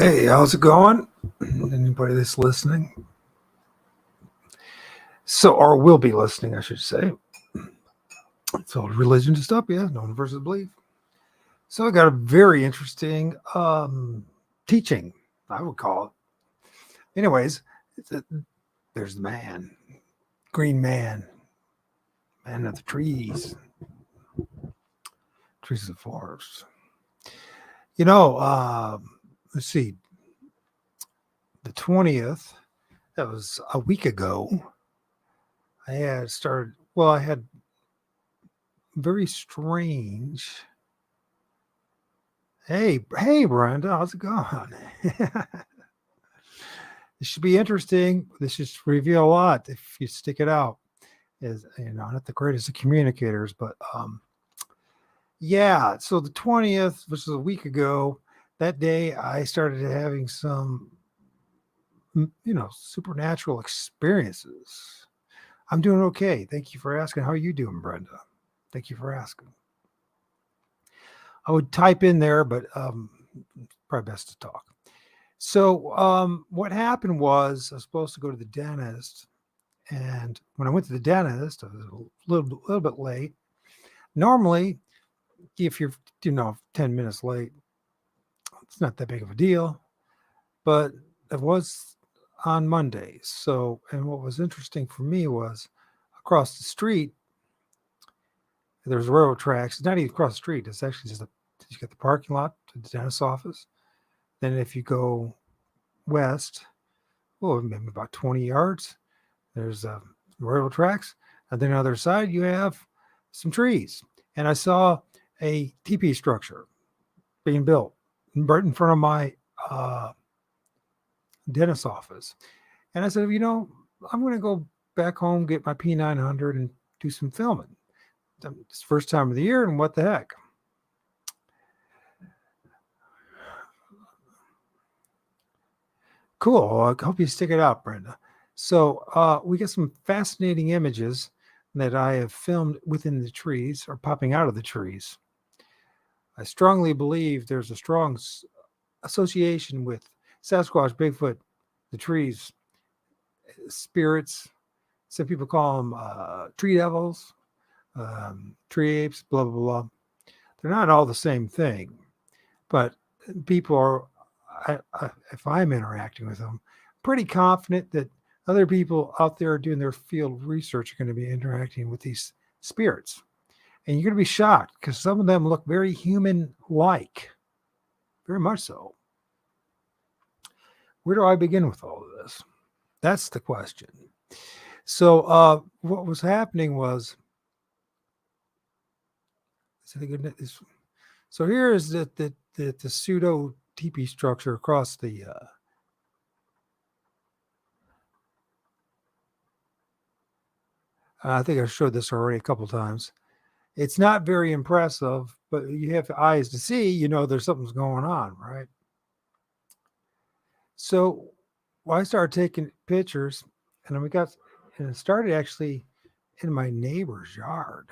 Hey, how's it going? Anybody that's listening? Or will be listening, I should say. It's called Religion Dystopia, known versus belief. So I got a very interesting teaching, I would call it. Anyways, there's the man, green man of the trees of the forest. Let's see, the 20th, that was a week ago. I had very strange. Hey, Brenda, how's it going? This should be interesting. This should reveal a lot if you stick it out. Is not the greatest of communicators, but yeah. So the 20th, which was a week ago, that day I started having some, supernatural experiences. I'm doing okay. Thank you for asking. How are you doing, Brenda? Thank you for asking. I would type in there, but probably best to talk. So what happened was I was supposed to go to the dentist, and when I went to the dentist, I was a little bit late. Normally, if you're 10 minutes late, it's not that big of a deal, but it was on Mondays. So, and what was interesting for me was across the street, there's railroad tracks. It's not even across the street. It's actually just you get the parking lot to the dentist's office. Then if you go west, maybe about 20 yards, there's railroad tracks. And then on the other side, you have some trees. And I saw a teepee structure being built right in front of my dentist's office. And I said, I'm going to go back home, get my P900 and do some filming. It's the first time of the year, and what the heck? Cool. I hope you stick it out, Brenda. So we get some fascinating images that I have filmed within the trees or popping out of the trees. I strongly believe there's a strong association with Sasquatch, Bigfoot, the trees, spirits. Some people call them tree devils, tree apes, blah, blah, blah. They're not all the same thing, but people are, if I'm interacting with them, pretty confident that other people out there doing their field research are going to be interacting with these spirits. And you're going to be shocked because some of them look very human-like, very much so. Where do I begin with all of this? That's the question. So what was happening was, so here is the pseudo teepee structure across the I think I showed this already a couple times. It's not very impressive, but you have eyes to see, there's something's going on, right? So I started taking pictures, and then it started actually in my neighbor's yard.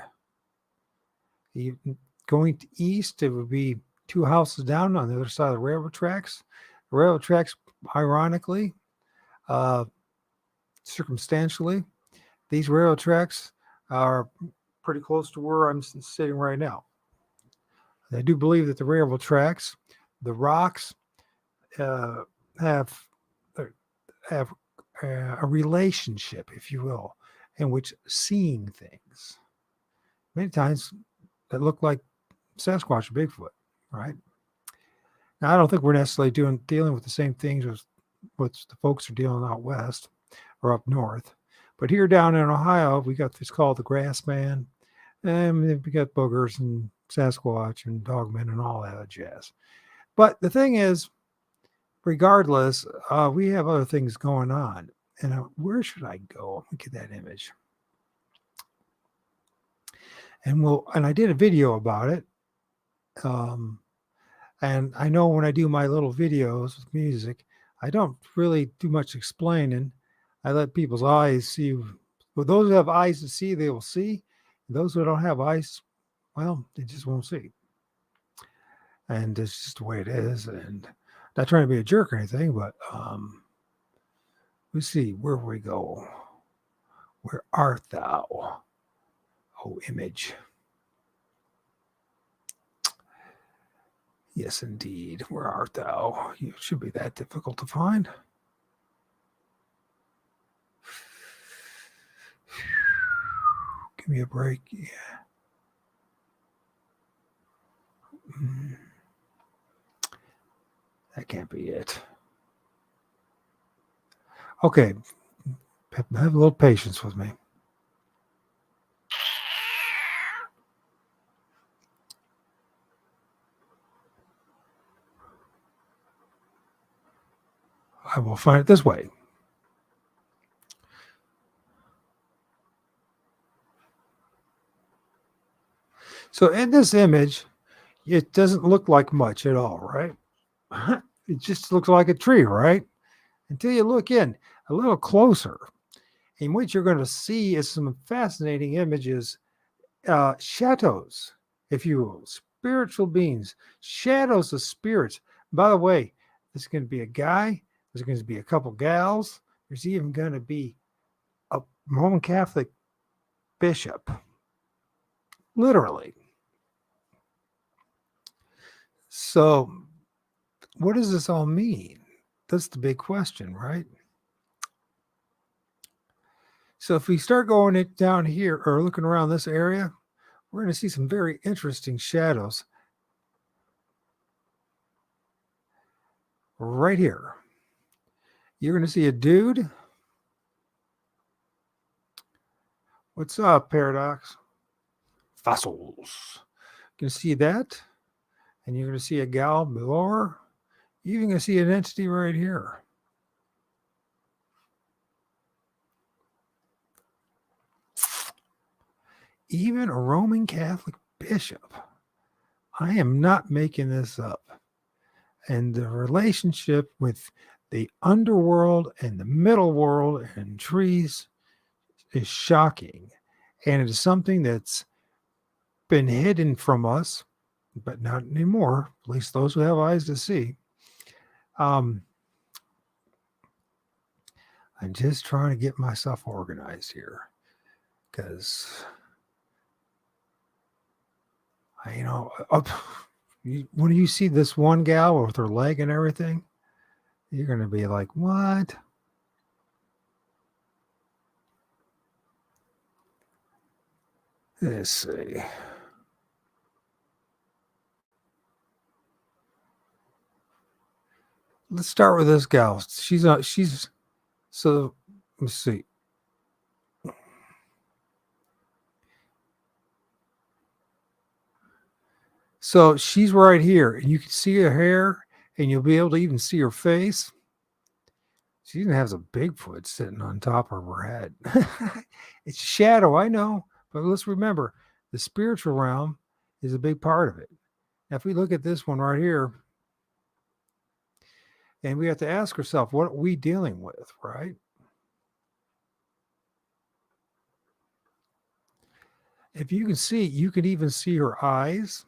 Going east, it would be 2 houses down on the other side of the railroad tracks. The railroad tracks, ironically, circumstantially, these railroad tracks are pretty close to where I'm sitting right now. I do believe that the railroad tracks, the rocks, have a relationship, if you will, in which seeing things many times that look like Sasquatch or Bigfoot, right? Now, I don't think we're necessarily dealing with the same things as what the folks are dealing out west or up north. But here down in Ohio, we got this called the grass man, and we got boogers and Sasquatch and dogmen and all that jazz. But the thing is, regardless, we have other things going on. And where should I go? Look at that image. And I did a video about it. And I know when I do my little videos with music, I don't really do much explaining. I let people's eyes see. Well, those who have eyes to see, they will see. Those who don't have eyes, well, they just won't see. And it's just the way it is. And Not trying to be a jerk or anything, but let's see, where we go. Where art thou? Oh, image. Yes, indeed. Where art thou? You should be that difficult to find. Give me a break. Yeah. That can't be it. Okay. Have a little patience with me. I will find it this way. So in this image, it doesn't look like much at all, right? It just looks like a tree, right? Until you look in a little closer. And what you're going to see is some fascinating images, shadows, if you will, spiritual beings, shadows of spirits. By the way, there's going to be a guy, there's going to be a couple gals, there's even going to be a Roman Catholic bishop, literally. So, what does this all mean? That's the big question, right? So, if we start going it down here or looking around this area, we're going to see some very interesting shadows right here. You're going to see a dude. What's up, Paradox? Fossils. You can see that. And you're going to see a gal below her. You're even going to see an entity right here. Even a Roman Catholic bishop. I am not making this up. And the relationship with the underworld and the middle world and trees is shocking. And it is something that's been hidden from us, but not anymore, at least those who have eyes to see. I'm just trying to get myself organized here because when you see this one gal with her leg and everything, you're going to be like, what? Let's see. Let's start with this gal. So let's see. So she's right here, and you can see her hair, and you'll be able to even see her face. She even has a Bigfoot sitting on top of her head. It's shadow, I know, but let's remember the spiritual realm is a big part of it. Now, if we look at this one right here, and we have to ask ourselves, what are we dealing with, right? If you can see, you can even see her eyes.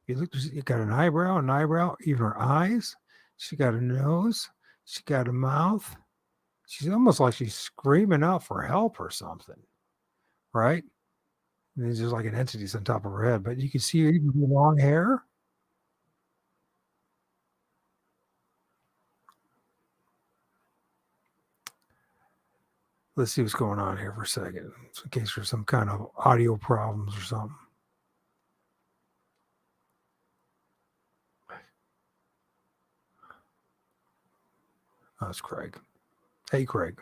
You look, you got an eyebrow, even her eyes. She got a nose. She got a mouth. She's almost like she's screaming out for help or something, right? And there's just like an entity's on top of her head, but you can see her even the long hair. Let's see what's going on here for a second, in case there's some kind of audio problems or something. Oh, it's Craig. Hey, Craig.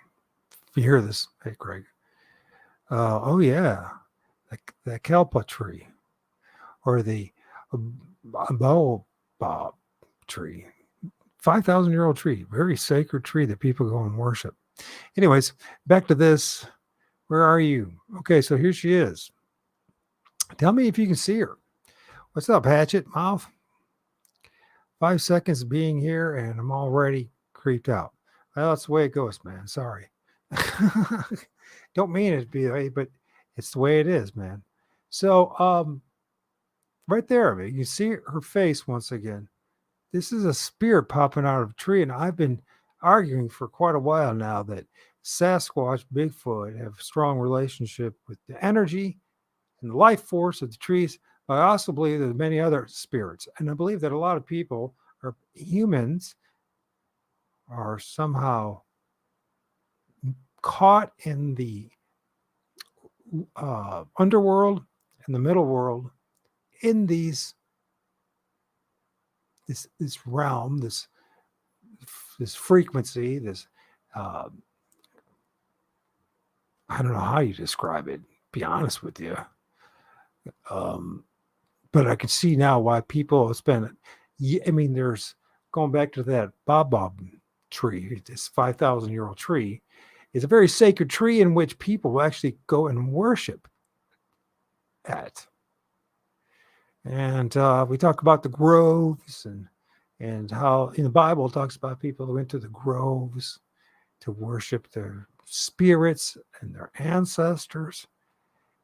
If you hear this, hey, Craig. Oh, yeah. The kelpa tree or the baobab tree. 5,000-year-old tree. Very sacred tree that people go and worship. Anyways, back to this. Where are you? Okay, so here she is. Tell me if you can see her. What's up, Hatchet Mouth? 5 seconds being here, and I'm already creeped out. Well, that's the way it goes, man. Sorry. Don't mean it to be, but it's the way it is, man. So, right there, you see her face once again. this is a spirit popping out of a tree, and I've been arguing for quite a while now that Sasquatch, Bigfoot have a strong relationship with the energy and the life force of the trees. But I also believe there's many other spirits, and I believe that a lot of people or humans are somehow caught in the underworld and the middle world in this realm, this frequency, this uh, I don't know how you describe it. Be honest with you, um, but I can see now why people spend. I mean, there's going back to that Bob tree, this 5,000-year-old tree. It's a very sacred tree in which people will actually go and worship at. And we talk about the groves and how in the Bible it talks about people who went to the groves to worship their spirits and their ancestors.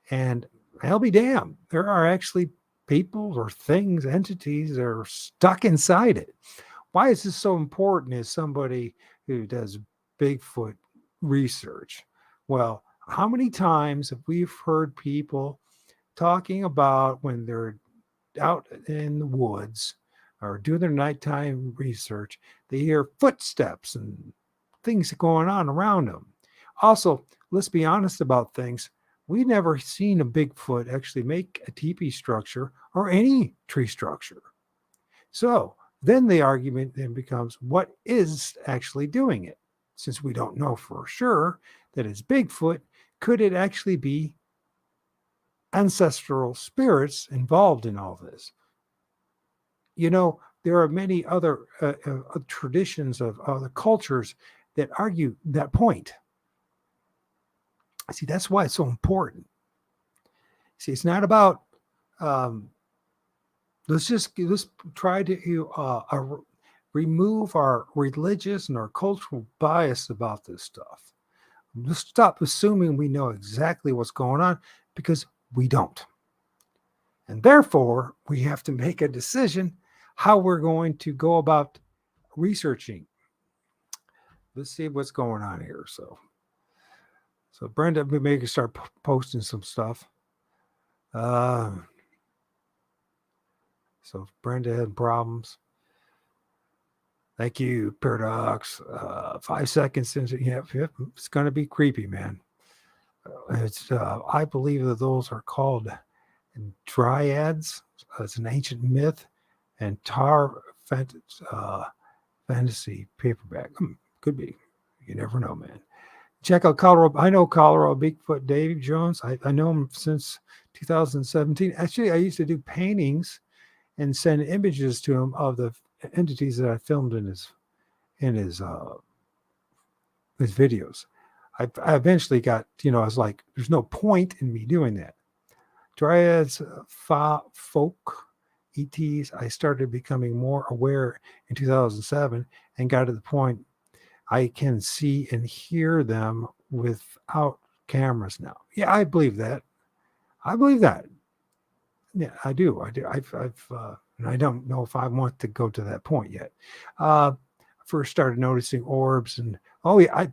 And I'll be damned, there are actually people or things, entities that are stuck inside it. Why is this so important as somebody who does Bigfoot research? Well, how many times have we heard people talking about when they're out in the woods or doing their nighttime research, they hear footsteps and things going on around them. Also, let's be honest about things. We've never seen a Bigfoot actually make a teepee structure or any tree structure. So then the argument then becomes what is actually doing it? Since we don't know for sure that it's Bigfoot, could it actually be ancestral spirits involved in all this? You know, there are many other traditions of other cultures that argue that point. See, that's why it's so important. See, it's not about let's try to remove our religious and our cultural bias about this stuff. Let's stop assuming we know exactly what's going on, because we don't. And therefore, we have to make a decision how we're going to go about researching. Let's see what's going on here. So Brenda, we may start posting some stuff. So Brenda had problems. Thank you, Paradox. 5 seconds into it's going to be creepy, man. It's I believe that those are called dryads. It's an ancient myth and fantasy paperback. Could be. You never know, man. Check out Colorado. I know Colorado Bigfoot Dave Jones. I know him since 2017. Actually, I used to do paintings and send images to him of the entities that I filmed in his videos. I eventually got, I was like, there's no point in me doing that. Dryads, folk, ETs, I started becoming more aware in 2007 and got to the point I can see and hear them without cameras now. Yeah, I believe that. Yeah, I do. And I don't know if I want to go to that point yet. First started noticing orbs and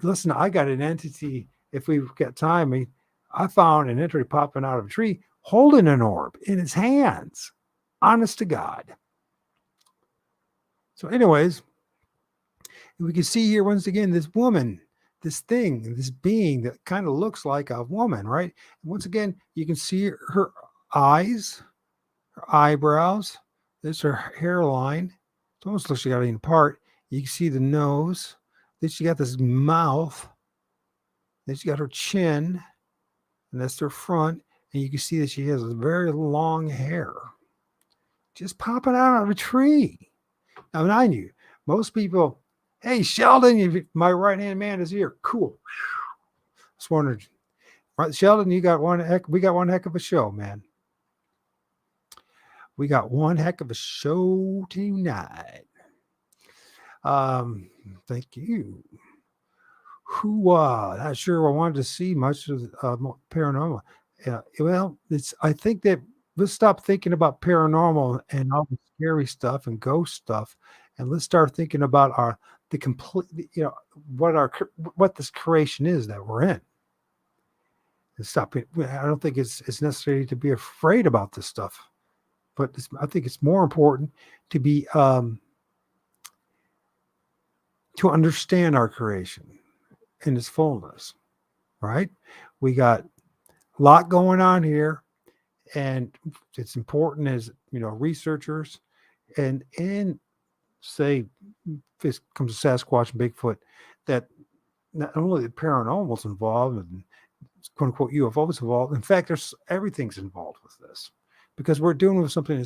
listen, I got an entity. If we've got time, I found an entity popping out of a tree holding an orb in his hands. Honest to God. So, anyways, we can see here once again this woman, this thing, this being that kind of looks like a woman, right? And once again, you can see her eyes, her eyebrows. There's her hairline. It's almost like she got it in part. You can see the nose. Then she got this mouth. Then she got her chin, and that's her front. And you can see that she has very long hair, just popping out of a tree. Now, mind you, most people, hey, Sheldon, my right-hand man is here. Cool. Just wondered, right, Sheldon, we got one heck of a show, man. We got one heck of a show tonight. Thank you. Who not sure I wanted to see much of paranormal. Well, I think that let's stop thinking about paranormal and all the scary stuff and ghost stuff and let's start thinking about the complete, what this creation is that we're in. And stop it. I don't think it's necessary to be afraid about this stuff, but I think it's more important to be to understand our creation in its fullness. Right? We got a lot going on here, and it's important as researchers and say if it comes to Sasquatch and Bigfoot, that not only the paranormal's involved and quote unquote UFOs involved. In fact, there's everything's involved with this because we're dealing with something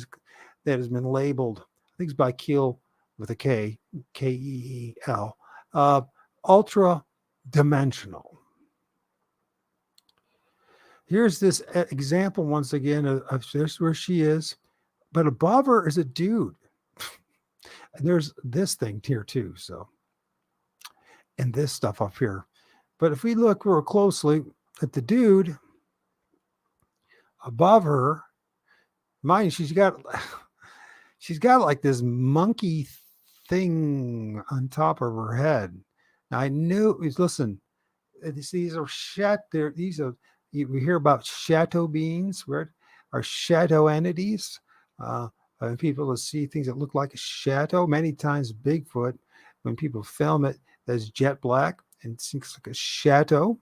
that has been labeled, I think it's by Keel with a K, Keel, ultra dimensional. Here's this example once again of this where she is, but above her is a dude. And there's this thing here too. So, and this stuff up here. But if we look real closely at the dude above her, mind you, she's got like this monkey thing on top of her head. Now I knew, listen, these are we hear about shadow beings, right? Or shadow entities. People will see things that look like a shadow. Many times Bigfoot, when people film it, there's jet black and it seems like a shadow.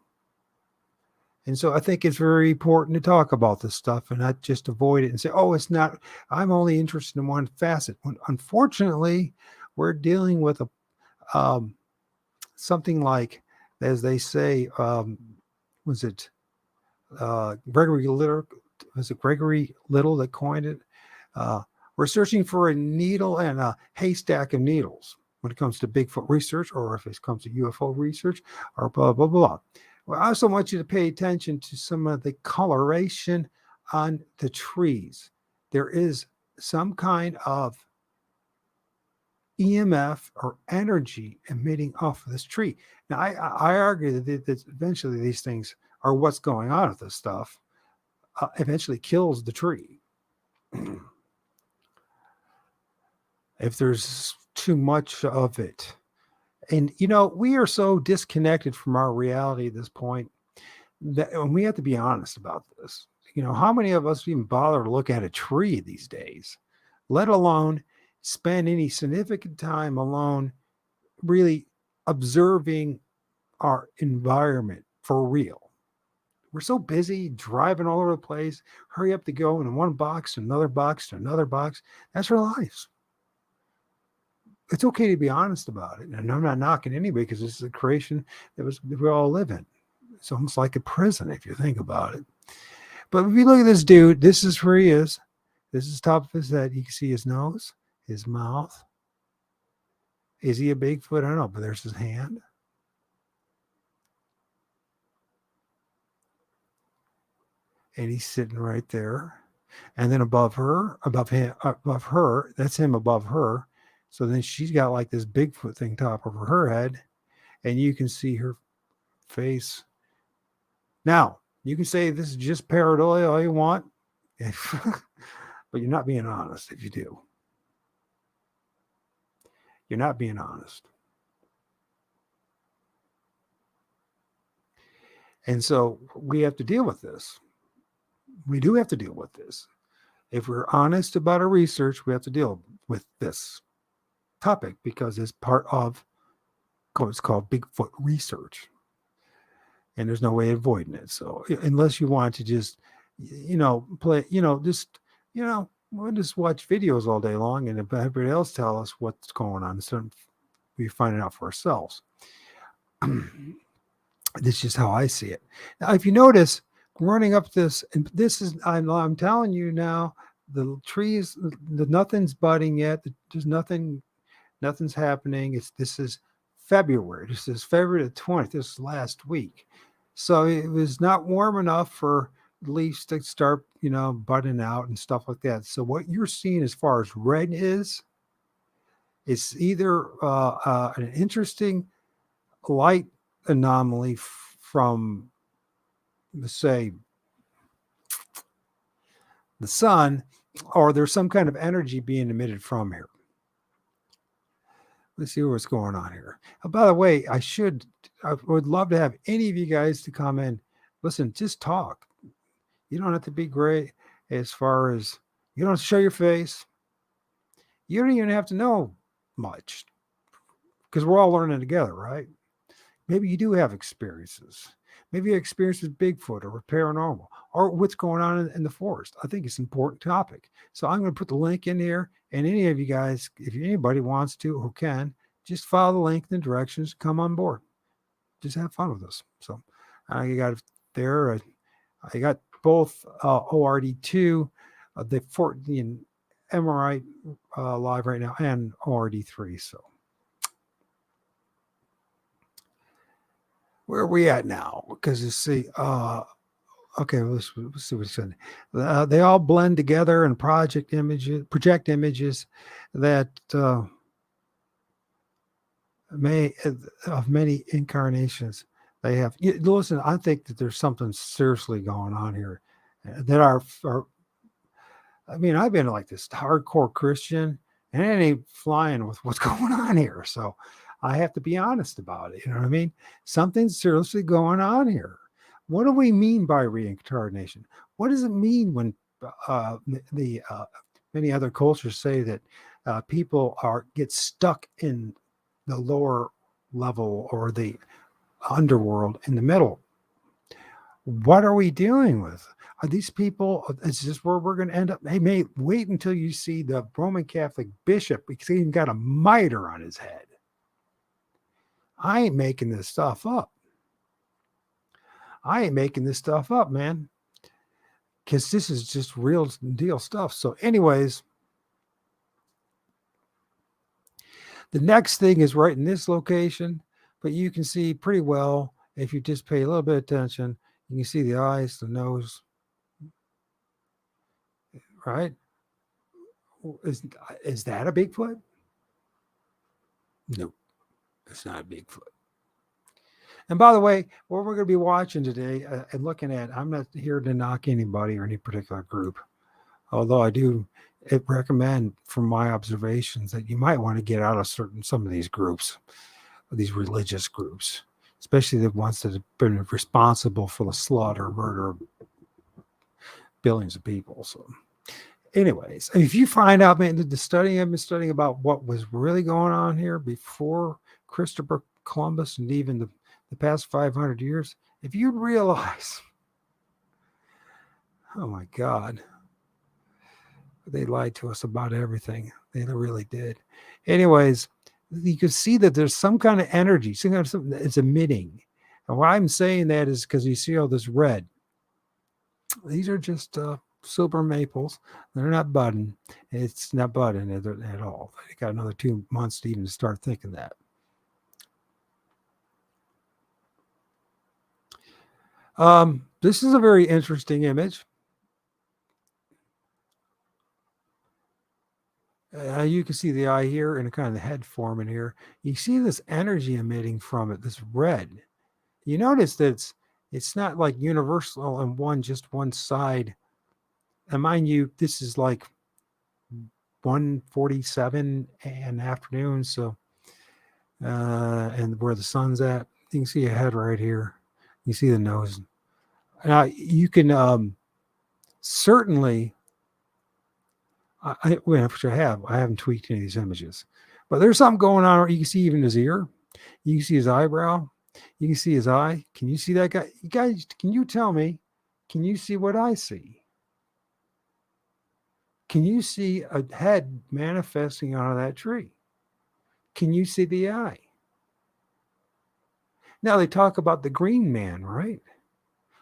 And so I think it's very important to talk about this stuff and not just avoid it and say, oh, it's not, I'm only interested in one facet. When, unfortunately, we're dealing with something like, as they say, was it Gregory Little? Was it Gregory Little that coined it? We're searching for a needle and a haystack of needles when it comes to Bigfoot research, or if it comes to UFO research, or blah, blah, blah. Well, I also want you to pay attention to some of the coloration on the trees. There is some kind of EMF or energy emitting off of this tree. Now, I argue that eventually these things are what's going on with this stuff. Eventually kills the tree. If there's too much of it. And, we are so disconnected from our reality at this point that and we have to be honest about this. How many of us even bother to look at a tree these days, let alone spend any significant time alone really observing our environment for real? We're so busy driving all over the place, hurry up to go in one box to another box to another box. That's our lives. It's okay to be honest about it. And I'm not knocking anybody because this is a creation that we all live in. It's almost like a prison if you think about it. But if you look at this dude, this is where he is. This is the top of his head. You can see his nose, his mouth. Is he a Bigfoot? I don't know, but there's his hand. And he's sitting right there. And then above her, that's him above her. So then she's got like this Bigfoot thing top over her head, and you can see her face. Now, you can say this is just pareidolia all you want, but you're not being honest if you do. You're not being honest. And so we have to deal with this. We do have to deal with this. If we're honest about our research, we have to deal with this topic because it's part of what's called Bigfoot research. And there's no way of avoiding it. So unless you want to just, play, we'll just watch videos all day long and everybody else tell us what's going on. So we find it out for ourselves. This is just how I see it. Now, if you notice, running up this, and this is, I'm telling you now, the trees, nothing's budding yet. There's nothing's happening. This is February. This is February the 20th. This is last week. So it was not warm enough for leaves to start, budding out and stuff like that. So what you're seeing as far as red is, it's either an interesting light anomaly from, let's say, the sun, or there's some kind of energy being emitted from here. let's see what's going on here. By the way, I would love to have any of you guys to come in. Listen, just talk. You don't have to be great as far as you don't have to show your face. You don't even have to know much because we're all learning together, right? Maybe you do have experiences. Maybe you experience with Bigfoot or with paranormal or what's going on in the forest. I think it's an important topic. So I'm going to put the link in here. And any of you guys, if anybody wants to, who can, just follow the link and the directions, come on board. Just have fun with us. So I got it there. I got both O.R.d 2, the Fortean Eremite live right now, and O.R.d 3. So where are we at now? Because you see, okay, let's see what it said. They all blend together and project images that may of many incarnations they have. Listen, I think that there's something seriously going on here that are I mean, I've been like this hardcore Christian, and it ain't flying with what's going on here. So I have to be honest about it. You know what I mean? Something's seriously going on here. What do we mean by reincarnation? What does it mean when the many other cultures say that people get stuck in the lower level or the underworld in the middle? What are we dealing with? Are these people? Is this where we're going to end up? Hey, mate, wait until you see the Roman Catholic bishop because he even got a mitre on his head. I ain't making this stuff up. I ain't making this stuff up, man. Because this is just real deal stuff. So, anyways, the next thing is right in this location, but you can see pretty well if you just pay a little bit of attention. You can see the eyes, the nose, right? Is that a Bigfoot? No, it's not a Bigfoot. And by the way, what we're going to be watching today and looking at, I'm not here to knock anybody or any particular group, although I do recommend from my observations that you might want to get out of some of these groups, these religious groups, especially the ones that have been responsible for the slaughter, murder of billions of people. So anyways, if you find out, man, I've been studying about what was really going on here before Christopher Columbus and even the past 500 years, if you'd realize, oh my God, they lied to us about everything. They really did. Anyways, you can see that there's some kind of energy, something that is emitting. And why I'm saying that is because you see all this red. These are just silver maples. They're not budding. It's not budding at all. They got another 2 months to even start thinking that. This is a very interesting image. You can see the eye here and kind of the head forming here. You see this energy emitting from it, this red. You notice that it's not like universal on just one side. And mind you, this is like 1:47 in the afternoon. So, and where the sun's at, you can see a head right here. You see the nose. Now you can certainly, which I haven't tweaked any of these images, but there's something going on. You can see even his ear. You can see his eyebrow. You can see his eye. Can you see that guy? You guys, can you tell me? Can you see what I see? Can you see a head manifesting out of that tree? Can you see the eye? Now they talk about the green man, right?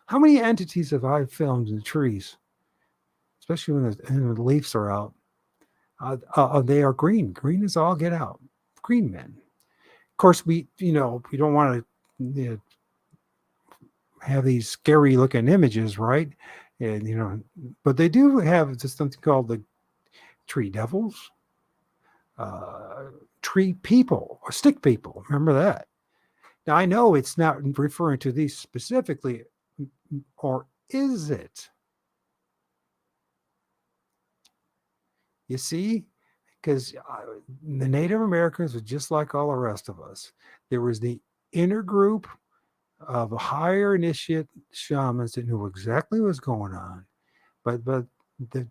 How many entities have I filmed in the trees, especially when the leaves are out? They are green. Green is all get out. Green men. Of course, we don't want to have these scary looking images, right? And but they do have just something called the tree devils, tree people or stick people. Remember that. Now I know it's not referring to these specifically, or is it? You see, because the Native Americans were just like all the rest of us. There was the inner group of higher initiate shamans that knew exactly what was going on, but the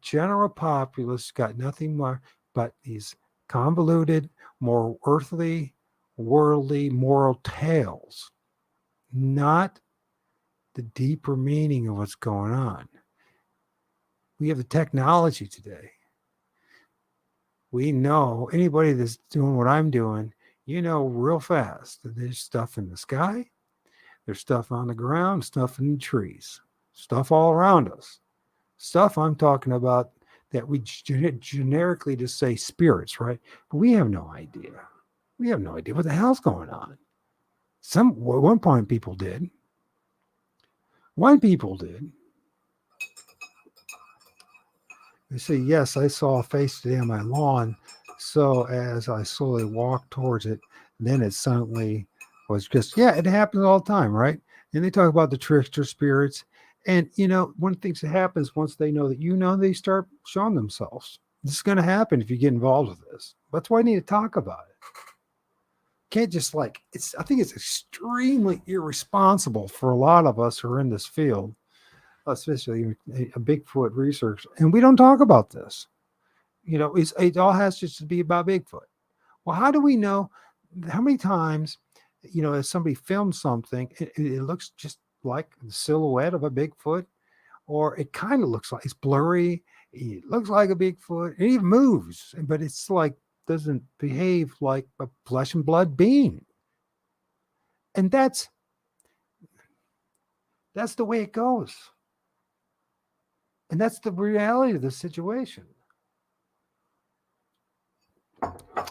general populace got nothing more but these convoluted, more earthly, worldly, moral tales, not the deeper meaning of what's going on. We have the technology today. We know anybody that's doing what I'm doing, real fast that there's stuff in the sky, there's stuff on the ground, stuff in the trees, stuff all around us. Stuff I'm talking about that we generically just say spirits, right? But we have no idea. We have no idea what the hell's going on. At one point people did. One people did. They say, yes, I saw a face today on my lawn. So as I slowly walked towards it, then it suddenly was just, yeah, it happens all the time, right? And they talk about the trickster spirits. And, one of the things that happens once they know that they start showing themselves. This is going to happen if you get involved with this. That's why I need to talk about it. Can't just I think it's extremely irresponsible for a lot of us who are in this field, especially a Bigfoot research, and we don't talk about this. It all has just to be about Bigfoot. Well, how do we know how many times, as somebody films something, it looks just like the silhouette of a Bigfoot, or it kind of looks like it's blurry. It looks like a Bigfoot. It even moves, but it's doesn't behave like a flesh and blood being. And that's the way it goes. And that's the reality of the situation.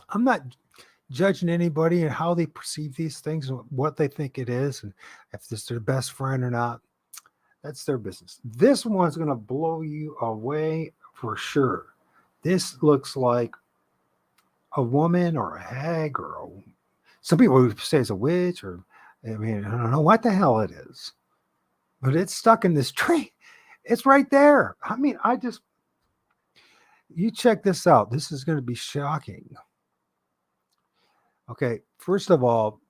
I'm not judging anybody and how they perceive these things and what they think it is, and if this is their best friend or not. That's their business. This one's going to blow you away for sure. This looks like a woman or a hag, or some people would say it's a witch, or I don't know what the hell it is, but it's stuck in this tree. It's right there. You check this out. This is going to be shocking. Okay, first of all,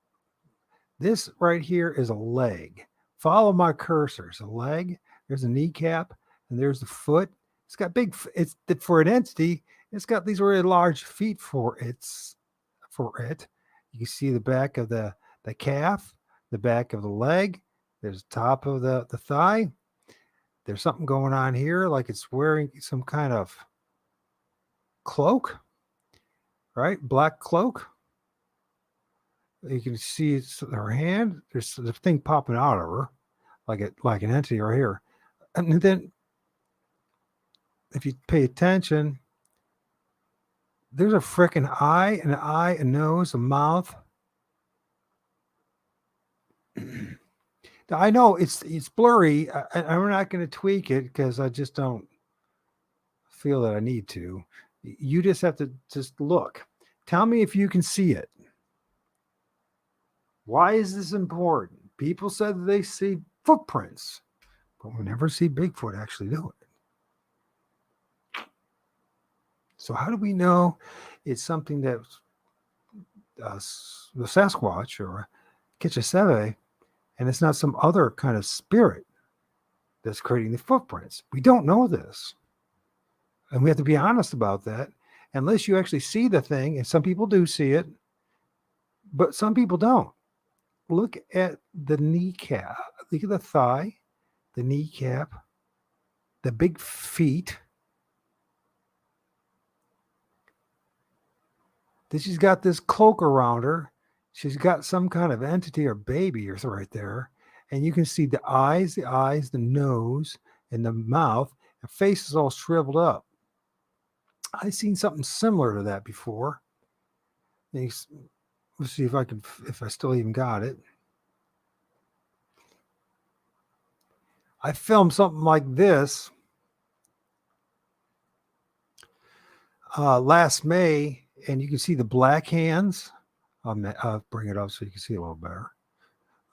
this right here is a leg. Follow my cursor. There's a leg, there's a kneecap, and there's the foot. It's got for an entity. It's got these really large feet for it. You can see the back of the calf, the back of the leg. There's the top of the thigh. There's something going on here, like it's wearing some kind of cloak, right? Black cloak. You can see her hand. There's the thing popping out of her, like an entity right here. And then, if you pay attention, there's a freaking eye, an eye, a nose, a mouth. I know it's blurry. I'm not going to tweak it because I just don't feel that I need to. You just have to just look. Tell me if you can see it. Why is this important? People said that they see footprints, but we never see Bigfoot actually do it. So how do we know it's something that the Sasquatch or Kitcheseve, and it's not some other kind of spirit that's creating the footprints? We don't know this. And we have to be honest about that. Unless you actually see the thing, and some people do see it, but some people don't. Look at the kneecap. Look at the thigh, the kneecap, the big feet. Then she's got this cloak around her. She's got some kind of entity or baby or right there. And you can see the eyes, the nose, and the mouth. The face is all shriveled up. I've seen something similar to that before. Let's see if I still even got it. I filmed something like this last May, and you can see the black hands. I'll bring it up so you can see a little better.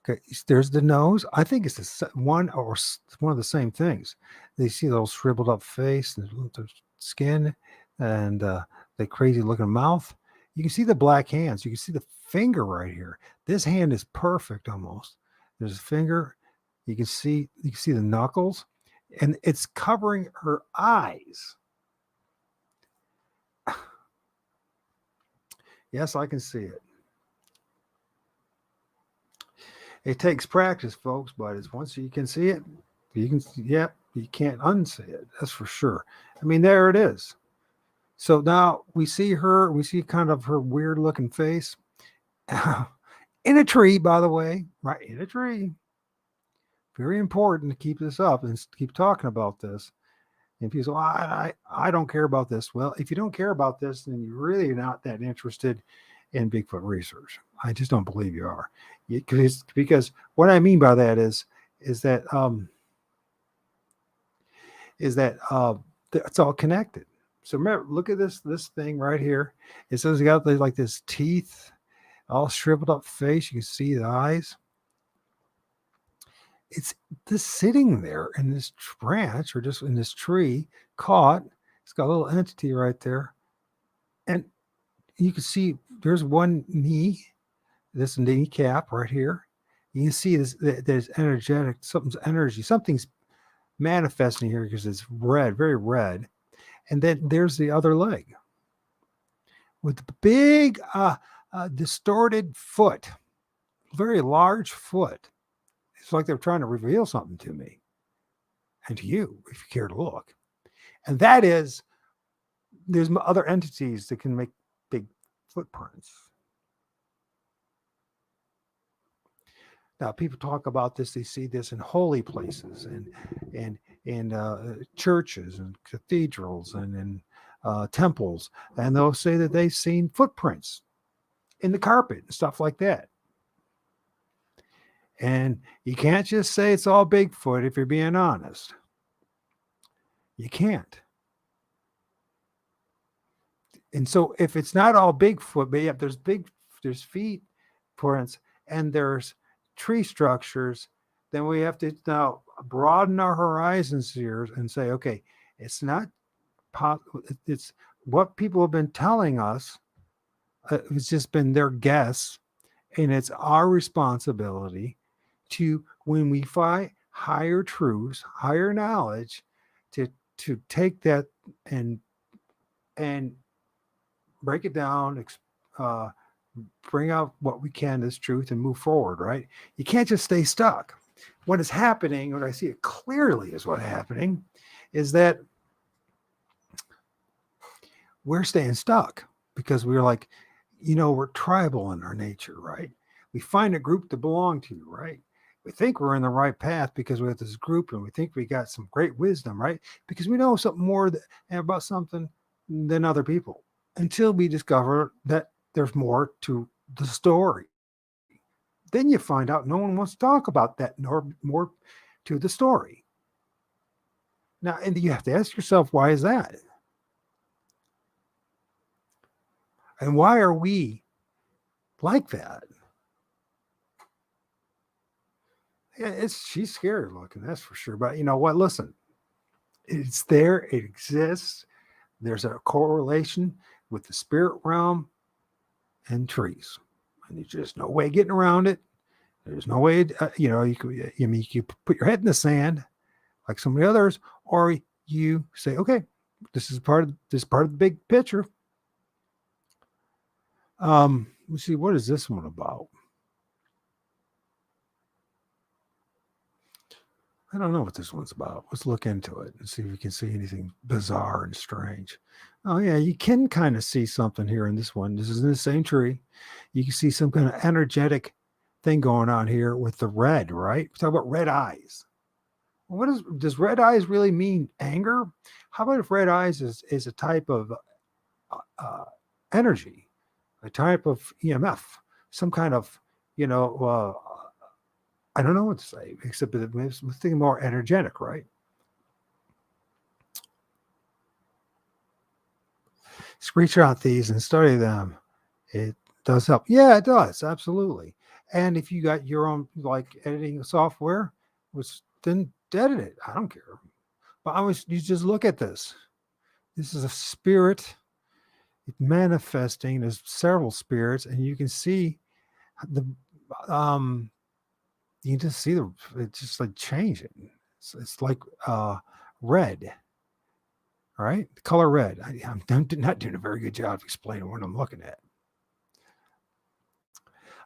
Okay, there's the nose. I think it's one of the same things. They see the little shriveled up face and the skin. and the crazy looking mouth. You can see the black hands. You can see the finger right here. This hand is perfect almost. There's a finger. You can see the knuckles, and it's covering her eyes. Yes, I can see it. It takes practice, folks, but it's once you can see it, you can, yep, you can't unsee it. That's for sure. I mean, there it is. So now we see her, we see kind of her weird looking face in a tree, by the way, right in a tree. Very important to keep this up and keep talking about this. And people say, well, I don't care about this. Well, if you don't care about this, then you're really not that interested in Bigfoot research. I just don't believe you are. Because what I mean by that is that it's all connected. So remember, look at this thing right here. It says it got like this teeth, all shriveled up face. You can see the eyes. It's just sitting there in this branch or just in this tree, caught. It's got a little entity right there, and you can see there's one knee, this kneecap right here. You can see this. There's energetic, something's energy, something's manifesting here because it's red, very red. And then there's the other leg with the big distorted foot, very large foot. It's like they're trying to reveal something to me and to you, if you care to look. And that is, there's other entities that can make big footprints. Now, people talk about this. They see this in holy places and in churches and cathedrals and in temples, and they'll say that they've seen footprints in the carpet and stuff like that. And you can't just say it's all Bigfoot if you're being honest. You can't. And so if it's not all Bigfoot, but yeah, there's feet prints and there's tree structures, then we have to now broaden our horizons here and say, okay, it's not it's what people have been telling us. It's just been their guess, and it's our responsibility to, when we find higher truths, higher knowledge, to take that and break it down, bring out what we can as truth and move forward, right? You can't just stay stuck. What is happening, what I see it clearly is what's happening, is that we're staying stuck because we're like, we're tribal in our nature, right? We find a group to belong to, right? We think we're in the right path because we're with this group and we think we got some great wisdom, right? Because we know something more about something than other people, until we discover that there's more to the story. Then you find out no one wants to talk about that, nor more to the story. Now, and you have to ask yourself, why is that? And why are we like that? She's scary looking, that's for sure. But you know what? Listen, it's there, it exists. There's a correlation with the spirit realm and trees, and there's just no way getting around it. There's no way, you could put your head in the sand like some of the others, or you say, okay, this is part of the big picture. Let's see, what is this one about? I don't know what this one's about. Let's look into it and see if we can see anything bizarre and strange. Oh yeah, you can kind of see something here in this one. This is in the same tree. You can see some kind of energetic thing going on here with the red, right? We talk about red eyes. Does red eyes really mean anger? How about if red eyes is a type of energy, a type of EMF, some kind of, I don't know what to say, except that we're thinking more energetic, right? Screenshot these and study them. It does help. Yeah, it does. Absolutely. And if you got your own like editing software, then edit it. I don't care. But you just look at this. This is a spirit manifesting. There's several spirits, and you can see the you can just see it's just like changing. It's like red. All right, the color red. I'm not doing a very good job of explaining what I'm looking at.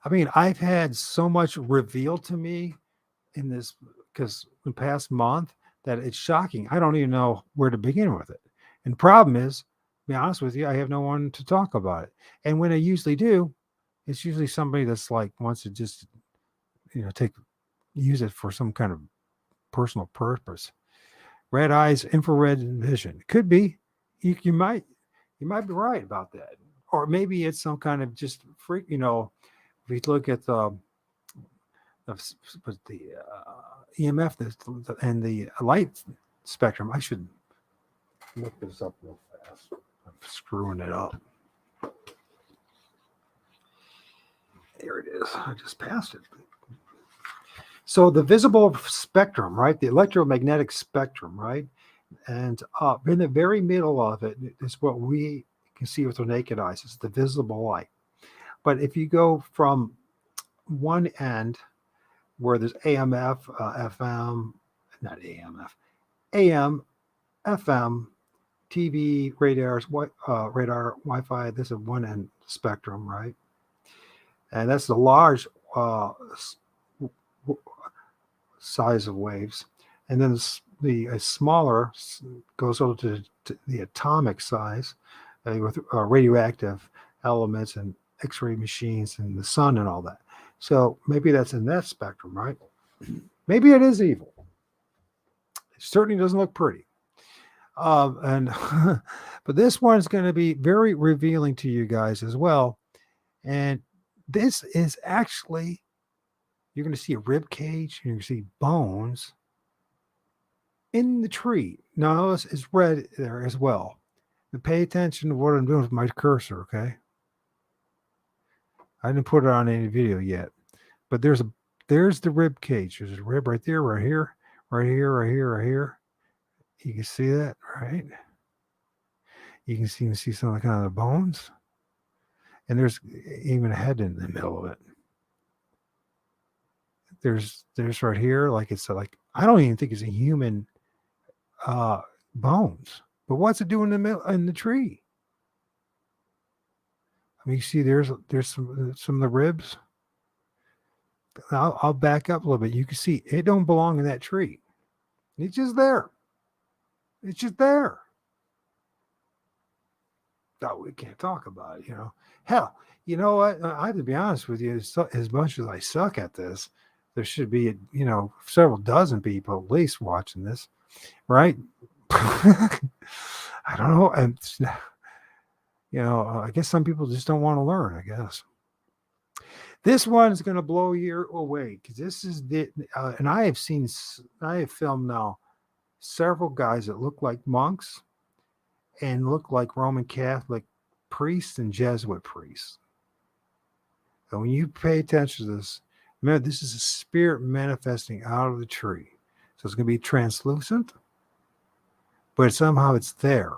I mean, I've had so much revealed to me in this because the past month that it's shocking. I don't even know where to begin with it. And the problem is, to be honest with you, I have no one to talk about it. And when I usually do, it's usually somebody that's like wants to just, use it for some kind of personal purpose. Red eyes, infrared vision. Could be. You might be right about that. Or maybe it's some kind of just freak, if you look at the EMF and the light spectrum. I should look this up real fast. I'm screwing it up. There it is. I just passed it. So the visible spectrum, right? The electromagnetic spectrum, right? And in the very middle of it is what we can see with our naked eyes. It's the visible light. But if you go from one end where there's AMF, FM, not AMF, AM, FM, TV, radar, Wi-Fi. This is one end spectrum, right? And that's the large size of waves. And then the smaller goes over to the atomic size with radioactive elements and X-ray machines and the sun and all that. So maybe that's in that spectrum, right? Maybe it is evil. It certainly doesn't look pretty. But this one's going to be very revealing to you guys as well. And this is actually, you're going to see a rib cage, you're going to see bones in the tree. Now, it's red there as well. But pay attention to what I'm doing with my cursor, okay? I didn't put it on any video yet, but there's the rib cage. There's a rib right there, right here, right here, right here, right here. You can see that, right? You can see some of the kind of bones, and there's even a head in the middle of it. There's right here, like it's like I don't even think it's a human bones, but what's it doing in the tree? I mean, you see, there's some of the ribs. I'll back up a little bit. You can see it don't belong in that tree. It's just there. It's just there. Oh, we can't talk about it, Hell, you know what? I have to be honest with you. As much as I suck at this, there should be, several dozen people at least watching this, right? I don't know. And, I guess some people just don't want to learn, I guess. This one is going to blow you away because this is and I have filmed now several guys that look like monks and look like Roman Catholic priests and Jesuit priests. And when you pay attention to this, remember, this is a spirit manifesting out of the tree. So it's going to be translucent, but somehow it's there.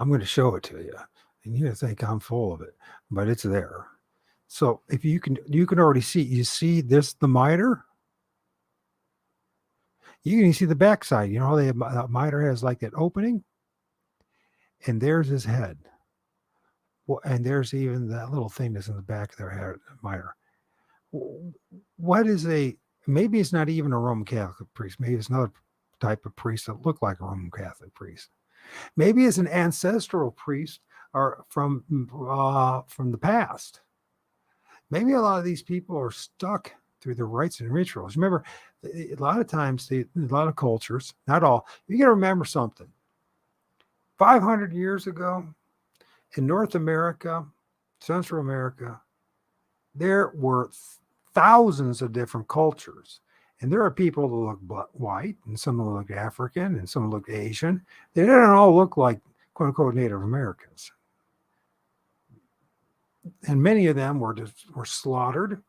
I'm going to show it to you. And you're going to think I'm full of it, but it's there. So if you can already see this, the miter. You can see the backside. You know how the miter has like that opening? And there's his head. Well, and there's even that little thing that's in the back of their head, miter. What is maybe it's not even a Roman Catholic priest. Maybe it's another type of priest that look like a Roman Catholic priest. Maybe it's an ancestral priest or from the past. Maybe a lot of these people are stuck through the rites and rituals. Remember, a lot of times, a lot of cultures, not all, you got to remember something. 500 years ago, in North America, Central America, there were thousands of different cultures. And there are people that look white, and some that look African, and some look Asian. They don't all look like, quote unquote, Native Americans. And many of them were slaughtered.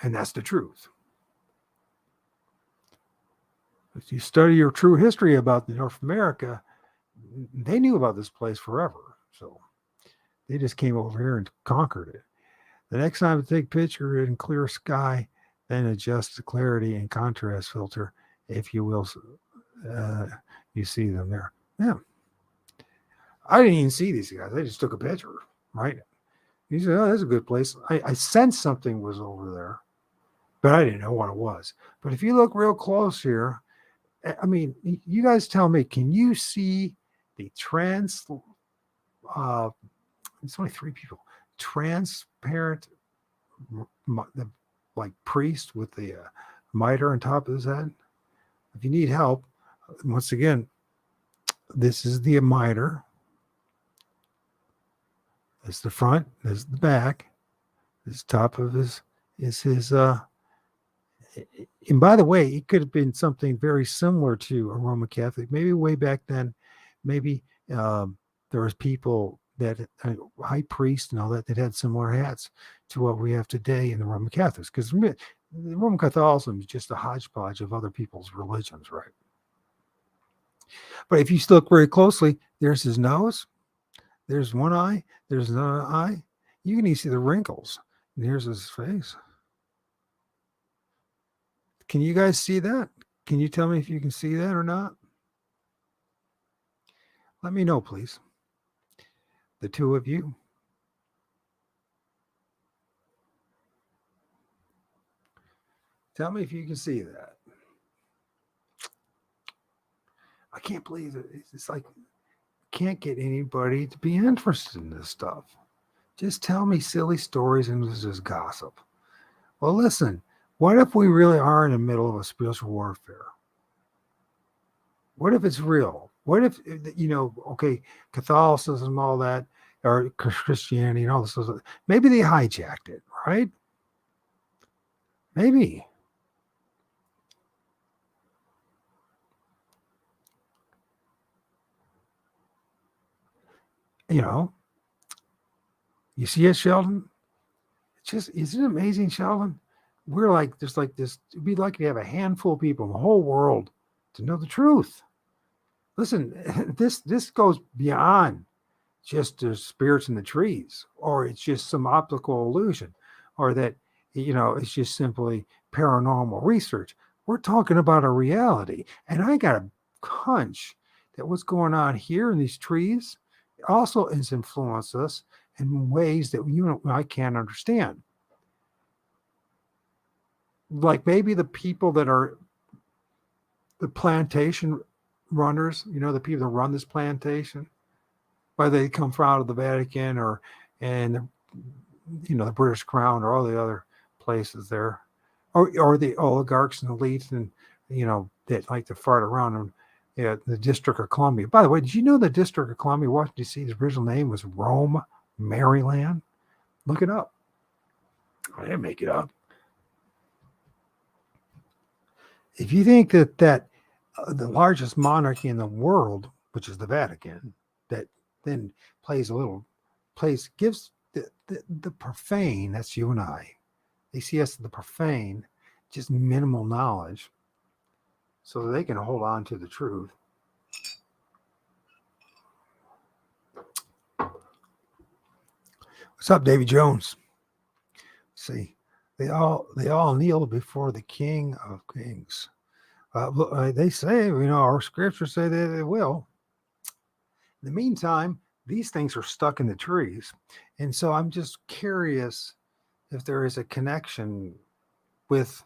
And that's the truth. If you study your true history about North America, they knew about this place forever. So they just came over here and conquered it. The next time to take a picture in clear sky, then adjust the clarity and contrast filter, if you will. You see them there. Yeah. I didn't even see these guys. I just took a picture, right? He said, oh, that's a good place. I sensed something was over there, but I didn't know what it was. But if you look real close here, I mean, you guys tell me, can you see the it's only 3 people, transparent, like priest with the mitre on top of his head? If you need help, once again, this is the mitre. This is the front. This is the back. This top of his is his. And by the way, it could have been something very similar to a Roman Catholic. Maybe way back then, maybe there was people that high priest and all that had similar hats to what we have today in the Roman Catholics. Because the Roman Catholicism is just a hodgepodge of other people's religions, right? But if you look very closely, there's his nose. There's one eye. There's another eye. You can even see the wrinkles. And here's his face. Can you guys see that? Can you tell me if you can see that or not? Let me know, please. The 2 of you. Tell me if you can see that. I can't believe it. It's like, can't get anybody to be interested in this stuff. Just tell me silly stories and this is gossip. Well, listen, what if we really are in the middle of a spiritual warfare? What if it's real? What if, okay, Catholicism, all that, or Christianity and all this, maybe they hijacked it, right? Maybe. You see it, Sheldon? Isn't it amazing, Sheldon? We're like, there's like this, it'd be like to have a handful of people in the whole world to know the truth. Listen, this goes beyond just the spirits in the trees, or it's just some optical illusion, or that, it's just simply paranormal research. We're talking about a reality. And I got a hunch that what's going on here in these trees also has influenced us in ways that you and I can't understand. Like maybe the people that are the plantation runners, the people that run this plantation, whether they come from out of the Vatican and the British Crown or all the other places there, or the oligarchs and elites and that like to fart around in the District of Columbia. By the way, did you know the District of Columbia, Washington D.C.'s original name was Rome, Maryland? Look it up. I didn't make it up. If you think that the largest monarchy in the world, which is the Vatican, that then gives the profane, that's you and I, they see us the profane, just minimal knowledge, so that they can hold on to the truth. What's up, Davy Jones? See, they all kneel before the King of Kings. They say, our scriptures say that they will. In the meantime, these things are stuck in the trees. And so I'm just curious if there is a connection with,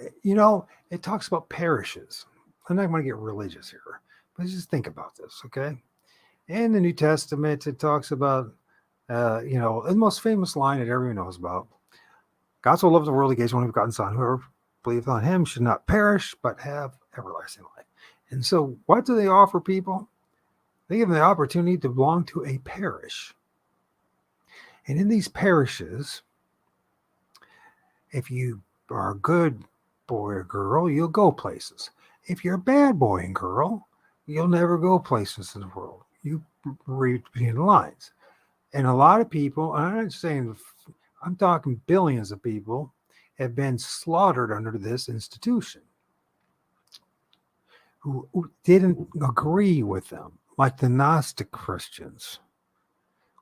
it talks about parishes. I'm not going to get religious here, but just think about this, okay? In the New Testament, it talks about, the most famous line that everyone knows about. God so loved the world, he gave his only begotten Son. Whoever believeth on him should not perish, but have everlasting life. And so what do they offer people? They give them the opportunity to belong to a parish. And in these parishes, if you are a good boy or girl, you'll go places. If you're a bad boy and girl, you'll never go places in the world. You read between the lines. And a lot of people, I'm not saying, I'm talking billions of people, have been slaughtered under this institution, who didn't agree with them, like the Gnostic Christians,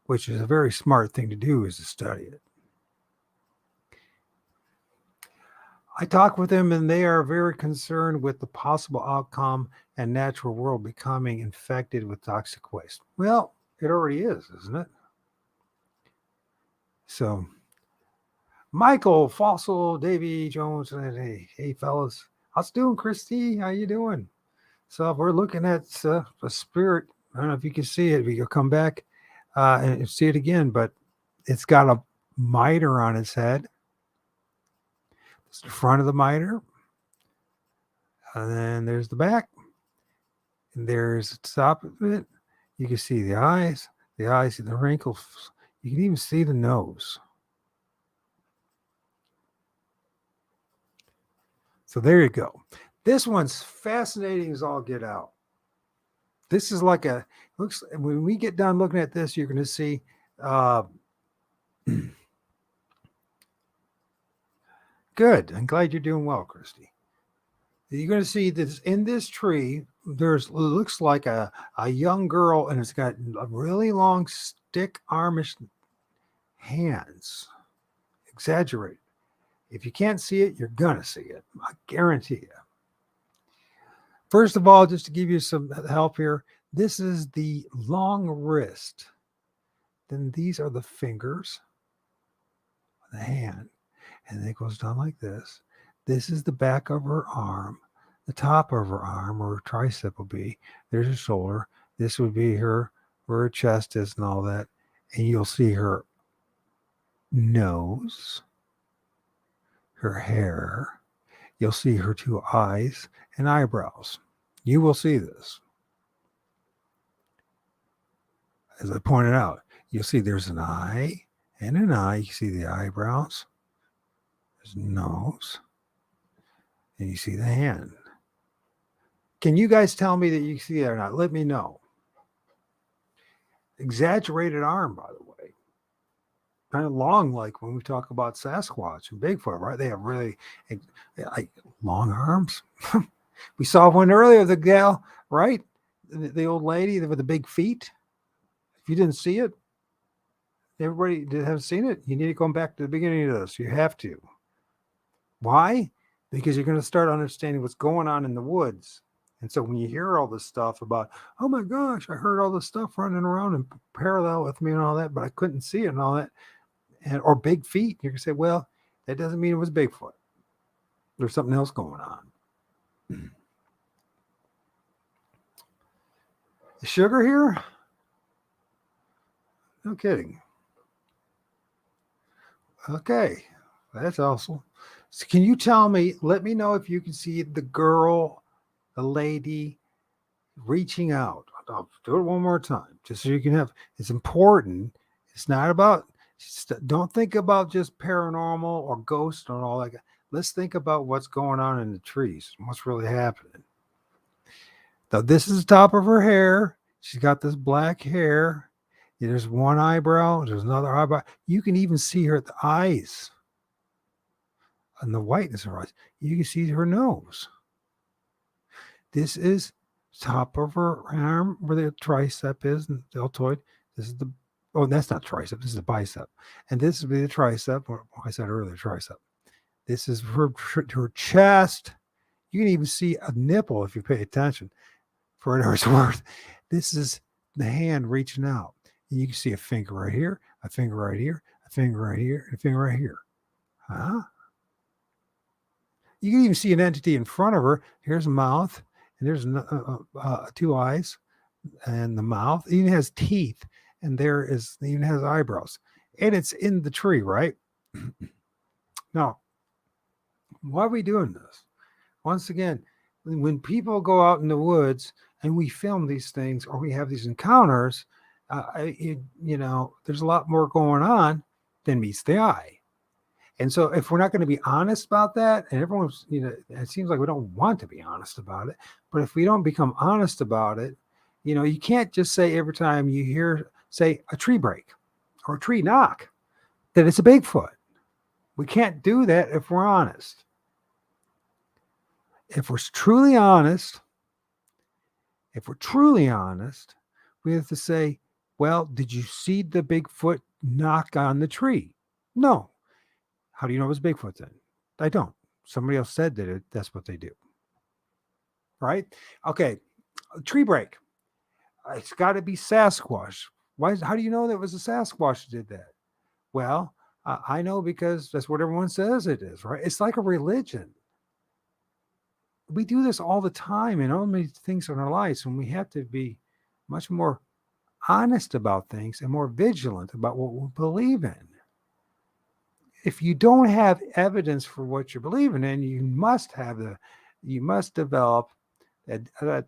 which is a very smart thing to do, is to study it. I talk with them, and they are very concerned with the possible outcome and natural world becoming infected with toxic waste. Well, it already is, isn't it? So, Michael, Fossil, Davy, Jones, hey fellas, how's it doing, Christy? How you doing? So we're looking at a spirit. I don't know if you can see it. We can come back and see it again, but it's got a mitre on its head. It's the front of the mitre. And then there's the back. And there's the top of it. You can see the eyes, the wrinkles. You can even see the nose. So there you go. This one's fascinating as all get out. This is like looks, when we get done looking at this, you're going to see good. I'm glad you're doing well, Christy. You're going to see this in this tree. It looks like a young girl, and it's got a really long stick armish hands. Exaggerated. If you can't see it, you're going to see it. I guarantee you. First of all, just to give you some help here, this is the long wrist. Then these are the fingers, the hand, and then it goes down like this. This is the back of her arm, the top of her arm, or her tricep will be. There's her shoulder. This would be where her chest is and all that. And you'll see her nose, her hair. You'll see her two eyes and eyebrows. You will see this. As I pointed out, you'll see there's an eye and an eye. You see the eyebrows. There's nose. And you see the hand. Can you guys tell me that you see that or not? Let me know. Exaggerated arm, by the way. Kind of long, like when we talk about Sasquatch and Bigfoot, right? They have really like long arms. We saw one earlier, the gal, right? The old lady with the big feet. If you didn't see it, everybody haven't seen it, you need to go back to the beginning of this. You have to. Why? Because you're going to start understanding what's going on in the woods. And so when you hear all this stuff about, oh my gosh, I heard all this stuff running around and parallel with me and all that, but I couldn't see it and all that, or big feet, you can say, well, that doesn't mean it was Bigfoot. There's something else going on. The sugar here? No kidding. Okay, that's awesome. So can you tell me, let me know if you can see the girl, the lady reaching out. I'll do it one more time, just so you can have, it's important. It's not about, don't think about just paranormal or ghosts and all that. Let's think about what's going on in the trees, what's really happening. Now, this is the top of her hair. She's got this black hair. There's one eyebrow. There's another eyebrow. You can even see her eyes and the whiteness of her eyes. You can see her nose. This is top of her arm where the tricep is, and the deltoid. This is the, oh, that's not tricep. This is the bicep. And this would be the tricep, or I said earlier, tricep. This is her chest. You can even see a nipple if you pay attention. For an hour's worth. This is the hand reaching out. And you can see a finger right here, a finger right here, a finger right here, and a finger right here. Huh? You can even see an entity in front of her. Here's a mouth, and there's two eyes, and the mouth. It even has teeth, and there is, it even has eyebrows. And it's in the tree, right? Now, why are we doing this? Once again, when people go out in the woods and we film these things or we have these encounters, there's a lot more going on than meets the eye. And so if we're not going to be honest about that, and everyone's, it seems like we don't want to be honest about it, but if we don't become honest about it, you can't just say every time you hear, say, a tree break or a tree knock, that it's a Bigfoot. We can't do that if we're honest. If we're truly honest, we have to say, well, did you see the Bigfoot knock on the tree? No. How do you know it was Bigfoot then? I don't. Somebody else said that's what they do. Right? Okay. Tree break. It's got to be Sasquatch. How do you know that it was a Sasquatch that did that? Well, I know because that's what everyone says it is, right? It's like a religion. We do this all the time in all many things in our lives, and we have to be much more honest about things and more vigilant about what we believe in. If you don't have evidence for what you're believing in, you must develop that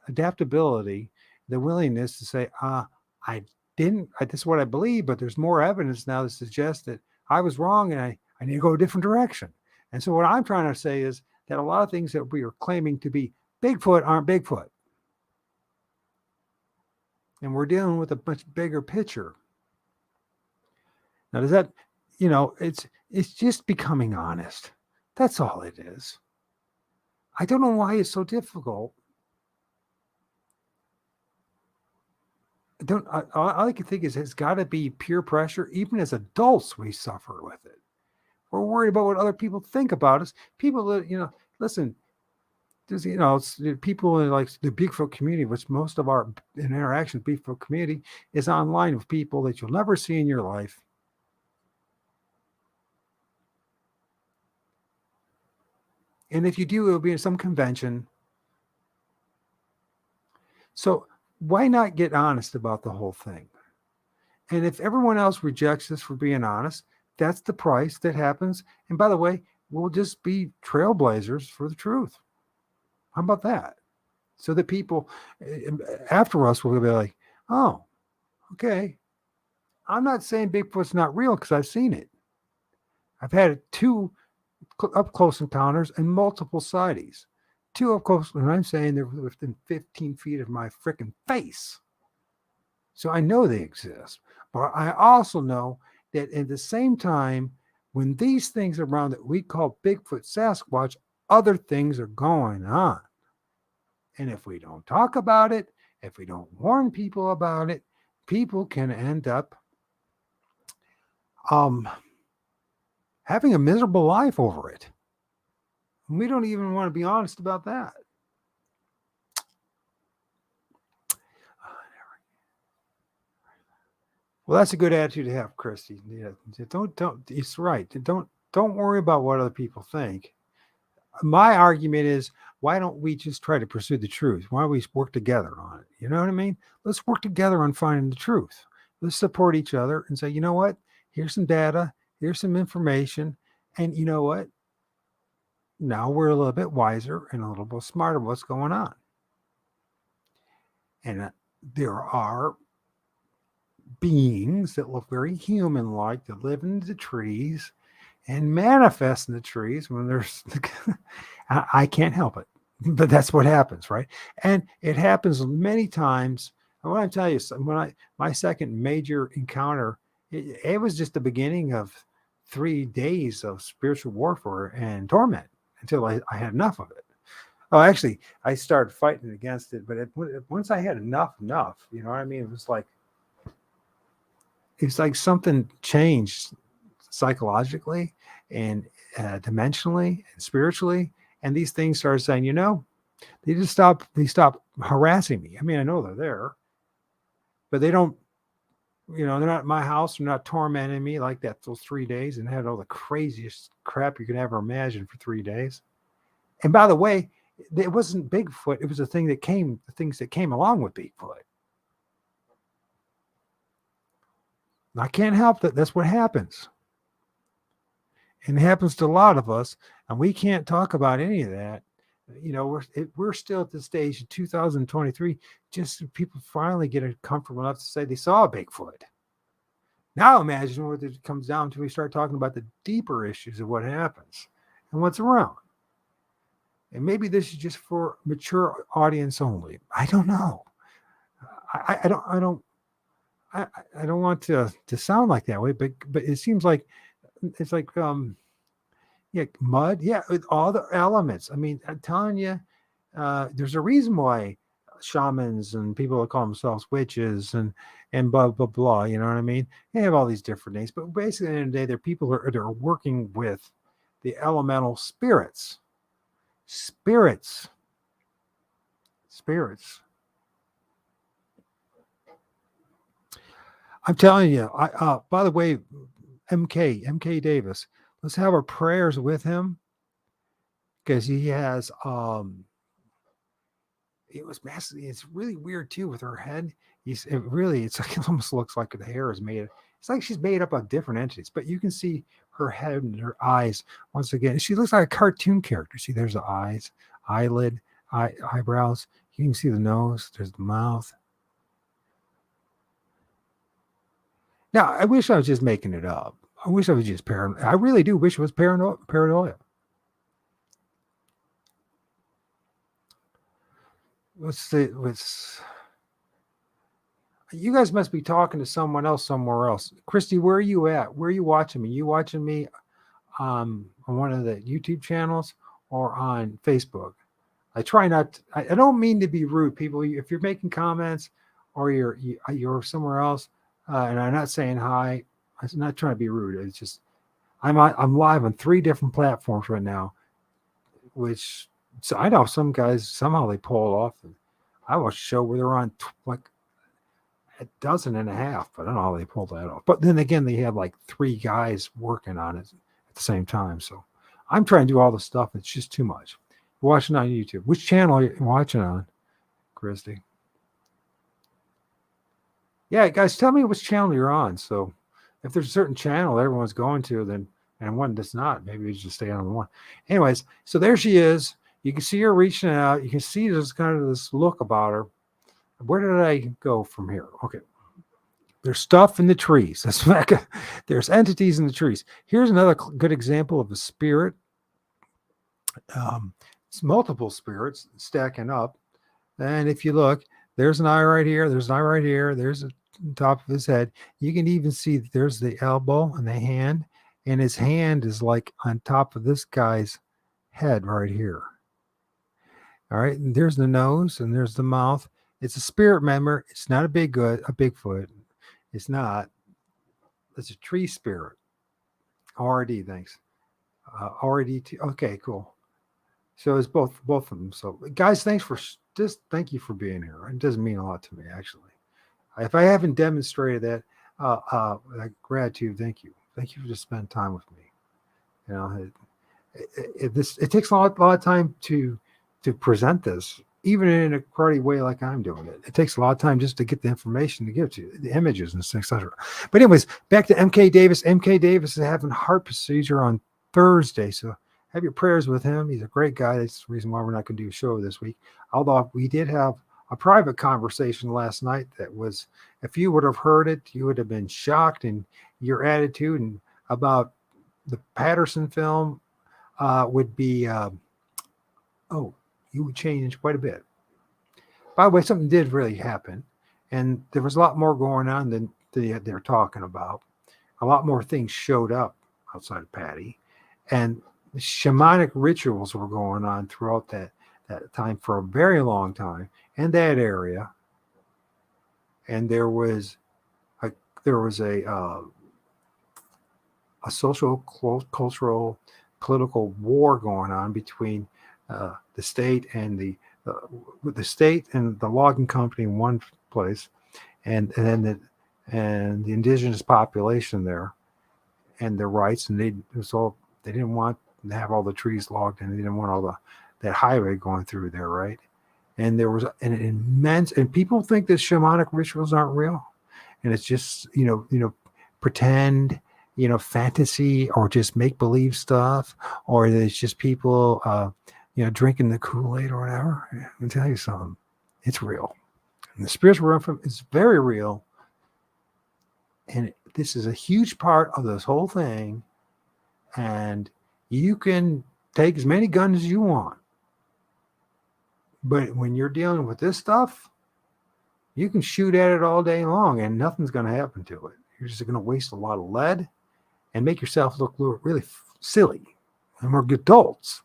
adaptability, the willingness to say, this is what I believe, but there's more evidence now that suggests that I was wrong and I need to go a different direction. And so what I'm trying to say is that a lot of things that we are claiming to be Bigfoot aren't Bigfoot. And we're dealing with a much bigger picture. Now, does that, it's just becoming honest. That's all it is. I don't know why it's so difficult. All I can think is it's got to be peer pressure. Even as adults, we suffer with it. We're worried about what other people think about us. People that, listen, there's, people in like the Bigfoot community, which most of our interaction with Bigfoot community is online with people that you'll never see in your life. And if you do, it'll be in some convention. So why not get honest about the whole thing? And if everyone else rejects us for being honest, that's the price that happens. And by the way, we'll just be trailblazers for the truth. How about that? So that people after us will be like, oh, okay. I'm not saying Bigfoot's not real because I've seen it. I've had 2 up-close encounters and multiple sightings. 2 up-close, and I'm saying they're within 15 feet of my freaking face. So I know they exist. But I also know that at the same time, when these things are around that we call Bigfoot, Sasquatch, other things are going on. And if we don't talk about it, if we don't warn people about it, people can end up having a miserable life over it. And we don't even want to be honest about that. Well, that's a good attitude to have, Christy. Yeah, don't. It's right. Don't worry about what other people think. My argument is, why don't we just try to pursue the truth? Why don't we work together on it? You know what I mean? Let's work together on finding the truth. Let's support each other and say, you know what? Here's some data. Here's some information. And you know what? Now we're a little bit wiser and a little bit smarter what's going on. And there are beings that look very human-like that live in the trees and manifest in the trees when there's I can't help it, but that's what happens, right? And it happens many times. I want to tell you, my second major encounter, it was just the beginning of 3 days of spiritual warfare and torment until I had enough of it. Oh, actually, I started fighting against it, but once I had enough, you know what I mean? It's like something changed psychologically and dimensionally and spiritually. And these things started saying, they stop harassing me. I mean, I know they're there, but they don't, they're not at my house. They're not tormenting me like that those 3 days and had all the craziest crap you could ever imagine for 3 days. And by the way, it wasn't Bigfoot. It was the things that came along with Bigfoot. I can't help that. That's what happens. And it happens to a lot of us. And we can't talk about any of that. We're still at the stage in 2023, just people finally get comfortable enough to say they saw a Bigfoot. Now imagine what it comes down to. We start talking about the deeper issues of what happens and what's around. And maybe this is just for mature audience only. I don't know. I don't want to sound like that way, but it seems like it's like yeah, mud, yeah, with all the elements. I mean, I'm telling you, there's a reason why shamans and people that call themselves witches and blah blah blah. You know what I mean? They have all these different names, but basically, at the end of the day, they're people that are working with the elemental spirits, spirits, spirits. I'm telling you. I by the way, MK Davis. Let's have our prayers with him because he has it was massive. It's really weird too with her head. It's like it almost looks like the hair is made. It's like she's made up of different entities, but you can see her head and her eyes once again. She looks like a cartoon character. See, there's the eyes, eyelid, eyebrows. You can see the nose. There's the mouth. Now, I wish I was just making it up. I wish I was just paranoid. I really do wish it was paranoia. Let's see. You guys must be talking to someone else somewhere else. Christy, where are you at? Where are you watching me? You watching me on one of the YouTube channels or on Facebook? I try not to, I don't mean to be rude, people. If you're making comments or you're somewhere else, and I'm not saying hi, I'm not trying to be rude. It's just I'm live on 3 different platforms right now, which so I know some guys somehow they pull it off. And I watched a show where they're on like a dozen and a half, but I don't know how they pulled that off. But then again, they had like 3 guys working on it at the same time. So I'm trying to do all the stuff. It's just too much. You're watching on YouTube. Which channel are you watching on, Christy? Yeah, guys, tell me which channel you're on. So if there's a certain channel everyone's going to, then and one that's not, maybe we just stay on the one. Anyways, so there she is. You can see her reaching out. You can see there's kind of this look about her. Where did I go from here? Okay. There's stuff in the trees. There's entities in the trees. Here's another good example of a spirit. It's multiple spirits stacking up. And if you look, there's an eye right here. There's an eye right here. There's the top of his head. You can even see there's the elbow and the hand. And his hand is like on top of this guy's head right here. All right. And there's the nose and there's the mouth. It's a spirit member. It's not a Bigfoot. It's not. It's a tree spirit. O.R.d. Thanks. O.R.d. Okay, cool. So it's both of them. So guys, thank you for being here. It doesn't mean a lot to me, actually. If I haven't demonstrated that, gratitude, thank you. Thank you for just spending time with me. You know, it takes a lot of time to present this, even in a cruddy way like I'm doing it. It takes a lot of time just to get the information to give to you, the images and etc. But anyways, back to MK Davis. MK Davis is having heart procedure on Thursday, so have your prayers with him. He's a great guy. That's the reason why we're not going to do a show this week. Although we did have a private conversation last night that was, if you would have heard it, you would have been shocked in your attitude and about the Patterson film would be, you would change quite a bit. By the way, something did really happen, and there was a lot more going on than they're talking about. A lot more things showed up outside of Patty, and shamanic rituals were going on throughout that time for a very long time in that area. And there was a social, cultural, political war going on between the state and the logging company in one place, and the indigenous population there, and their rights, and they didn't want to have all the trees logged, and they didn't want all that highway going through there, right? And there was an immense, and people think that shamanic rituals aren't real, and it's just pretend, fantasy, or just make believe stuff, or it's just people drinking the Kool-Aid or whatever. Let me tell you something, it's real, and the spiritual realm is very real, and this is a huge part of this whole thing. And you can take as many guns as you want, but when you're dealing with this stuff, you can shoot at it all day long and nothing's going to happen to it. You're just going to waste a lot of lead and make yourself look really silly. And we're adults.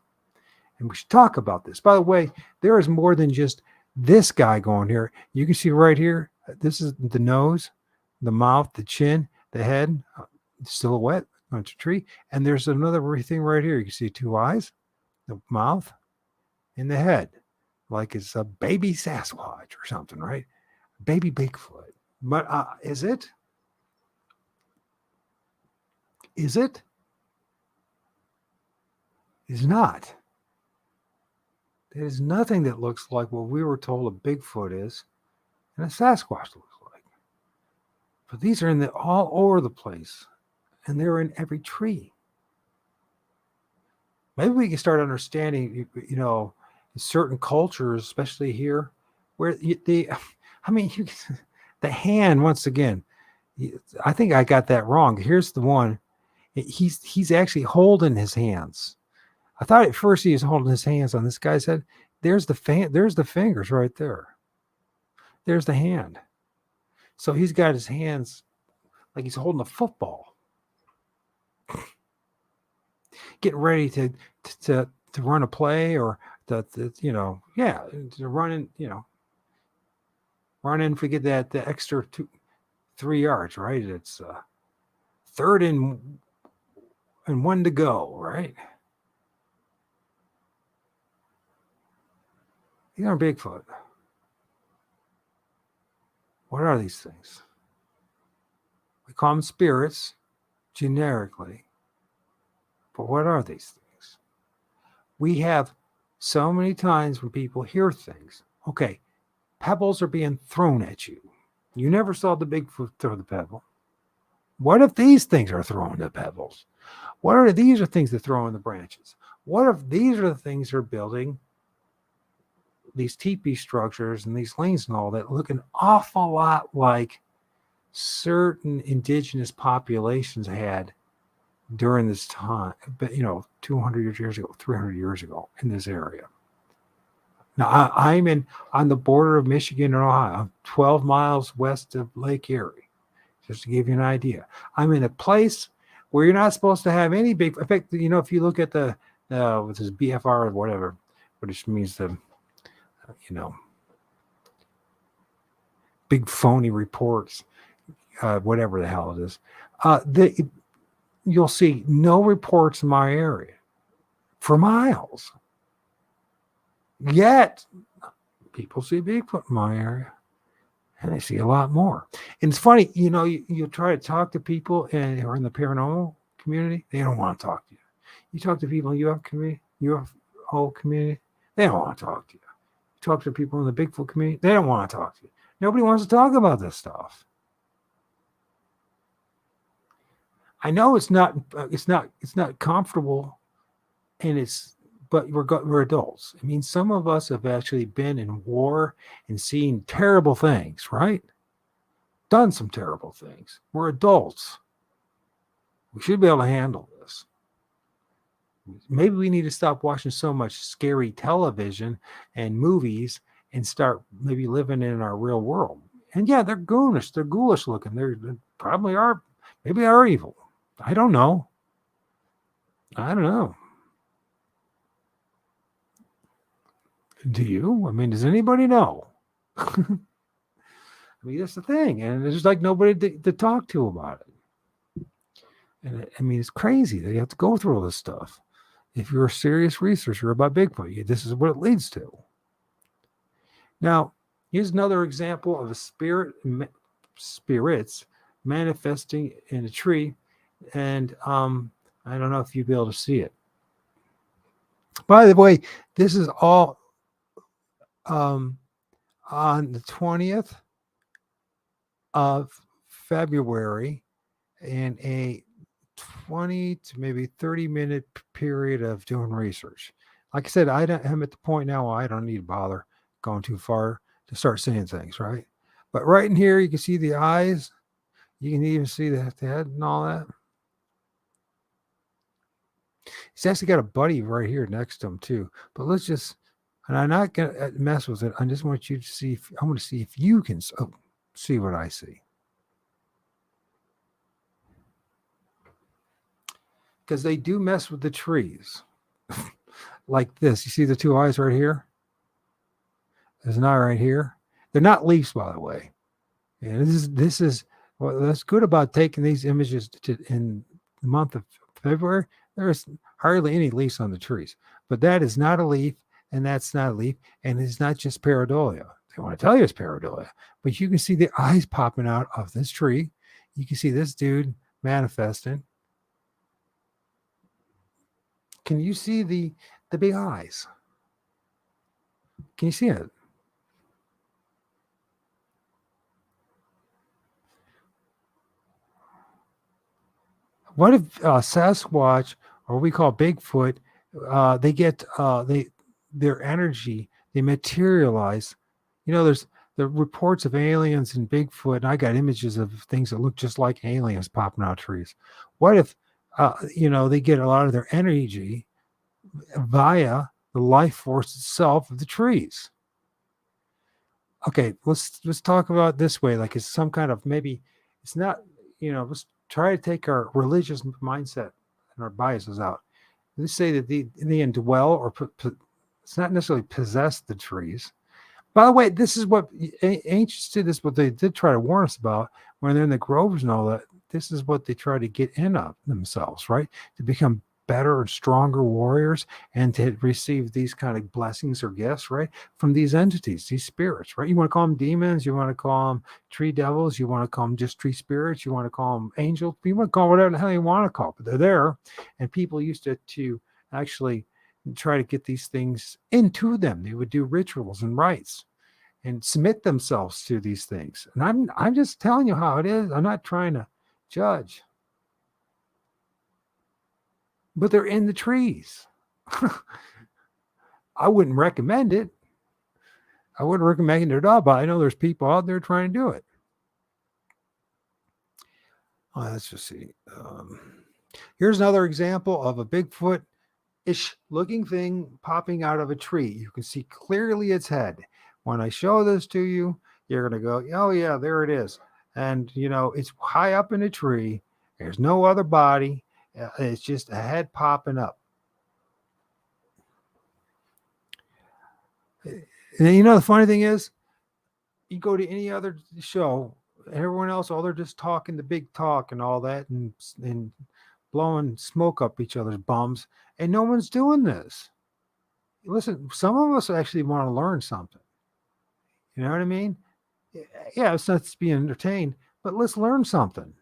And we should talk about this. By the way, there is more than just this guy going here. You can see right here, this is the nose, the mouth, the chin, the head, silhouette on a tree. And there's another thing right here. You can see 2 eyes, the mouth, and the head. Like it's a baby Sasquatch or something, right? Baby Bigfoot. But is it? Is it? It's not. There's nothing that looks like what we were told a Bigfoot is and a Sasquatch looks like. But these are all over the place, and they're in every tree. Maybe we can start understanding, certain cultures, especially here, where the hand, once again, I think I got that wrong. Here's the one. He's actually holding his hands. I thought at first he was holding his hands on this guy's head. There's the fingers right there. There's the hand. So he's got his hands like he's holding a football, getting ready to run a play or to run in, forget that the extra 3 yards, right? It's 3rd and 1 to go, right? These aren't Bigfoot. What are these things? We call them spirits generically. But what are these things? We have so many times when people hear things. Okay, pebbles are being thrown at you. You never saw the Bigfoot throw the pebble. What if these things are throwing the pebbles? What are these are things that throw in the branches? What if these are the things they're building these teepee structures and these lanes and all that look an awful lot like certain indigenous populations had during this time, but 200 years ago, 300 years ago in this area. Now I'm on the border of Michigan and Ohio. I'm 12 miles west of Lake Erie, just to give you an idea. I'm in a place where you're not supposed to have any big. In fact, if you look at the with this BFR or whatever, which means the big phony reports, whatever the hell it is, you'll see no reports in my area for miles. Yet, people see Bigfoot in my area, and they see a lot more. And it's funny, you try to talk to people who are in the paranormal community, they don't want to talk to you. You talk to people in the UFO community, they don't want to talk to you. Talk to people in the Bigfoot community, they don't want to talk to you. Nobody wants to talk about this stuff. I know it's not comfortable, but we're adults. I mean, some of us have actually been in war and seen terrible things, right? Done some terrible things. We're adults. We should be able to handle this. Maybe we need to stop watching so much scary television and movies and start maybe living in our real world. And yeah, they're ghoulish. They're ghoulish looking. They probably are. Maybe they are evil. I don't know. Do you? I mean, does anybody know? I mean, that's the thing. And there's like nobody to talk to about it. And I mean, it's crazy that you have to go through all this stuff. If you're a serious researcher about Bigfoot, this is what it leads to. Now, here's another example of a spirits manifesting in a tree. And I don't know if you'll be able to see it. By the way, this is all on the 20th of February in a 20 to maybe 30-minute period of doing research. Like I said, I'm at the point now where I don't need to bother going too far to start seeing things, right? But right in here, you can see the eyes. You can even see the head and all that. He's actually got a buddy right here next to him too. But let's just, and I'm not going to mess with it. I just want you to see, I want to see if you can see what I see. because they do mess with the trees. Like this. You see the two eyes right here? There's an eye right here. They're not leaves, by the way. And this is well, that's good about taking these images in the month of February. There's hardly any leaves on the trees, but that is not a leaf, and that's not a leaf, and it's not just pareidolia. They want to tell you it's pareidolia, but you can see the eyes popping out of this tree. You can see this dude manifesting. Can you see the big eyes? Can you see it? What if Sasquatch, or we call Bigfoot, they get their energy, they materialize. There's the reports of aliens and Bigfoot, and I got images of things that look just like aliens popping out of trees. What if they get a lot of their energy via the life force itself of the trees? Okay, let's talk about it this way, like it's some kind of, maybe it's not, let's try to take our religious mindset and our biases out. Let's say that they indwell or it's not necessarily possess the trees. By the way, this is what ancients did. This is what they did try to warn us about when they're in the groves and all that. This is what they try to get in of themselves, right? To become better and stronger warriors, and to receive these kind of blessings or gifts, right, from these entities, these spirits, right? You want to call them demons, you want to call them tree devils, you want to call them just tree spirits, you want to call them angels, you want to call them whatever the hell you want to call it, but they're there, and people used to actually try to get these things into them. They would do rituals and rites and submit themselves to these things. And I'm just telling you how it is. I'm not trying to judge. But they're in the trees. I wouldn't recommend it. I wouldn't recommend it at all, but I know there's people out there trying to do it. Let's just see. Here's another example of a Bigfoot-ish looking thing popping out of a tree. You can see clearly its head. When I show this to you, you're going to go, oh yeah, there it is. And it's high up in a tree. There's no other body. It's just a head popping up. And the funny thing is, you go to any other show, everyone else, they're just talking the big talk and all that, and blowing smoke up each other's bums, and no one's doing this. Listen, some of us actually want to learn something. You know what I mean? Yeah, it's not to be entertained, but let's learn something.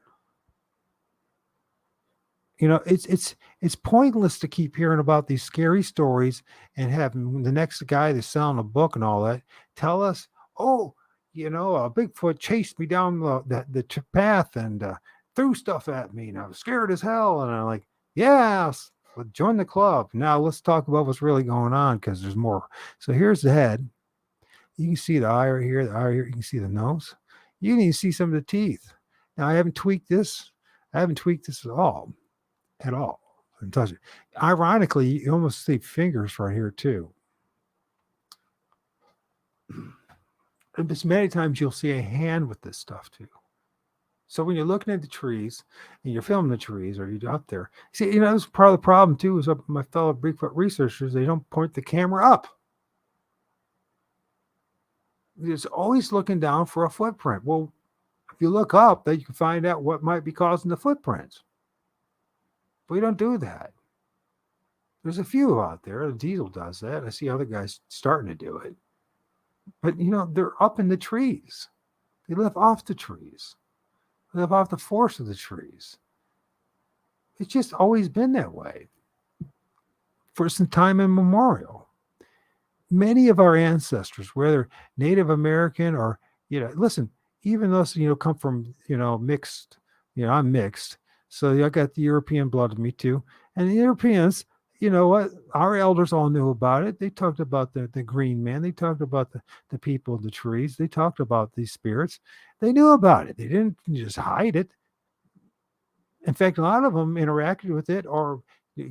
It's pointless to keep hearing about these scary stories and having the next guy that's selling a book and all that tell us, oh, a Bigfoot chased me down the path and threw stuff at me, and I was scared as hell. And I'm like, yeah, join the club. Now let's talk about what's really going on, because there's more. So here's the head. You can see the eye right here, the eye right here. You can see the nose. You can even see some of the teeth. Now I haven't tweaked this at all. And touch it. Ironically, you almost see fingers right here too. And just many times you'll see a hand with this stuff too. So when you're looking at the trees and you're filming the trees, or you're out there, see, that's part of the problem too. Is my fellow Bigfoot researchers, they don't point the camera up. It's always looking down for a footprint. Well, if you look up, then you can find out what might be causing the footprints. We don't do that. There's a few out there. The Diesel does that. I see other guys starting to do it. But, they're up in the trees. They live off the trees. They live off the force of the trees. It's just always been that way for some time immemorial. Many of our ancestors, whether Native American or, listen, even those, come from, mixed, I'm mixed. So I got the European blood in me too. And the Europeans, what? Our elders all knew about it. They talked about the green man. They talked about the people of the trees. They talked about these spirits. They knew about it. They didn't just hide it. In fact, a lot of them interacted with it or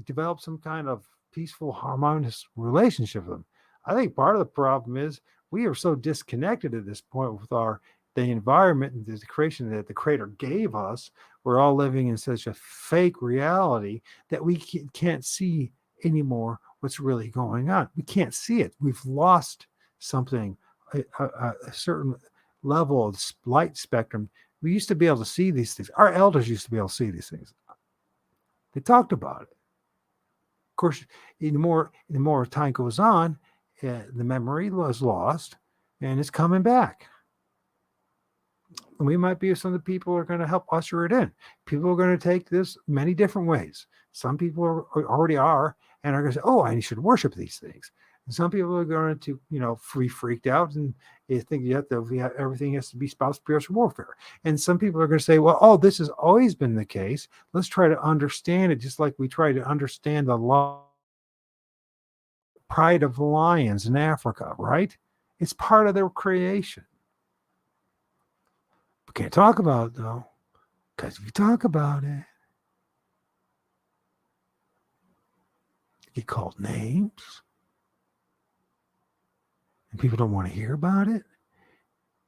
developed some kind of peaceful, harmonious relationship with them. I think part of the problem is we are so disconnected at this point with our the environment and the creation that the creator gave us, we're all living in such a fake reality that we can't see anymore what's really going on. We can't see it. We've lost something, a certain level of light spectrum. We used to be able to see these things. Our elders used to be able to see these things. They talked about it. Of course, the more time goes on, the memory was lost, and it's coming back. And we might be some of the people who are going to help usher it in. People are going to take this many different ways. Some people already are and are going to say, "Oh, I should worship these things." And some people are going to, freaked out and they think everything has to be about spiritual warfare. And some people are going to say, "Well, oh, this has always been the case. Let's try to understand it, just like we try to understand the pride of lions in Africa, right? It's part of their creation." We can't talk about it though, because if you talk about it, you get called names, and people don't want to hear about it,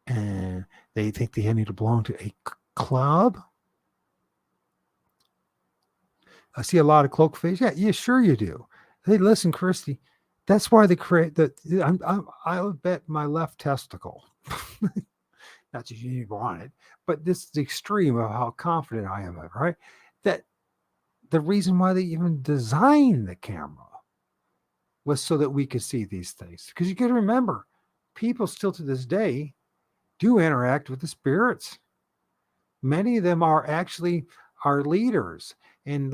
and they think they need to belong to a club. I see a lot of cloak face. Yeah, sure you do. Hey, listen, Christy, that's why they create that. I would bet my left testicle. Not that you want it, but this is the extreme of how confident I am, right? That the reason why they even designed the camera was so that we could see these things. Because you got to remember, people still to this day do interact with the spirits. Many of them are actually our leaders in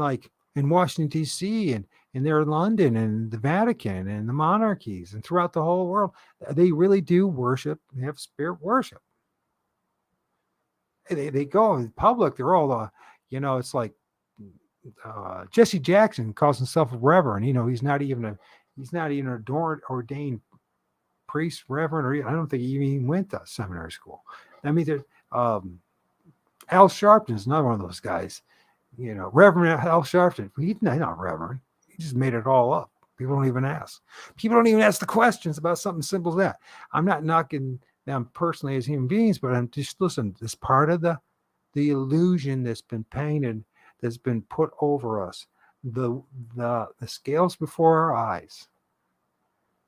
Washington, D.C. and they're in London and the Vatican and the monarchies and throughout the whole world. They really do worship. They have spirit worship. They go in public. They're all, it's like Jesse Jackson calls himself a reverend. He's not even an ordained priest, reverend, or I don't think he even went to seminary school. I mean, there's Al Sharpton is another one of those guys. Reverend Al Sharpton. He's not reverend. He just made it all up. People don't even ask. People don't even ask the questions about something simple as that. I'm not knocking them personally as human beings, but I'm just listen. This part of the illusion that's been painted, that's been put over us, the scales before our eyes.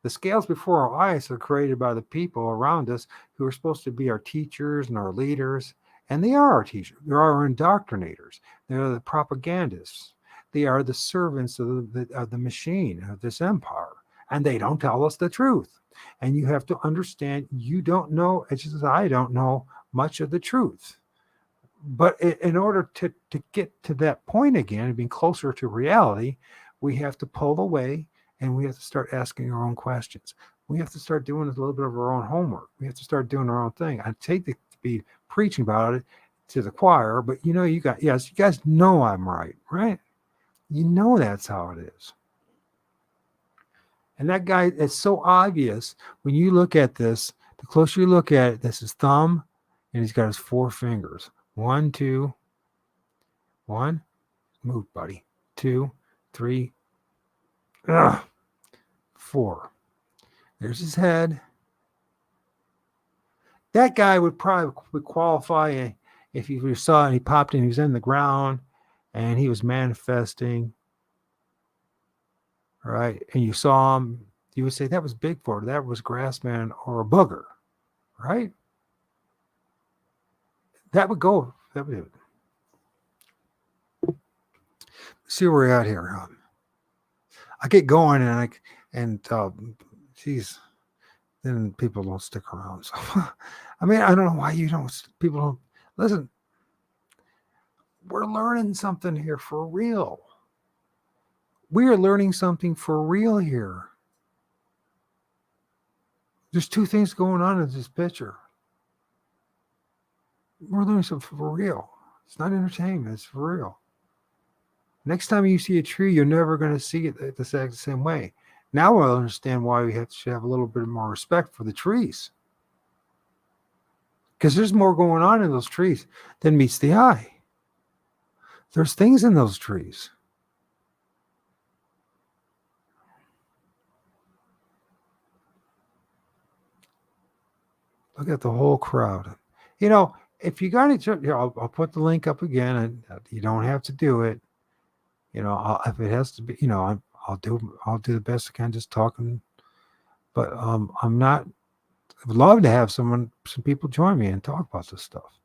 The scales before our eyes are created by the people around us who are supposed to be our teachers and our leaders. And they are our teachers. They are our indoctrinators. They are the propagandists. They are the servants of the machine, of this empire. And they don't tell us the truth. And you have to understand, you don't know, as just as I don't know much of the truth. But in order to get to that point again and being closer to reality, we have to pull away and we have to start asking our own questions. We have to start doing a little bit of our own homework. We have to start doing our own thing. I take to be preaching about it to the choir, but you guys know I'm right? You know that's how it is. And that guy, it's so obvious when you look at this. The closer you look at it, that's his thumb, and he's got his 4 fingers. 1, 2, 1. Move, buddy. 2, 3. 4. There's his head. That guy would probably qualify if you saw and he popped in, he was in the ground and he was manifesting, right? And you saw him, you would say that was Bigfoot, that was Grassman or a booger, right? That would do it. See where we're at here. I get going geez, then people don't stick around. So, I mean, I don't know why people don't listen. We're learning something here for real. We are learning something for real here. There's 2 things going on in this picture. We're learning something for real. It's not entertainment. It's for real. Next time you see a tree, you're never going to see it the exact same way. Now I understand why we should have a little bit more respect for the trees. Because there's more going on in those trees than meets the eye. There's things in those trees. Look at the whole crowd. You know, if you got it, I'll put the link up again, and you don't have to do it. You know, if it has to be, I'll do the best I can, just talking. But I'm not. I would love to have some people join me and talk about this stuff.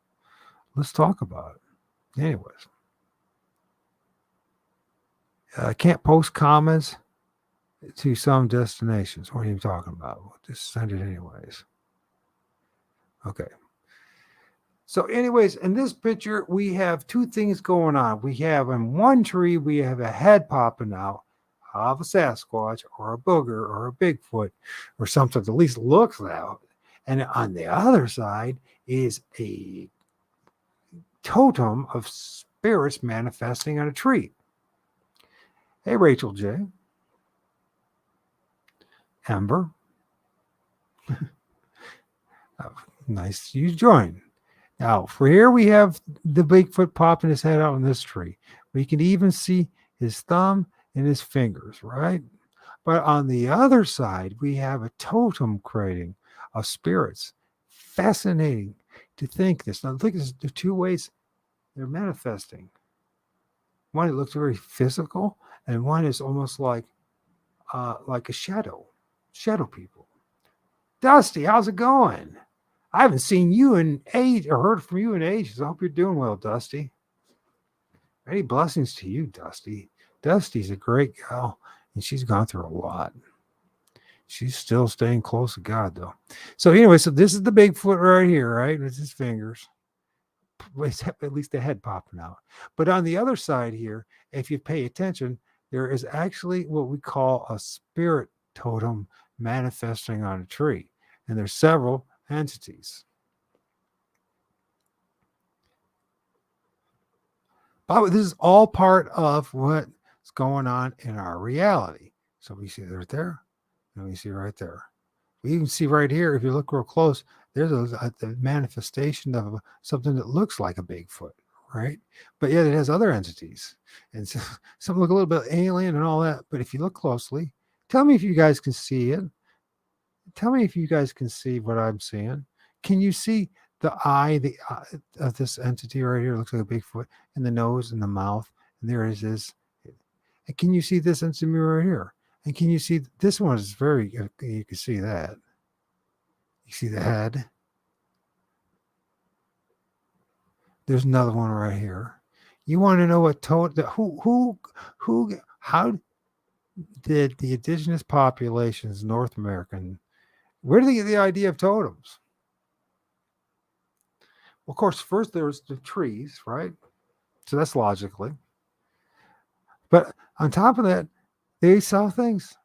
Let's talk about it. Anyways, I can't post comments to some destinations. What are you talking about? We'll just send it anyways. Okay. So, anyways, in this picture, we have two things going on. We have in one tree, we have a head popping out of a Sasquatch or a booger or a Bigfoot or something that at least looks out. And on the other side is a totem of spirits manifesting on a tree. Hey, Rachel J. Ember. Nice you joined. Now, for here we have the Bigfoot popping his head out in this tree. We can even see his thumb and his fingers, right? But on the other side, we have a totem creating of spirits. Fascinating to think this. Now, look at the two ways they're manifesting. One, it looks very physical, and one is almost like a shadow people. Dusty, how's it going? I haven't seen you in age or heard from you in ages. I hope you're doing well, Dusty. Many blessings to you, Dusty. Dusty's a great gal, and she's gone through a lot. She's still staying close to God, though. So anyway, so this is the Bigfoot right here, right? With his fingers. At least the head popping out. But on the other side here, if you pay attention, there is actually what we call a spirit totem manifesting on a tree. And there's several entities. But this is all part of what's going on in our reality. So we see it right there, and we see right there. We even see right here, if you look real close, there's the manifestation of something that looks like a Bigfoot, right? But yet it has other entities. And so, some look a little bit alien and all that. But if you look closely, tell me if you guys can see it. Tell me if you guys can see what I'm seeing. Can you see the eye of this entity right here? It looks like a Bigfoot, and the nose and the mouth. And there it is. And can you see this entity right here? And can you see this one is very, you can see that. You see the head. There's another one right here. You want to know what how did the indigenous populations, North American, where did they get the idea of totems? Well, of course, first there's the trees, right? So that's logically. But on top of that, they saw things.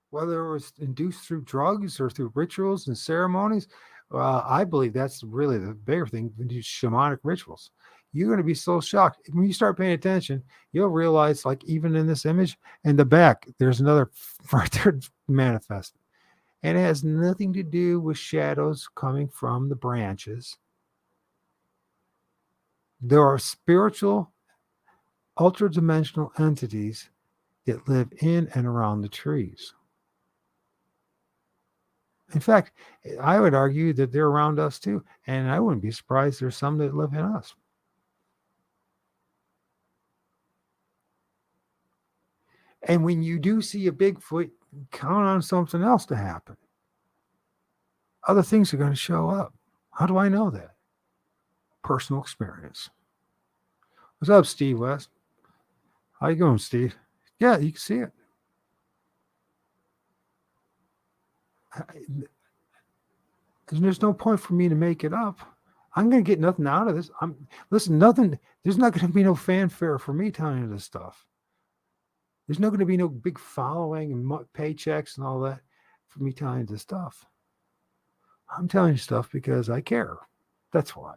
Whether it was induced through drugs or through rituals and ceremonies, I believe that's really the bigger thing than these shamanic rituals. You're going to be so shocked. When you start paying attention, you'll realize, like even in this image, in the back, there's another right there manifested. And it has nothing to do with shadows coming from the branches. There are spiritual, ultra-dimensional entities that live in and around the trees. In fact, I would argue that they're around us too. And I wouldn't be surprised there's some that live in us. And when you do see a Bigfoot, count on something else to happen. Other things are going to show up. How do I know that? Personal experience. What's up, Steve West? How you going, Steve? Yeah, you can see it. There's no point for me to make it up. I'm going to get nothing out of this. Nothing. There's not going to be no fanfare for me telling you this stuff. There's not going to be no big following and paychecks and all that for me telling you this stuff. I'm telling you stuff because I care. That's why.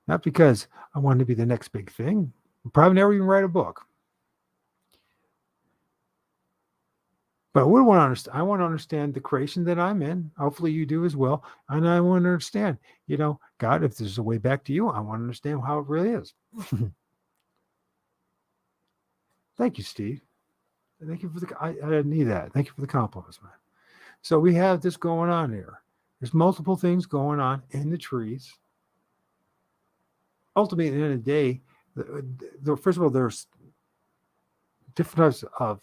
Not because I want to be the next big thing. I'll probably never even write a book. But I want to understand the creation that I'm in. Hopefully you do as well. And I want to understand, God, if there's a way back to you, I want to understand how it really is. Thank you, Steve. Thank you for I need that. Thank you for the compliments, man. So we have this going on here. There's multiple things going on in the trees. Ultimately, at the end of the day, first of all, there's different types of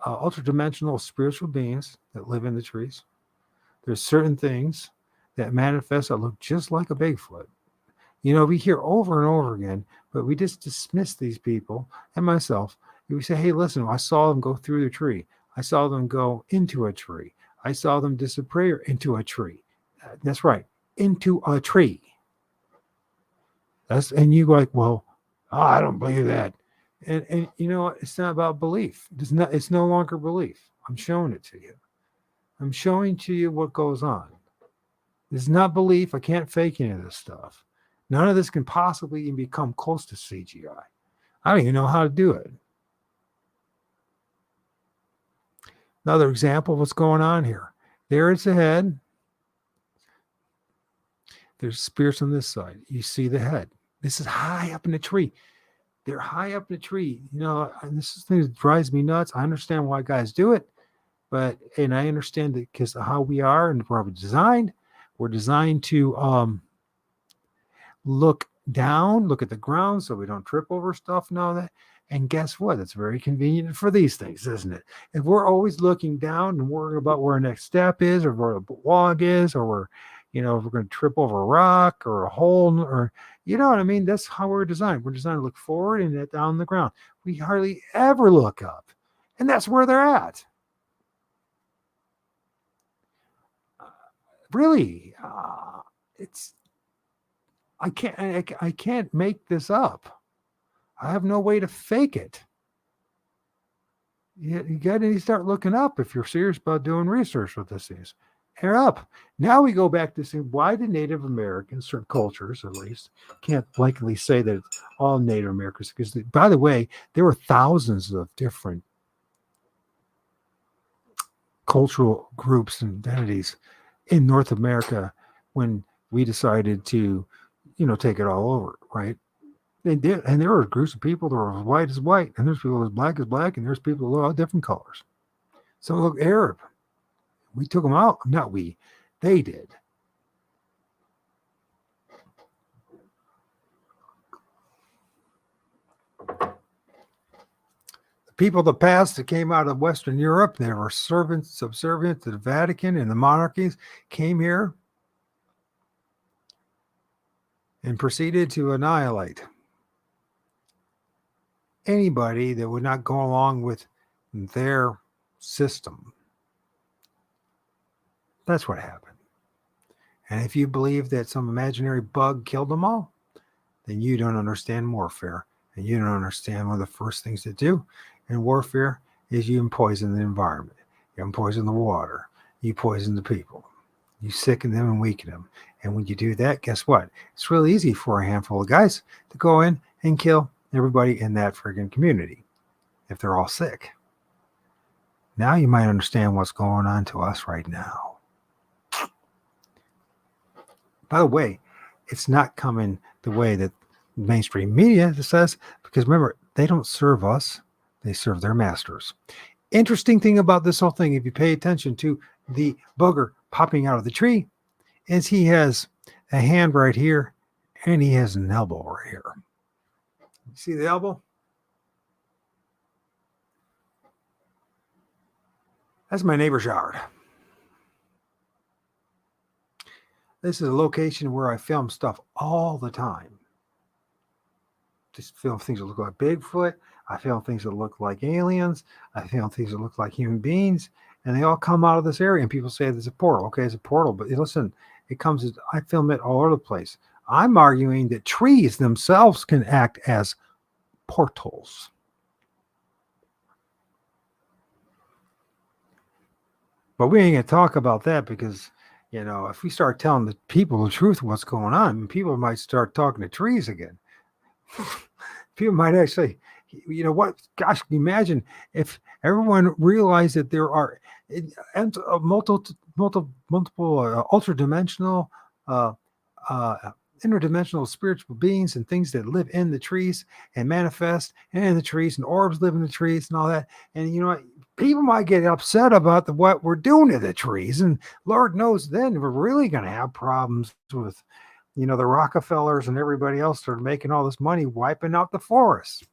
ultra-dimensional spiritual beings that live in the trees. There's certain things that manifest that look just like a Bigfoot. We hear over and over again, but we just dismiss these people and myself. We say, hey, listen, I saw them go through the tree. I saw them go into a tree. I saw them disappear into a tree. That's right, into a tree. And you go like, well, I don't believe that. And you know what? It's not about belief. It's no longer belief. I'm showing it to you. I'm showing to you what goes on. It's not belief. I can't fake any of this stuff. None of this can possibly even become close to CGI. I don't even know how to do it. Another example of what's going on here. There it's the head. There's spirits on this side. You see the head. This is high up in the tree. They're high up in the tree. And this is the thing that drives me nuts. I understand why guys do it, and I understand that because of how we are and we're designed. We're designed to look down, look at the ground so we don't trip over stuff and all that. And guess what? It's very convenient for these things, isn't it? If we're always looking down and worrying about where our next step is or where the log is or where, if we're going to trip over a rock or a hole or, you know what I mean? That's how we're designed. We're designed to look forward and down the ground. We hardly ever look up. And that's where they're at. Really, I can't make this up. I have no way to fake it. You got to start looking up if you're serious about doing research with this is. Hair up. Now we go back to see why the Native Americans, certain cultures at least, can't blankly say that it's all Native Americans. Because, by the way, there were thousands of different cultural groups and identities in North America when we decided to, take it all over, right? They did, and there were groups of people that were as white as white, and there's people as black, and there's people that look all different colors. So look, Arab, we took them out. Not we, they did. The people of the past that came out of Western Europe, they were subservient to the Vatican and the monarchies, came here and proceeded to annihilate anybody that would not go along with their system. That's what happened. And if you believe that some imaginary bug killed them all, then you don't understand warfare. And you don't understand one of the first things to do in warfare is you poison the environment. You poison the water. You poison the people. You sicken them and weaken them. And when you do that, guess what? It's really easy for a handful of guys to go in and kill everybody in that friggin' community if they're all sick. Now you might understand what's going on to us right now. By the way, it's not coming the way that mainstream media says, because remember, they don't serve us, they serve their masters. Interesting thing about this whole thing, if you pay attention to the booger popping out of the tree, is he has a hand right here and he has an elbow right here. See the elbow? That's my neighbor's yard. This is a location where I film stuff all the time. Just film things that look like Bigfoot. I film things that look like aliens. I film things that look like human beings. And they all come out of this area. And people say there's a portal. Okay, it's a portal. But listen, I film it all over the place. I'm arguing that trees themselves can act as portals. But we ain't going to talk about that because, if we start telling the people the truth of what's going on, people might start talking to trees again. People might actually, gosh, imagine if everyone realized that there are multiple ultra-dimensional, interdimensional spiritual beings and things that live in the trees and manifest in the trees, and orbs live in the trees and all that. And you know what? people might get upset about what we're doing to the trees. And Lord knows then we're really going to have problems with, the Rockefellers and everybody else that are making all this money wiping out the forests.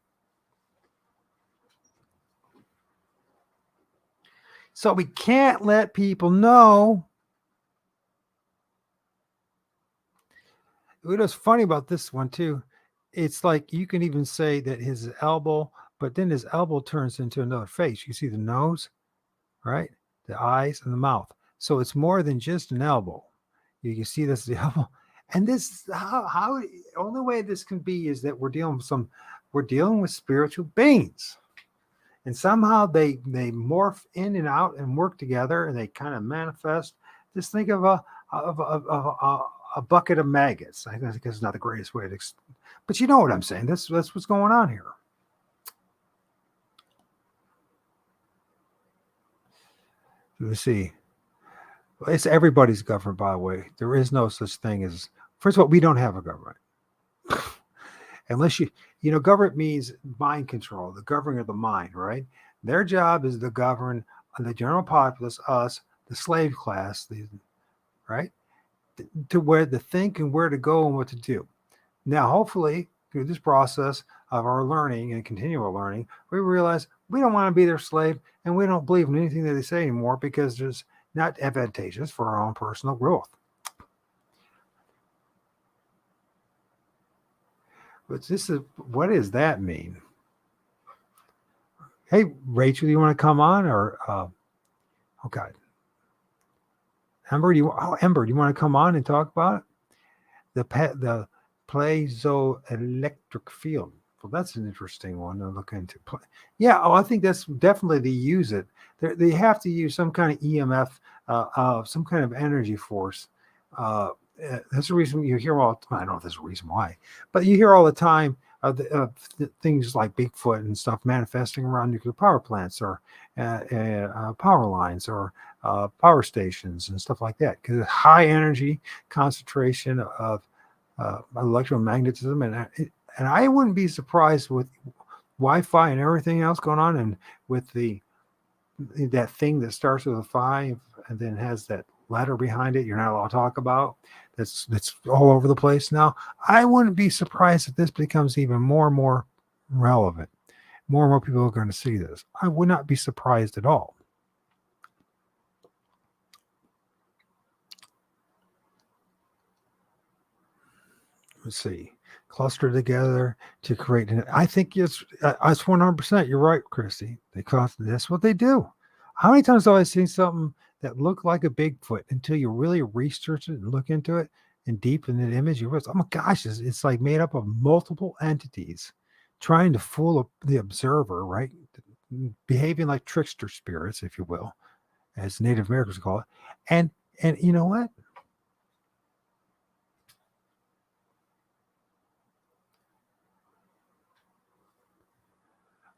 So we can't let people know. What's funny about this one too, it's like you can even say that his elbow, but then his elbow turns into another face. You see the nose, right? The eyes and the mouth. So it's more than just an elbow. You can see this the elbow. And this how only way this can be is that we're dealing with spiritual beings. And somehow they morph in and out and work together, and they kind of manifest. Just think of a bucket of maggots. I think it's not the greatest way to, but you know what I'm saying. That's what's going on here. Let's see. It's everybody's government, by the way. There is no such thing as. First of all, we don't have a government. Unless government means mind control, the governing of the mind, right? Their job is to govern the general populace, us, the slave class, right? To where to think and where to go and what to do. Now, hopefully, through this process of our learning and continual learning, we realize we don't want to be their slave, and we don't believe in anything that they say anymore because it's not advantageous for our own personal growth. But what does that mean? Hey, Rachel, you want to come on? Or, oh God. Ember, do you want to come on and talk about it? The piezoelectric field. Well, that's an interesting one to look into. Yeah, I think that's definitely they use it. They have to use some kind of EMF, some kind of energy force. That's the reason you hear all. I don't know if there's a reason why, but you hear all the time of things like Bigfoot and stuff manifesting around nuclear power plants or power lines or power stations and stuff like that, because high energy concentration of electromagnetism, and I wouldn't be surprised with Wi-Fi and everything else going on, and with that thing that starts with a 5 and then has that letter behind it you're not allowed to talk about, that's all over the place now. I wouldn't be surprised if this becomes even more and more relevant. More and more people are going to see this. I would not be surprised at all. Let's see. Cluster together to create. I think it's 100%. You're right, Christy. That's what they do. How many times have I seen something that looked like a Bigfoot until you really research it and look into it and deep in the image? You realize, oh my gosh, it's like made up of multiple entities trying to fool the observer, right? Behaving like trickster spirits, if you will, as Native Americans call it. And you know what?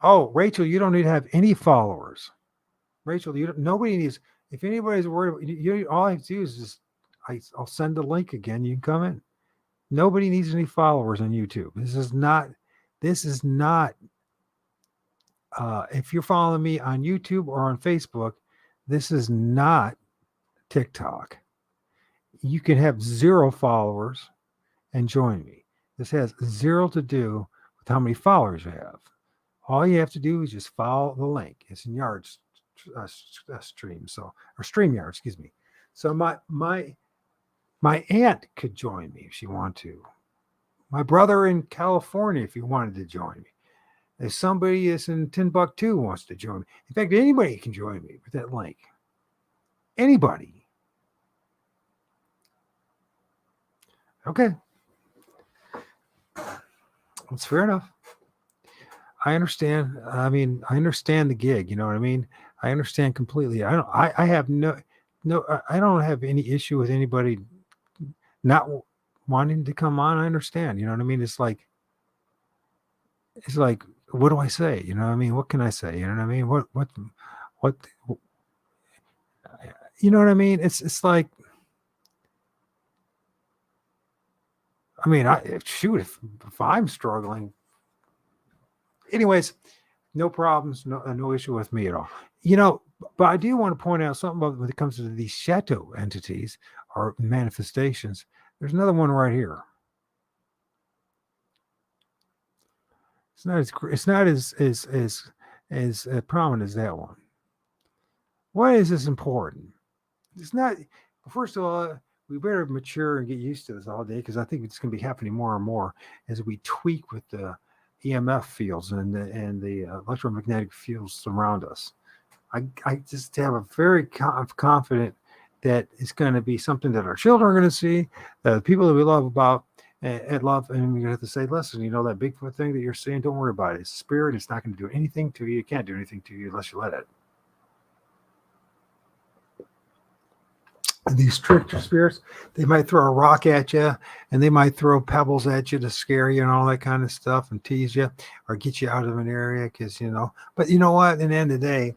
Oh, Rachel, you don't need to have any followers. Rachel, nobody needs. If anybody's worried, all I have to do is just I'll send the link again. You can come in. Nobody needs any followers on YouTube. This is not. If you're following me on YouTube or on Facebook, this is not TikTok. You can have 0 followers and join me. This has 0 to do with how many followers you have. All you have to do is just follow the link. It's in Yards stream, or StreamYard, excuse me. So my aunt could join me if she wanted to. My brother in California, if he wanted to join me. If somebody is in Timbuktu wants to join me. In fact, anybody can join me with that link. Anybody. Okay. That's fair enough. I understand. I mean, I understand the gig. You know what I mean? I understand completely. I have no. I don't have any issue with anybody not wanting to come on. I understand. You know what I mean? It's like, what do I say? You know what I mean? What can I say? You know what I mean? What? You know what I mean? It's like, I mean, if I'm struggling. Anyways, No problems, no issue with me at all. But I do want to point out something about when it comes to these shadow entities or manifestations. There's another one right here. It's not as prominent as that one. Why is this important? It's not. First of all, we better mature and get used to this all day because I think it's going to be happening more and more as we tweak with the EMF fields and the electromagnetic fields around us. I just have a very confident that it's going to be something that our children are going to see, the people that we love and love, and we're going to have to say, listen, that Bigfoot thing that you're seeing, don't worry about it. It's a spirit. It's not going to do anything to you. It can't do anything to you unless you let it. And these trickster spirits, they might throw a rock at you, and they might throw pebbles at you to scare you and all that kind of stuff and tease you or get you out of an area because, But you know what? In the end of the day,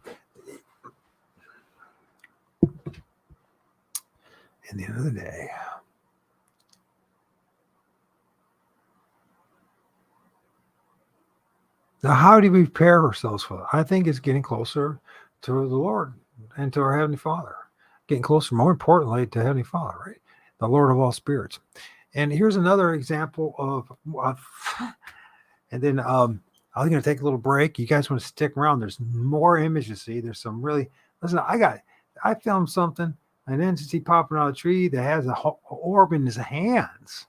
now, how do we prepare ourselves for that? I think it's getting closer to the Lord and to our Heavenly Father. Getting closer, more importantly, to Heavenly Father, right? The Lord of all spirits. And here's another example of and then I'm going to take a little break. You guys want to stick around. There's more images. See, there's some really, listen, I filmed something, an entity popping out of a tree that has an orb in his hands.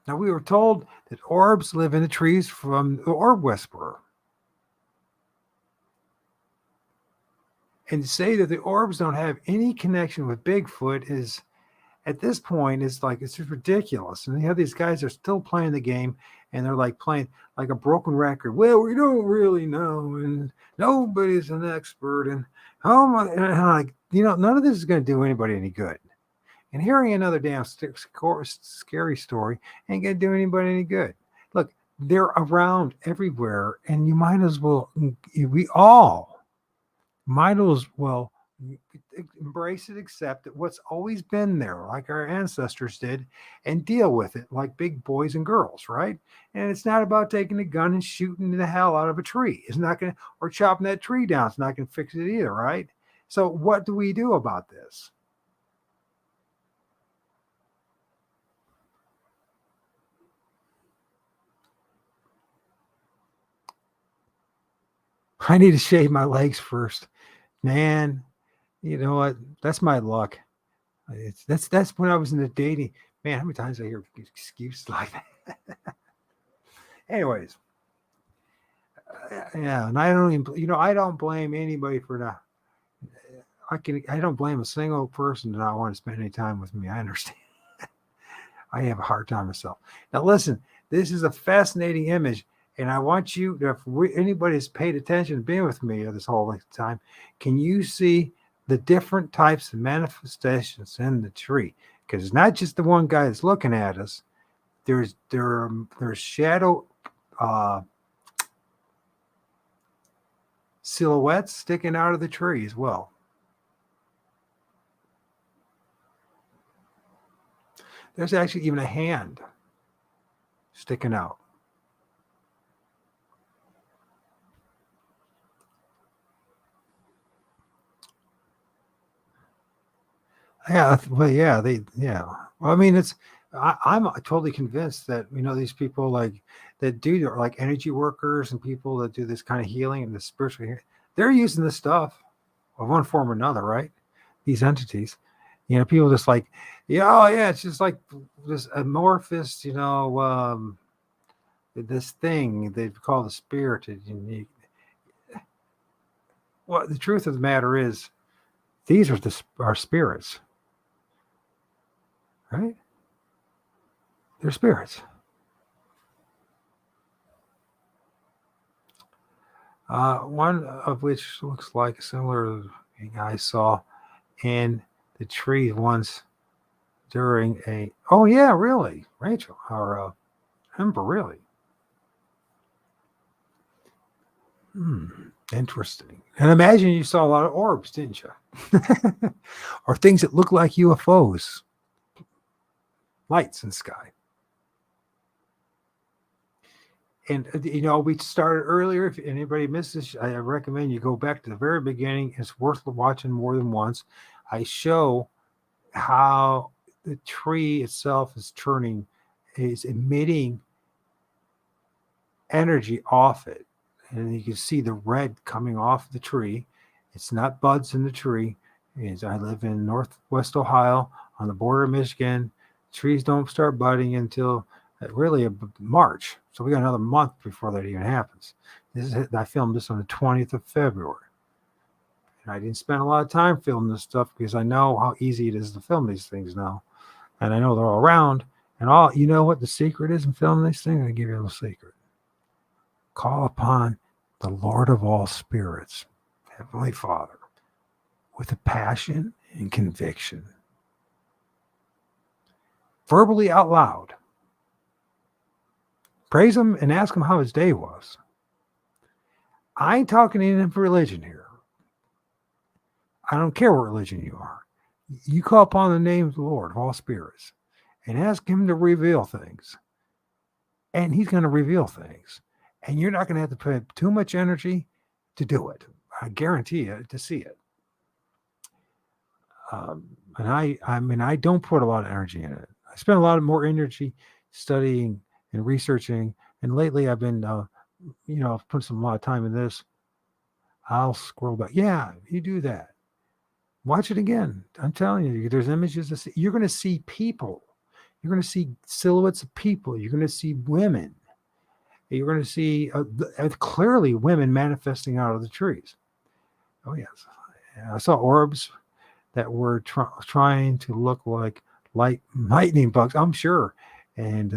Now, we were told that orbs live in the trees from the orb whisperer. And to say that the orbs don't have any connection with Bigfoot is, at this point, it's just ridiculous. And you have these guys that are still playing the game, and they're like playing like a broken record. Well, we don't really know, and nobody's an expert, and none of this is going to do anybody any good. And hearing another damn scary story ain't going to do anybody any good. Look, they're around everywhere, and you might as well, we all might as well embrace it, accept it, what's always been there, like our ancestors did, and deal with it like big boys and girls, right? And it's not about taking a gun and shooting the hell out of a tree. It's not going to, or chopping that tree down. It's not going to fix it either, right? So what do we do about this? I need to shave my legs first. Man, you know what? That's my luck. That's when I was in the dating. Man, how many times I hear excuses like that? Anyways, yeah, and I don't even, I don't blame anybody for that. I don't blame a single person to not want to spend any time with me. I understand. I have a hard time myself. Now, listen, this is a fascinating image. And I want you, if anybody has paid attention to being with me this whole length of time, can you see the different types of manifestations in the tree? Because it's not just the one guy that's looking at us. There's shadow silhouettes sticking out of the tree as well. There's actually even a hand sticking out. Yeah, well, yeah, Well, I mean, I'm totally convinced that these people that do like energy workers and people that do this kind of healing and the spiritual healing, they're using this stuff of one form or another, right? These entities, people just like, oh yeah, it's just like this amorphous, this thing they call the spirit. Well, the truth of the matter is, these are our spirits. Right? They're spirits. One of which looks like similar to the thing I saw in the tree once during a. Oh yeah, really, Rachel or Ember, really. Interesting. And imagine you saw a lot of orbs, didn't you? Or things that look like UFOs. Lights in the sky. And we started earlier. If anybody missed this, I recommend you go back to the very beginning. It's worth watching more than once. I show how the tree itself is emitting energy off it. And you can see the red coming off the tree. It's not buds in the tree. I live in Northwest Ohio on the border of Michigan. Trees don't start budding until really March. So we got another month before that even happens. I filmed this on the 20th of February. And I didn't spend a lot of time filming this stuff because I know how easy it is to film these things now. And I know they're all around. And you know what the secret is in filming these things? I give you a little secret. Call upon the Lord of all spirits, Heavenly Father, with a passion and conviction. Verbally out loud. Praise him and ask him how his day was. I ain't talking anything for religion here. I don't care what religion you are. You call upon the name of the Lord of all spirits and ask him to reveal things. And he's going to reveal things. And you're not going to have to put too much energy to do it. I guarantee you to see it. And I don't put a lot of energy in it. I spend a lot more energy studying and researching. And lately I've been, putting a lot of time in this. I'll scroll back. Yeah, you do that. Watch it again. I'm telling you, there's images to see. You're going to see people. You're going to see silhouettes of people. You're going to see women. You're going to see clearly women manifesting out of the trees. Oh, yes. I saw orbs that were trying to look like lightning bugs, I'm sure, and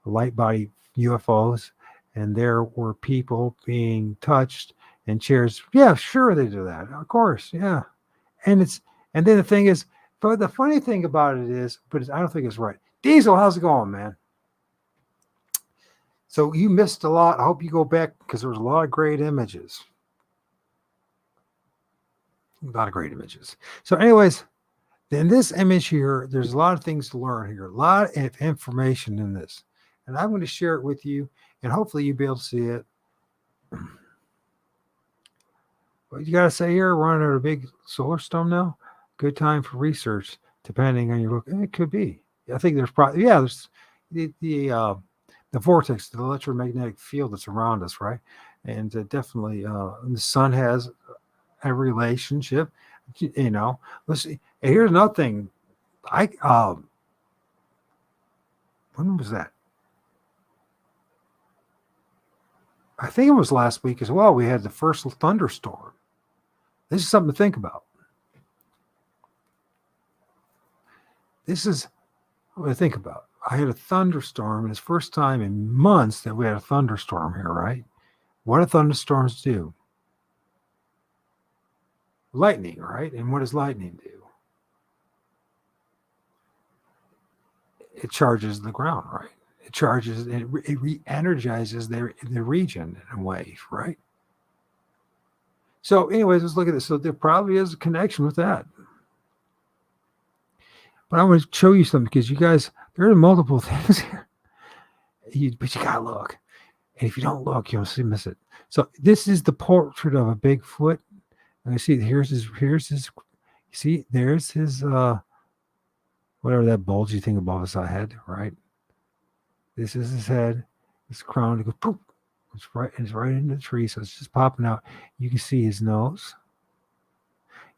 light body UFOs. And there were people being touched and chairs. Yeah, sure they do that. Of course, yeah. And then the thing is, but the funny thing about it is, I don't think it's right. Diesel, how's it going, man? So you missed a lot. I hope you go back because there was a lot of great images. A lot of great images. So anyways, in this image here, there's a lot of things to learn here. A lot of information in this. And I'm going to share it with you. And hopefully you'll be able to see it. What you got to say here, we're under a big solar storm now. Good time for research, depending on your look. It could be. I think there's probably, there's the vortex, the electromagnetic field that's around us, right? And definitely the sun has a relationship, Let's see. And here's another thing. When was that? I think it was last week as well. We had the first thunderstorm. This is something to think about. This is what I think about. I had a thunderstorm, and it's the first time in months that we had a thunderstorm here, right? What do thunderstorms do? Lightning, right? And what does lightning do? It charges the ground, right? It charges, it re-energizes the region in a way, right? So anyways, let's look at this. So there probably is a connection with that. But I want to show you something because you guys, there are multiple things here. But you got to look. And if you don't look, you'll miss it. So this is the portrait of a Bigfoot. And you see, here's his, see, there's his, whatever that bulgy thing above his head, right? This is his head, his crown. It goes poof. It's right into the tree, so it's just popping out. You can see his nose.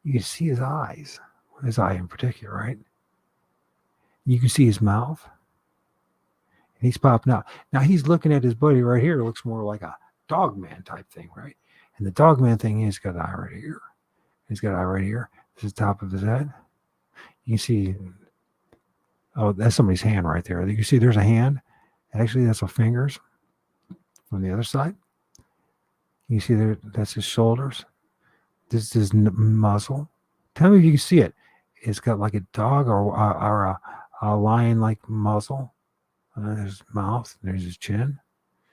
You can see his eyes, his eye in particular, right? You can see his mouth. And he's popping out. Now he's looking at his buddy right here. It looks more like a dog man type thing, right? And the dog man thing, he's got an eye right here. He's got an eye right here. This is the top of his head. You can see, oh, that's somebody's hand right there. You can see there's a hand. Actually, that's some fingers on the other side. You see there, that's his shoulders. This is his muzzle. Tell me if you can see it. It's got like a dog or a lion-like muzzle. There's his mouth. There's his chin.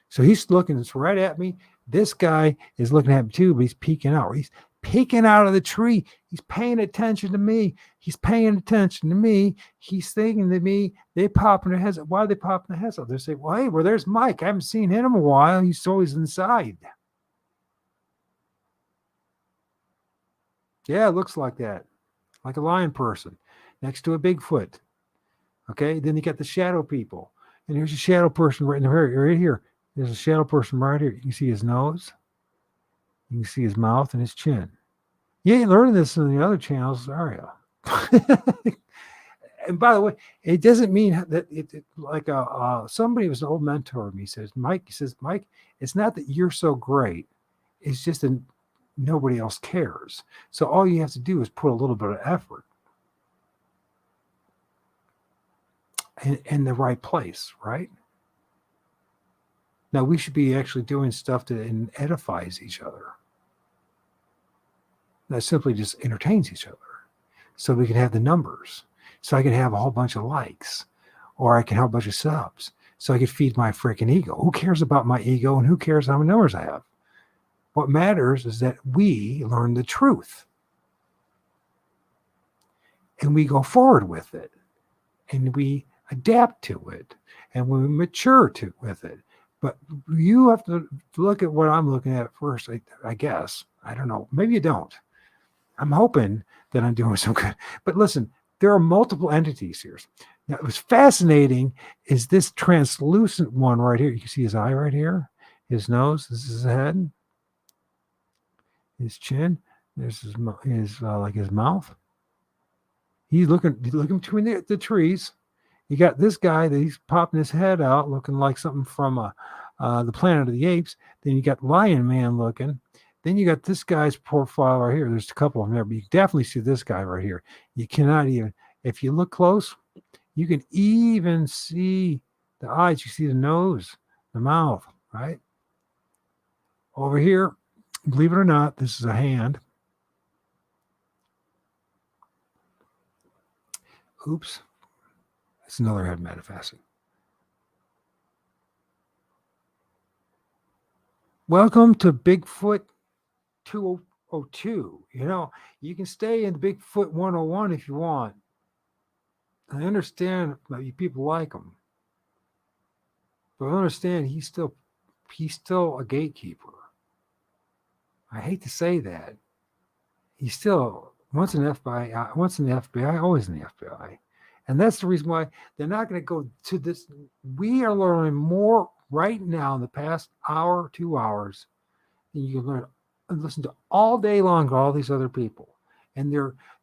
So he's looking right at me. This guy is looking at me too, but he's peeking out. He's peeking out of the tree. He's paying attention to me. He's paying attention to me. He's thinking to me. They pop in their heads. Why are they popping their heads up? They say, well, hey, well, there's Mike. I haven't seen him in a while. He's always inside. Yeah, it looks like that. Like a lion person next to a Bigfoot. Okay, then you got the shadow people. And here's a shadow person right here. There's a shadow person right here. You can see his nose. You can see his mouth and his chin. You ain't learning this in the other channels, are you? And by the way, it doesn't mean that like somebody was an old mentor of me. He says, Mike, it's not that you're so great. It's just that nobody else cares. So all you have to do is put a little bit of effort in the right place, right? Now we should be actually doing stuff that edifies each other. That simply just entertains each other. So we can have the numbers. So I can have a whole bunch of likes, or I can have a bunch of subs. So I can feed my freaking ego. Who cares about my ego, and who cares how many numbers I have? What matters is that we learn the truth. And we go forward with it. And we adapt to it. And we mature with it. But you have to look at what I'm looking at first, I guess. I don't know. Maybe you don't. I'm hoping that I'm doing some good. But listen, there are multiple entities here. Now, what's fascinating is this translucent one right here. You can see his eye right here, his nose. This is his head, his chin. There's his like his mouth. He's looking between the trees. You got this guy that he's popping his head out, looking like something from the Planet of the Apes. Then you got Lion Man looking. Then you got this guy's profile right here. There's a couple of them there, but you definitely see this guy right here. You cannot even, if you look close, you can even see the eyes. You see the nose, the mouth, right? Over here, believe it or not, this is a hand. Oops. It's another head manifesting. Welcome to Bigfoot 202. You know, you can stay in Bigfoot 101 if you want. I understand that you people like him, but I understand he's still a gatekeeper. I hate to say that. He's still once in the FBI, always in the FBI. And that's the reason why they're not going to go to this. We are learning more right now in the past hour, 2 hours, than you can learn and listen to all day long to all these other people. And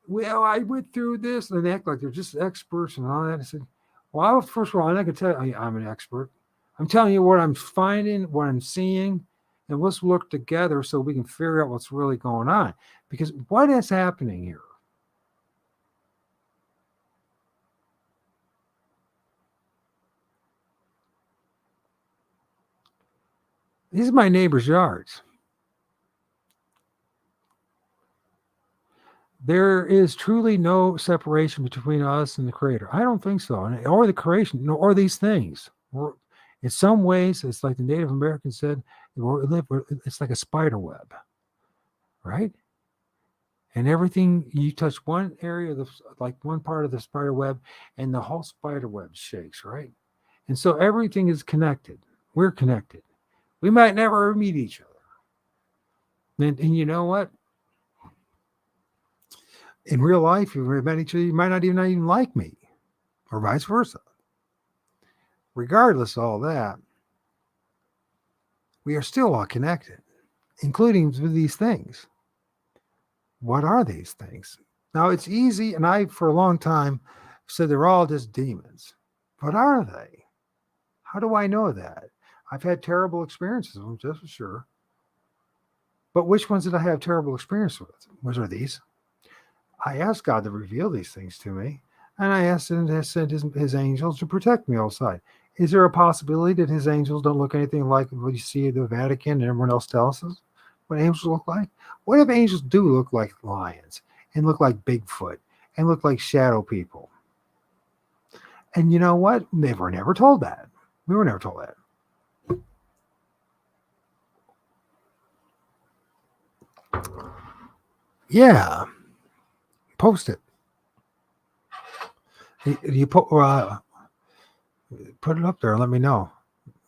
well, I went through this, and they act like they're just experts and all that. I said, well, first of all, I'm not going to tell you I'm an expert. I'm telling you what I'm finding, what I'm seeing, and let's work together so we can figure out what's really going on. Because what is happening here? These are my neighbors' yards. There is truly no separation between us and the Creator. I don't think so. Or the creation, or these things. In some ways, it's like the Native Americans said, it's like a spider web, right? And everything, you touch one area of one part of the spider web, and the whole spider web shakes, right? And so everything is connected. We're connected. We might never meet each other. And you know what? In real life, if we met each other, you might not even like me, or vice versa. Regardless of all that, we are still all connected, including with these things. What are these things? Now, it's easy, and I, for a long time, said they're all just demons. What are they? How do I know that? I've had terrible experiences with them, just for sure. But which ones did I have terrible experience with? Which are these? I asked God to reveal these things to me, and I asked him to send his angels to protect me outside. Is there a possibility that his angels don't look anything like what you see at the Vatican and everyone else tells us what angels look like? What if angels do look like lions and look like Bigfoot and look like shadow people? And you know what? They were never told that. We were never told that. Yeah, post it. You put it up there and let me know.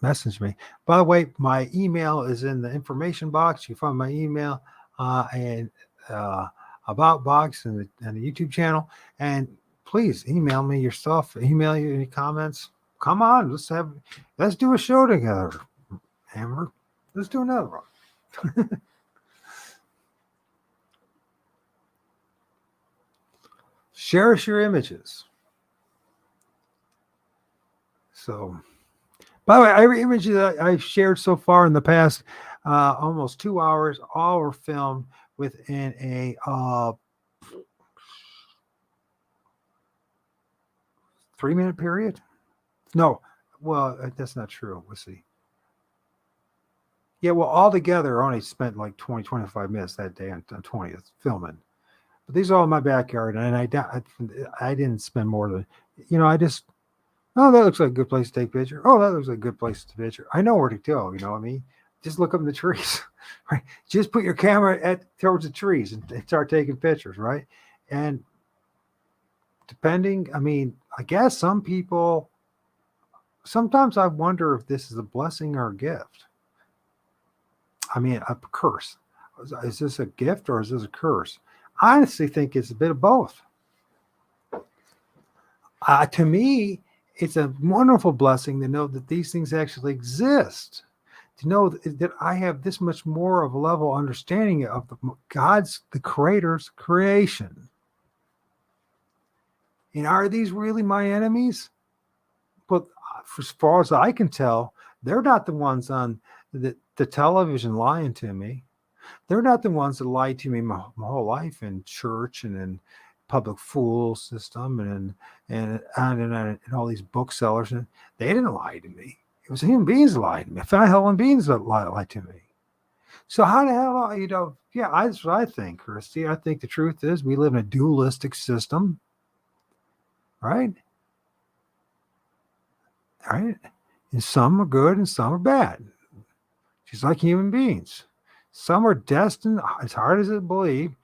Message me. By the way, my email is in the information box. You find my email and about box and the YouTube channel. And please email me your stuff. Email you any comments. Come on, let's do a show together, Amber. Let's do another one. Share us your images. So, by the way, every image that I've shared so far in the past almost 2 hours, all were filmed within a 3-minute period. No, well, that's not true. Let's see. Yeah, well, altogether, I only spent like 20, 25 minutes that day on 20th filming. But these are all in my backyard, and I didn't spend more than, I just, oh, that looks like a good place to take a picture. Oh, that looks like a good place to picture. I know where to go, you know what I mean? Just look up in the trees, right? Just put your camera towards the trees and start taking pictures, right? And depending, I guess some people, sometimes I wonder if this is a blessing or a gift. A curse. Is this a gift or is this a curse? I honestly think it's a bit of both. To me, it's a wonderful blessing to know that these things actually exist. To know that I have this much more of a level of understanding of the Creator's creation. And are these really my enemies? But as far as I can tell, they're not the ones on the television lying to me. They're not the ones that lied to me my whole life in church and in public fool system and all these booksellers. And they didn't lie to me. It was human beings that lied to me. Human beings that lied to me. So how the hell, that's what I think, Christy. I think the truth is we live in a dualistic system, right? Right? And some are good and some are bad. Just like human beings. Some are destined, as hard as it believe,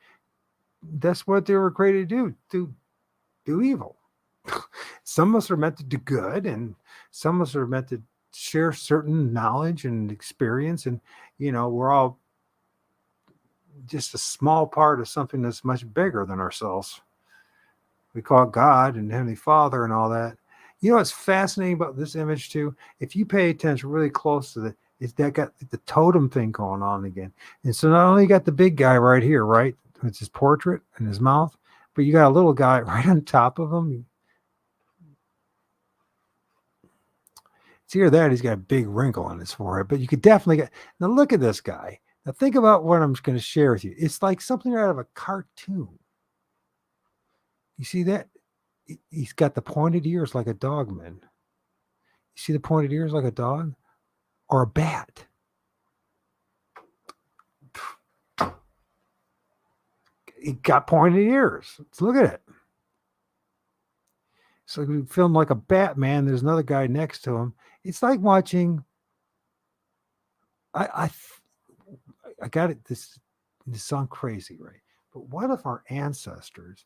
that's what they were created to do evil. Some of us are meant to do good, and some of us are meant to share certain knowledge and experience, and we're all just a small part of something that's much bigger than ourselves. We call it God and Heavenly Father and all that. What's fascinating about this image too? If you pay attention really close to is that got the totem thing going on again. And so not only you got the big guy right here, right? It's his portrait and his mouth, but you got a little guy right on top of him. It's either that he's got a big wrinkle on his forehead, but you could definitely get. Now look at this guy. Now think about what I'm going to share with you. It's like something out of a cartoon. You see that? He's got the pointed ears like a dog, man. You see the pointed ears like a dog? Or a bat. He got pointed ears. Let's look at it. So we film like a Batman. There's another guy next to him. It's like watching. I got it. This sounds crazy, right? But what if our ancestors?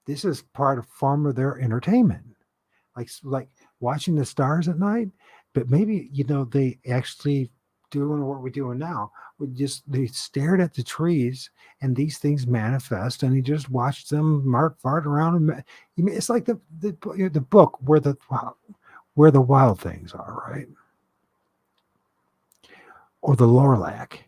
This is form of their entertainment, like watching the stars at night. But maybe they actually doing what we're doing now. They stared at the trees and these things manifest, and he just watched them fart around. And it's like the book where the wild things are, right? Or the Lorlac.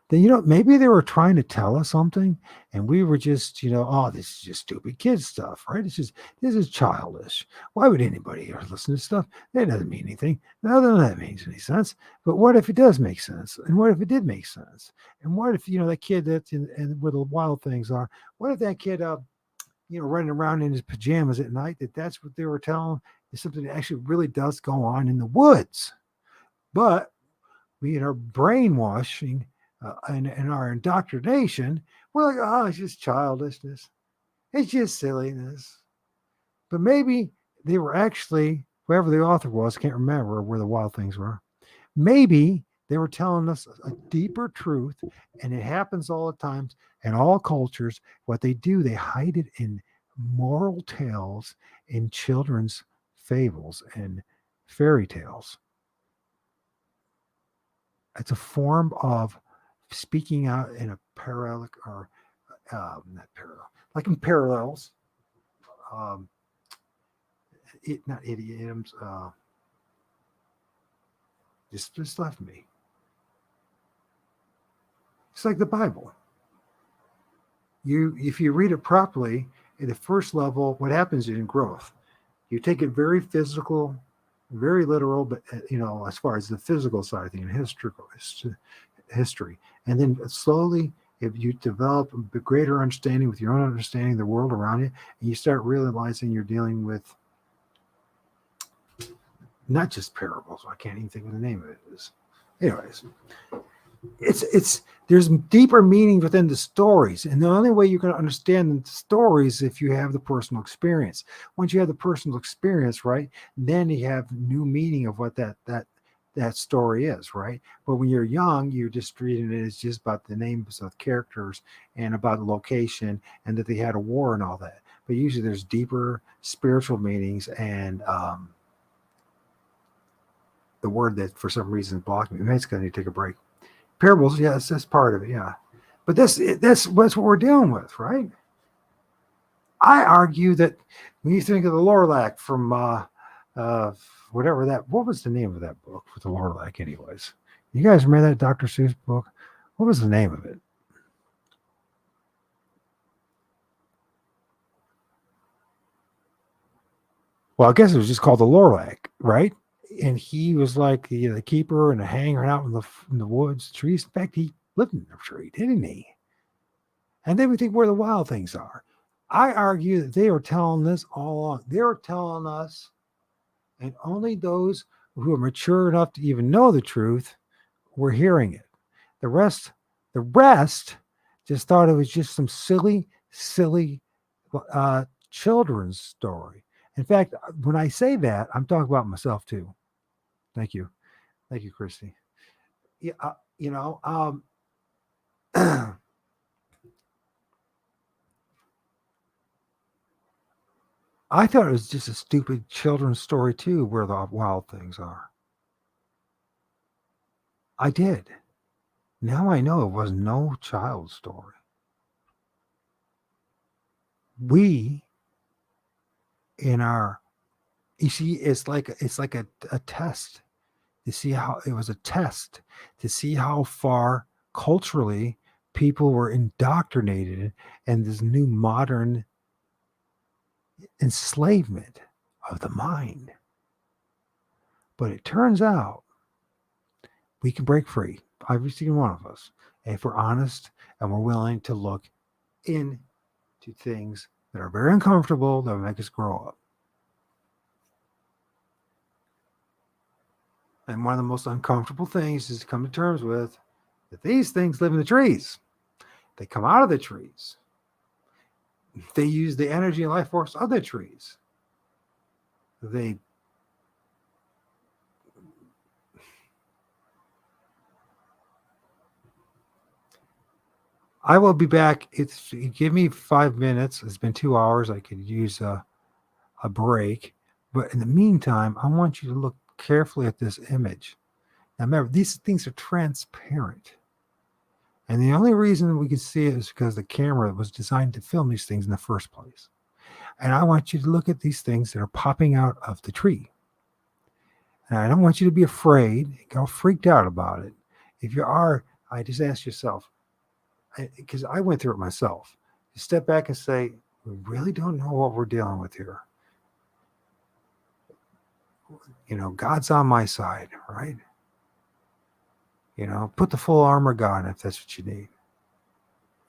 Then maybe they were trying to tell us something, and we were just oh, this is just stupid kid stuff, right? This is childish. Why would anybody ever listen to stuff that doesn't mean anything? None of that makes any sense. But what if it does make sense? And what if it did make sense? And what if that kid that's and where the wild things are? What if that kid running around in his pajamas at night, that's what they were telling is something that actually really does go on in the woods? But we are brainwashing. And our indoctrination, we're like, oh, it's just childishness. It's just silliness. But maybe they were actually, whoever the author was, can't remember where the wild things were. Maybe They were telling us a deeper truth, and it happens all the time in all cultures. What they do, they hide it in moral tales, in children's fables and fairy tales. It's a form of speaking out in a parallel, or not parallel, like in parallels. Um, not idioms. Just left me. It's like the Bible. If you read it properly, at the first level, what happens in growth? You take it very physical, very literal, but as far as the physical side of things, history, and then slowly, if you develop a greater understanding with your own understanding of the world around you, and you start realizing you're dealing with not just parables. I can't even think of the name of it is. Anyways, it's there's deeper meaning within the stories, and the only way you can understand the stories if you have the personal experience. Once you have the personal experience, right, then you have new meaning of what that story is, right? But when you're young, you're just reading it as just about the names of characters and about the location and that they had a war and all that. But usually there's deeper spiritual meanings, and the word that for some reason is blocking me. Maybe it's going to take a break. Parables, yes, that's part of it, yeah. But that's what we're dealing with, right? I argue that when you think of the Lorlac from whatever what was the name of that book with the Lorlac, anyways? You guys remember that Dr. Seuss book? What was the name of it? Well, I guess it was just called the Lorlac, right? And he was like the keeper and a hanger out in the woods, trees. In fact, he lived in a tree, didn't he? And then we think where the wild things are. I argue that they are telling this all along. They are telling us, and only those who are mature enough to even know the truth were hearing it. The rest just thought it was just some silly children's story. In fact, when I say that, I'm talking about myself too. Thank you, Christy. Yeah, I thought it was just a stupid children's story too, where the wild things are. I did. Now I know it was no child's story. We, in our, you see, it's like a test to see how it was a test to see how far culturally people were indoctrinated in this new modern enslavement of the mind. But it turns out we can break free, every single one of us, if we're honest and we're willing to look into things that are very uncomfortable that will make us grow up. And one of the most uncomfortable things is to come to terms with that these things live in the trees. They come out of the trees. They use the energy and life force of the trees. I will be back. Give me 5 minutes. It's been 2 hours. I could use a break. But in the meantime, I want you to look carefully at this image. Now remember, these things are transparent. And the only reason we can see it is because the camera was designed to film these things in the first place. And I want you to look at these things that are popping out of the tree. And I don't want you to be afraid, get all freaked out about it. If you are, I just ask yourself, because I went through it myself. You step back and say, we really don't know what we're dealing with here. God's on my side, right? Put the full armor on if that's what you need.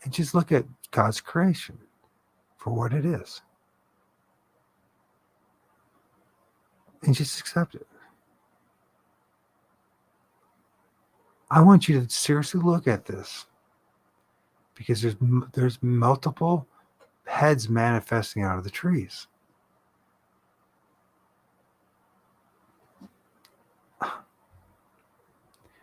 And just look at God's creation for what it is. And just accept it. I want you to seriously look at this, because there's multiple heads manifesting out of the trees.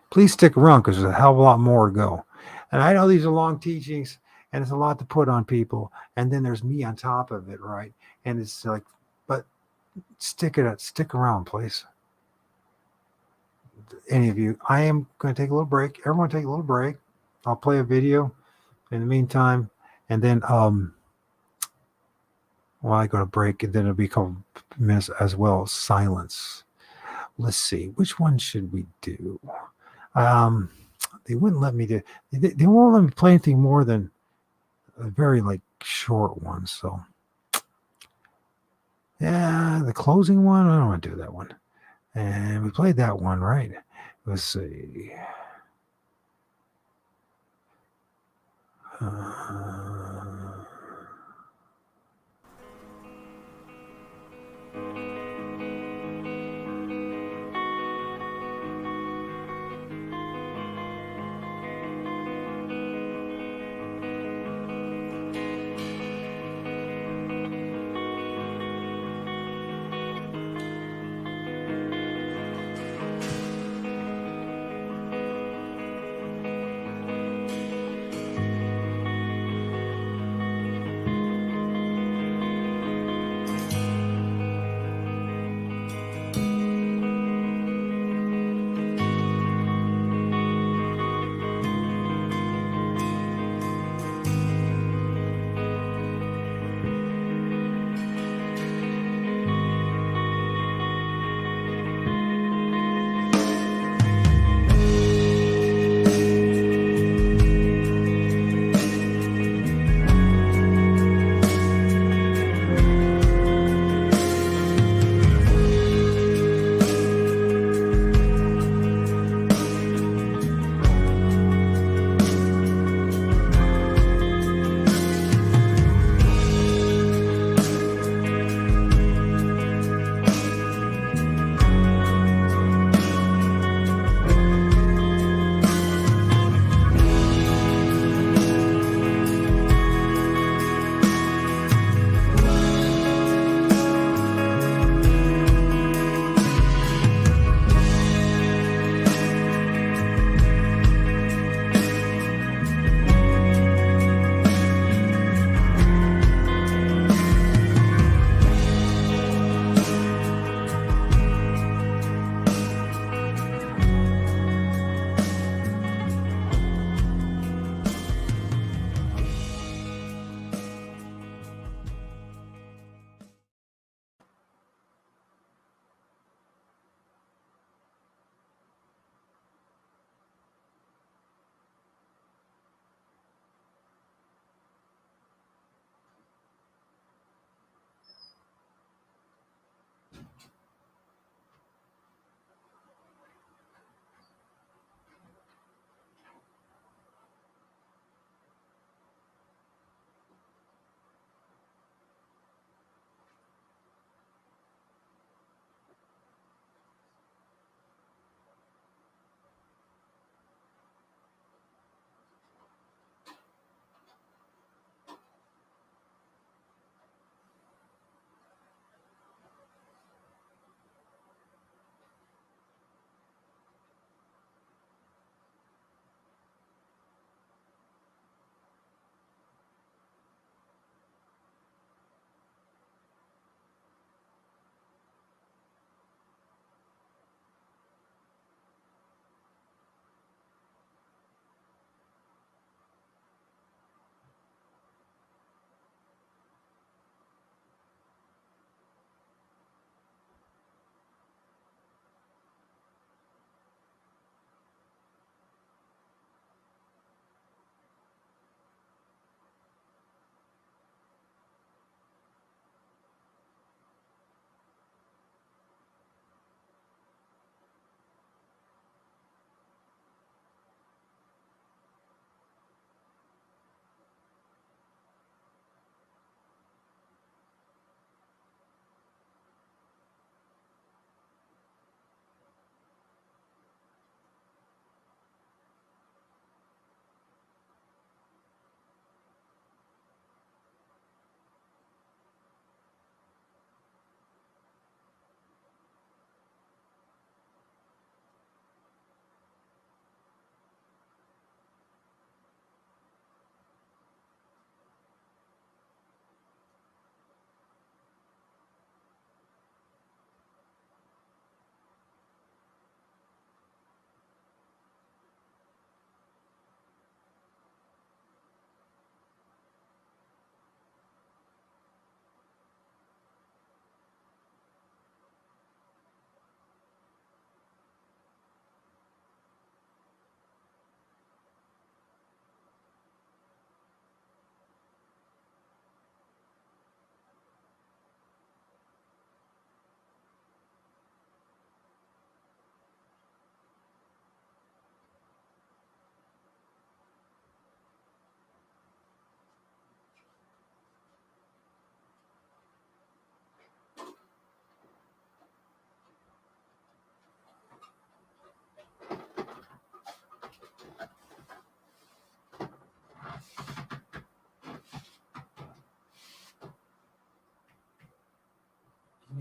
please stick around because there's a hell of a lot more to go. And I know these are long teachings and it's a lot to put on people. And then there's me on top of it, right? And it's like, but stick around, please. Any of you. I am going to take a little break. Everyone take a little break. I'll play a video in the meantime. And then while I go to break, and then it'll be a couple minutes as well. Silence. Let's see. Which one should we do? They wouldn't let me do. They won't let me play anything more than a very like short one. So yeah, the closing one. I don't want to do that one. And we played that one, right? Let's see.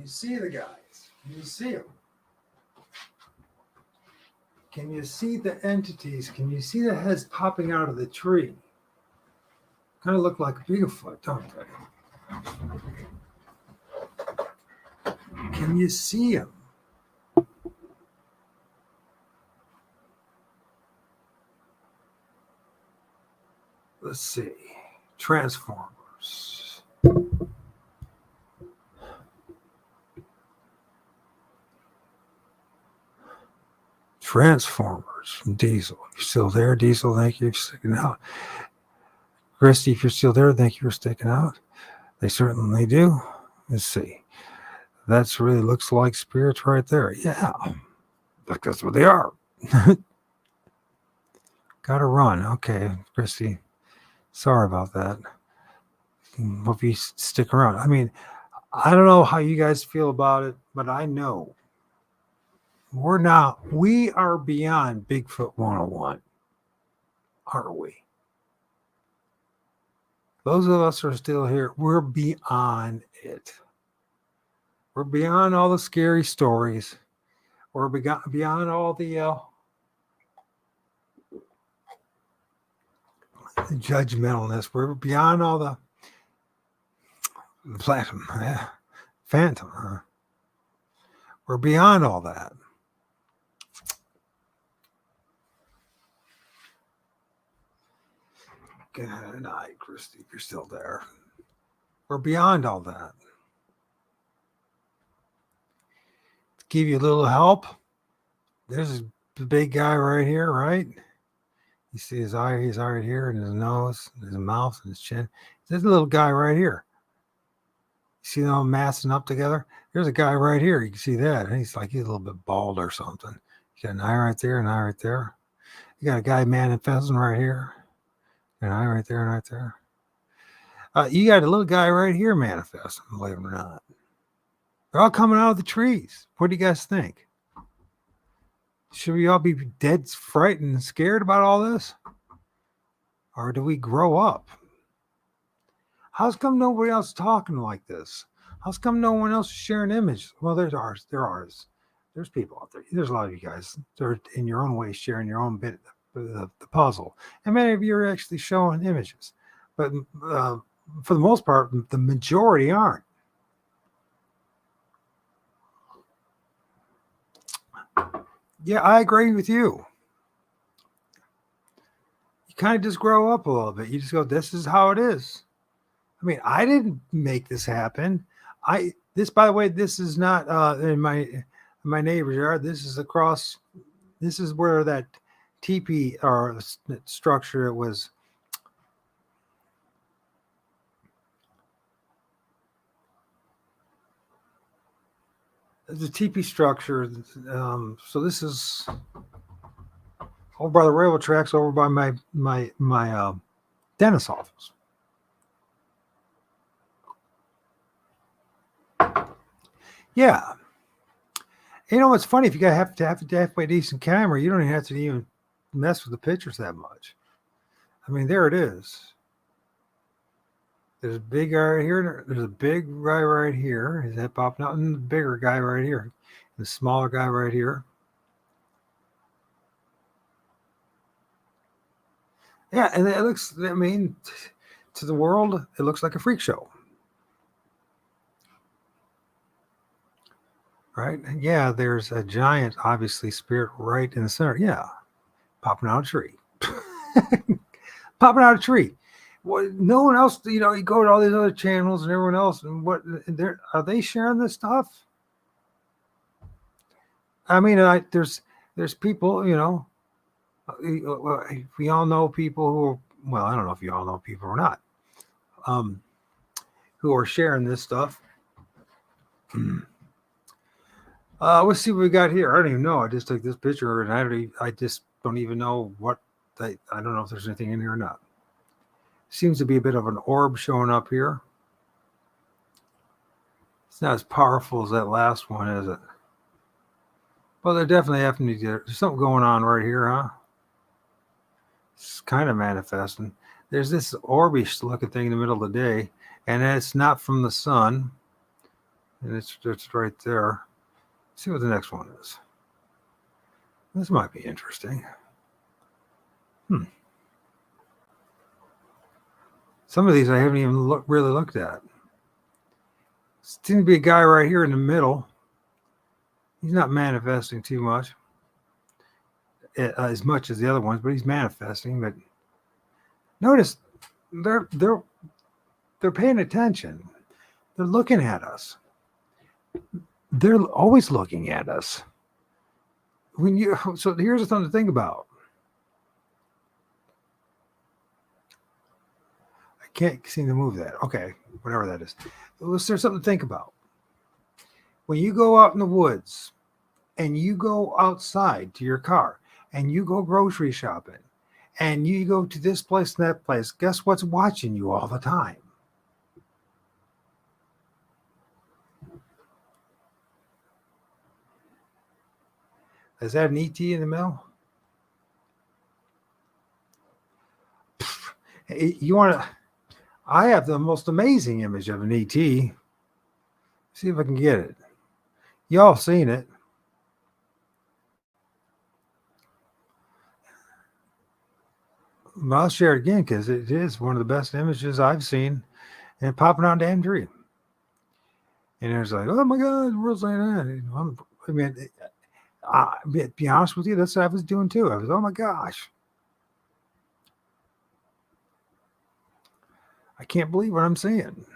see the guys? Can you see them? Can you see the entities? Can you see the heads popping out of the tree? Kind of look like a Bigfoot, don't they? Can you see them? Let's see. Transformers. Transformers from Diesel. You're still there, Diesel? Thank you for sticking out. Christy, if you're still there, thank you for sticking out. They certainly do. Let's see. That's really looks like spirits right there. Yeah. That's what they are. Gotta run. Okay, Christy. Sorry about that. Hope you stick around. I mean, I don't know how you guys feel about it, but I know we are beyond Bigfoot 101, aren't we? Those of us who are still here, we're beyond it. We're beyond all the scary stories. We're beyond all the judgmentalness. We're beyond all the phantom. We're beyond all that. Good night, Christy, if you're still there. We're beyond all that. To give you a little help, there's a big guy right here, right? You see his eye, he's right here, and his nose, and his mouth, and his chin. There's a little guy right here. You see them all massing up together? There's a guy right here. You can see that. And he's a little bit bald or something. You got an eye right there, an eye right there. You got a guy manifesting right here. An eye right there, and right there. You got a little guy right here manifesting, believe it or not. They're all coming out of the trees. What do you guys think? Should we all be dead frightened and scared about all this? Or do we grow up? How's come nobody else is talking like this? How's come no one else is sharing images? Well, there are. There's people out there. There's a lot of you guys. They're in your own way sharing your own bit of the puzzle. And many of you are actually showing images. But for the most part, the majority aren't. Yeah, I agree with you. You kind of just grow up a little bit. You just go, this is how it is. I mean, I didn't make this happen. This, by the way, this is not in my neighbor's yard. This is across. This is where that teepee or structure was. The teepee structure. So this is over by the railroad tracks, over by my dentist office. Yeah. You know, it's funny, if you have to have a halfway decent camera, you don't even have to even mess with the pictures that much. I mean, there it is. There's a big guy right here. There's a big guy right here. His head popping out, and the bigger guy right here. And the smaller guy right here. Yeah, and it looks, I mean, to the world, it looks like a freak show. Right? Yeah, there's a giant, obviously, spirit right in the center. Yeah, popping out a tree. Popping out a tree. Well, no one else, you go to all these other channels and everyone else, and are they sharing this stuff? I mean, there's people, we all know people who are, well, I don't know if you all know people or not, who are sharing this stuff. Let's see what we got here. I don't even know. I just took this picture, and I just don't even know what. I don't know if there's anything in here or not. Seems to be a bit of an orb showing up here. It's not as powerful as that last one, is it? Well, they're definitely having to. There's something going on right here, huh? It's kind of manifesting. There's this orbish looking thing in the middle of the day, and it's not from the sun. And it's right there. Let's see what the next one is. This might be interesting. Some of these I haven't even really looked at. Seems to be a guy right here in the middle. He's not manifesting too much, as much as the other ones, but he's manifesting. But notice they're paying attention. They're looking at us. They're always looking at us. So here's something to think about. I can't seem to move that. Okay, whatever that is. There's something to think about. When you go out in the woods and you go outside to your car and you go grocery shopping and you go to this place and that place, guess what's watching you all the time? Is that an ET in the mail? You want to? I have the most amazing image of an ET. See if I can get it. Y'all seen it. I'll share it again because it is one of the best images I've seen, and popping on damn tree. And it's like, oh my God, the world's like that. I mean, be honest with you, that's what I was doing too. I was, oh my gosh, I can't believe what I'm seeing.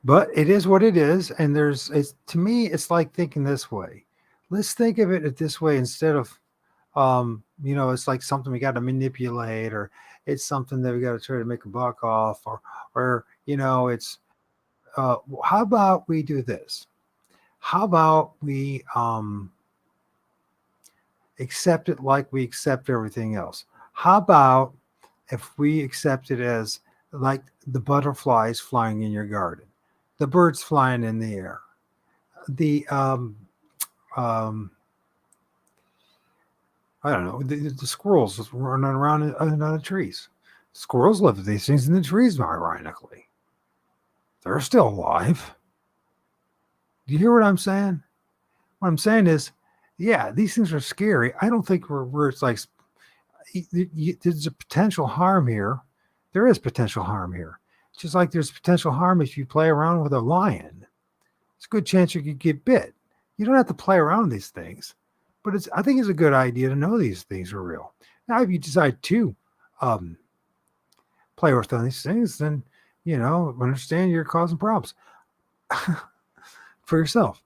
But it is what it is, and to me, it's like thinking this way. Let's think of it this way instead of, it's like something we got to manipulate, or it's something that we got to try to make a buck off, or it's. How about we do this? How about we accept it like we accept everything else? How about if we accept it as like the butterflies flying in your garden, the birds flying in the air, the I don't know, the squirrels just running around in the trees. Squirrels live with these things in the trees, ironically. They're still alive. Do you hear what I'm saying? What I'm saying is, yeah, these things are scary. I don't think where it's like there's a potential harm here. There is potential harm here. Just like there's potential harm if you play around with a lion. It's a good chance you could get bit. You don't have to play around with these things. But I think it's a good idea to know these things are real. Now, if you decide to play with these things, then, understand you're causing problems for yourself.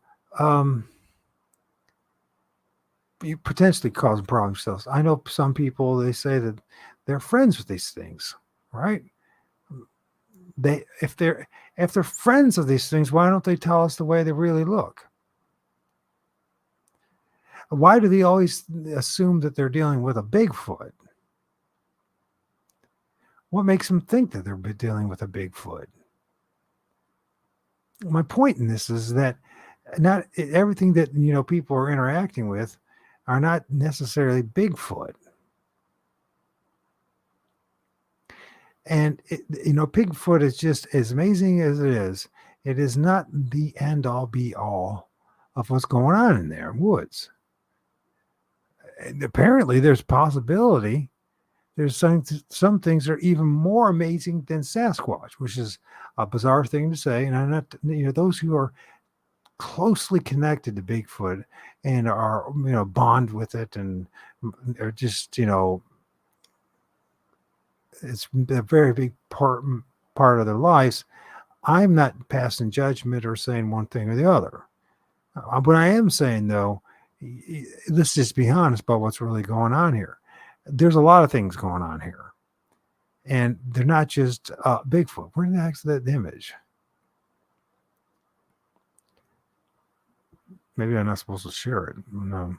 You potentially causing problems yourselves. I know some people, they say that they're friends with these things, right? If they're friends of these things, why don't they tell us the way they really look? Why do they always assume that they're dealing with a Bigfoot? What makes them think that they're dealing with a Bigfoot? My point in this is that not everything that people are interacting with are not necessarily Bigfoot. And Bigfoot is just as amazing as it is not the end all be all of what's going on in there woods. And apparently there's possibility there's some things that are even more amazing than Sasquatch, which is a bizarre thing to say. And I'm not, those who are closely connected to Bigfoot and are, bond with it and are just, it's a very big part of their lives. I'm not passing judgment or saying one thing or the other. What I am saying, though, let's just be honest about what's really going on here. There's a lot of things going on here. And they're not just Bigfoot. Where the heck's that image? Maybe I'm not supposed to share it. No.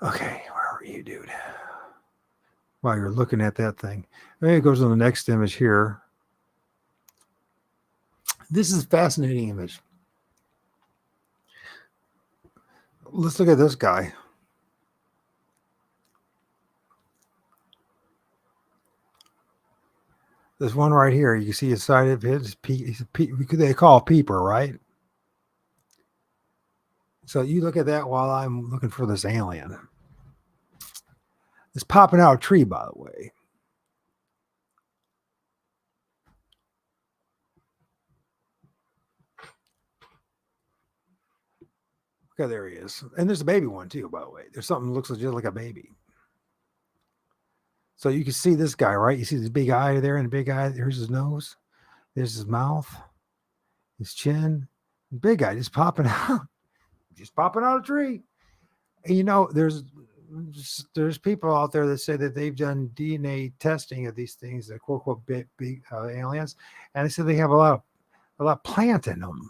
Okay, where are you, dude? While you're looking at that thing. Maybe it goes to the next image here. This is a fascinating image. Let's look at this guy. There's one right here. You can see inside of it. They call it peeper, right? So you look at that while I'm looking for this alien. It's popping out a tree, by the way. Okay, there he is. And there's a baby one too, by the way. There's something that looks just like a baby. So you can see this guy, right? You see this big eye there and the big eye. There's his nose. There's his mouth, his chin. Big guy just popping out, just popping out a tree. And you know, there's people out there that say that they've done DNA testing of these things, the quote unquote big aliens, and they said they have a lot of plant in them.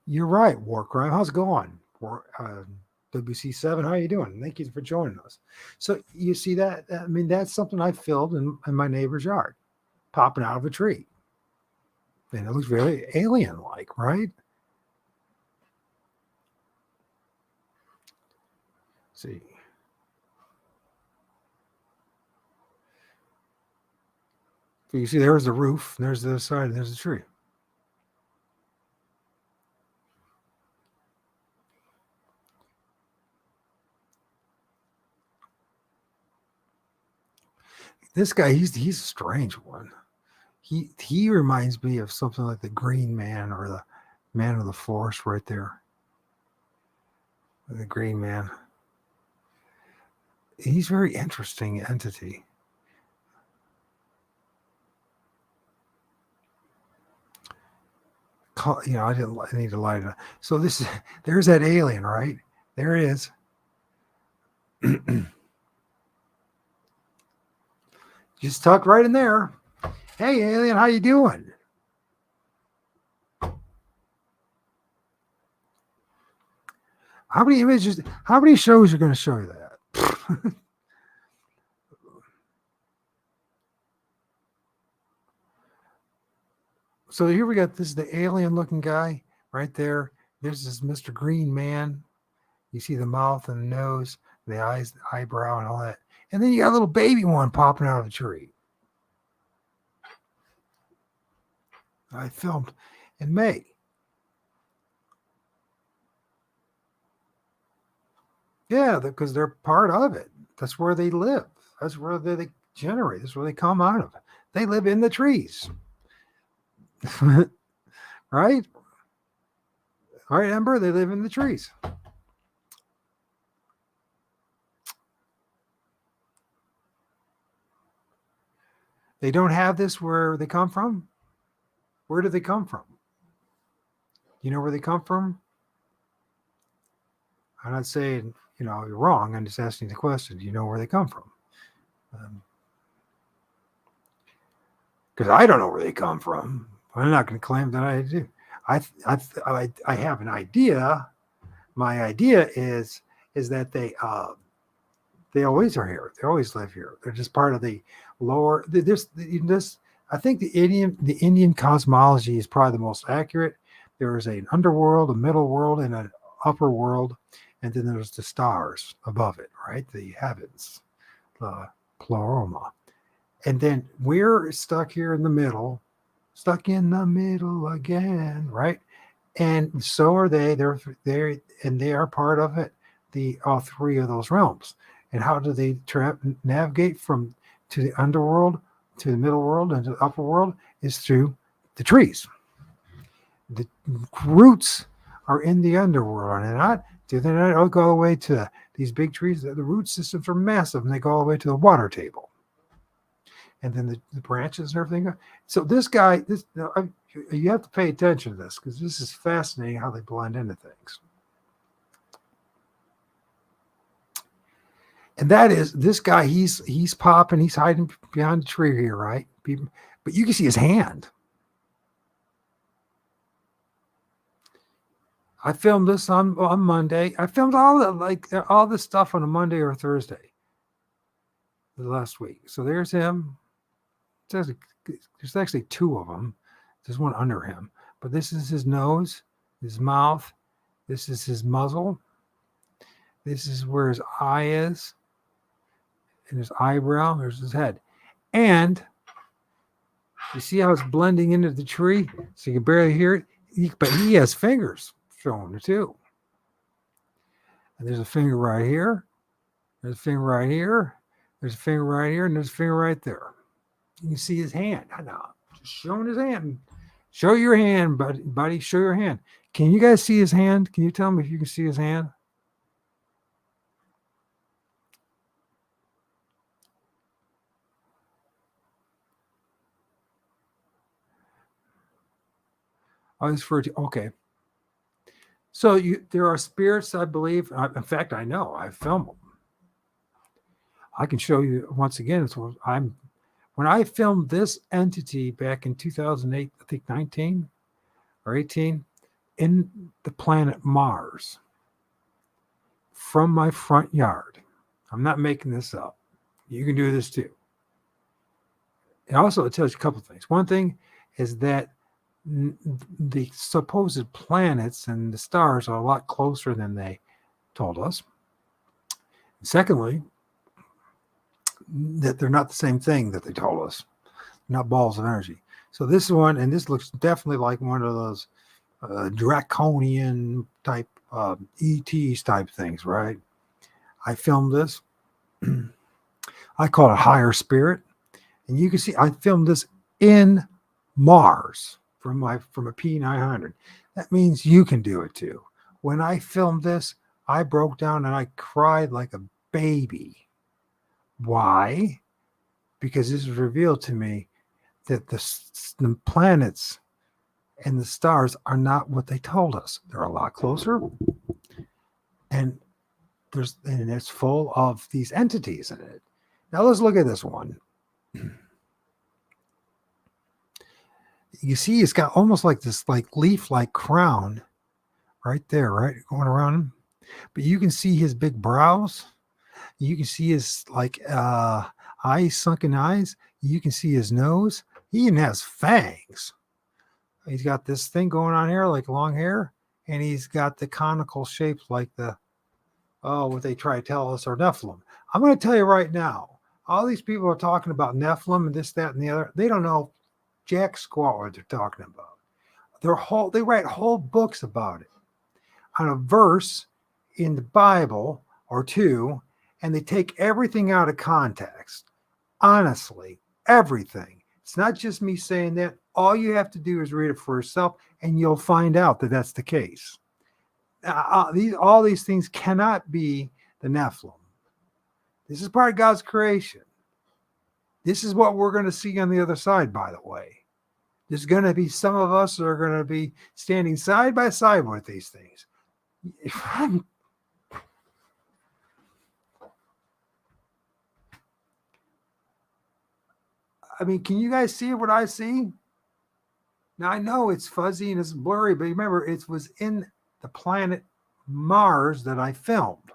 You're right, War Crime. How's it going? WC7, how are you doing? Thank you for joining us. So you see that? I mean, that's something I filled in my neighbor's yard, popping out of a tree. And it looks very alien-like, right? Let's see. So you see there's the roof, there's the side, and there's the tree. This guy, he's a strange one. He reminds me of something like the Green Man or the Man of the Forest right there. The Green Man. He's a very interesting entity. You know, I need to light it up. So there's that alien, right? There it is. Just tucked right in there. Hey, alien, how you doing? How many images? How many shows are going to show you that? So here we got this is the alien-looking guy right there. There's this Mr. Green Man. You see the mouth and the nose, the eyes, the eyebrow, and all that. And then you got a little baby one popping out of the tree. I filmed in May. Yeah, because they're part of it. That's where they live. That's where they generate. That's where they come out of. They live in the trees. Right? All right, Ember, they live in the trees. They don't have this where they come from? Where do they come from? You know where they come from? I'm not saying, you know, you're wrong. I'm just asking the question. Do you know where they come from? Because I don't know where they come from. I'm not going to claim that I do. I have an idea. My idea is that they always are here. They always live here. They're just part of the lower. This I think the Indian cosmology is probably the most accurate. There is an underworld, a middle world, and an upper world, and then there's the stars above it, right? The heavens, the pleroma, and then we're stuck here in the middle, stuck in the middle again, right? And so are they. They're and they are part of it. All three of those realms. And how do they navigate from to the underworld, to the middle world, and to the upper world? Is through the trees. The roots are in the underworld, are they not? Do they not all go all the way to these big trees? The root systems are massive, and they go all the way to the water table. And then the branches and everything. So this guy, you have to pay attention to this because this is fascinating how they blend into things. And that is this guy. He's popping. He's hiding behind the tree here, right? But you can see his hand. I filmed this on Monday. I filmed all this stuff on a Monday or a Thursday last week. So there's him. There's actually two of them. There's one under him. But this is his nose, his mouth. This is his muzzle. This is where his eye is. and his eyebrow. There's his head. And you see how it's blending into the tree? So you can barely hear it. But he has fingers showing it too. And there's a finger right here. There's a finger right here. There's a finger right here. And there's a finger right there. You can see his hand. I know. Just showing his hand. Show your hand, buddy. Show your hand. Can you guys see his hand? Can you tell me if you can see his hand? Oh, it's for okay. So there are spirits, I believe. In fact, I know. I film them. I can show you once again. When I filmed this entity back in 2008, I think 19 or 18, in the planet Mars from my front yard. I'm not making this up. You can do this too. And also, it tells you a couple of things. One thing is that the supposed planets and the stars are a lot closer than they told us. Secondly, that they're not the same thing that they told us, not balls of energy. So this one, and this looks definitely like one of those draconian type ETs type things, right? I filmed this. I call it higher spirit, and you can see I filmed this in Mars from a P900. That means you can do it too. When I filmed this, I broke down and I cried like a baby. Why? Because this was revealed to me that the planets and the stars are not what they told us. They're a lot closer, and it's full of these entities in it. Now let's look at this one. You see, it's got almost like this leaf-like crown right there, right, going around him. But you can see his big brows. You can see his eyes, sunken eyes. You can see his nose. He even has fangs. He's got this thing going on here, like long hair, and he's got the conical shapes like what they try to tell us are Nephilim. I'm going to tell you right now, all these people are talking about Nephilim and this, that, and the other. They don't know jack squat what they're talking about. They write whole books about it on a verse in the Bible or two, and they take everything out of context. Honestly, everything. It's not just me saying that. All you have to do is read it for yourself, and you'll find out that that's the case. All these things cannot be the Nephilim. This is part of God's creation. This is what we're going to see on the other side, by the way. There's going to be some of us that are going to be standing side by side with these things. I mean, can you guys see what I see? Now, I know it's fuzzy and it's blurry, but remember, it was in the planet Mars that I filmed.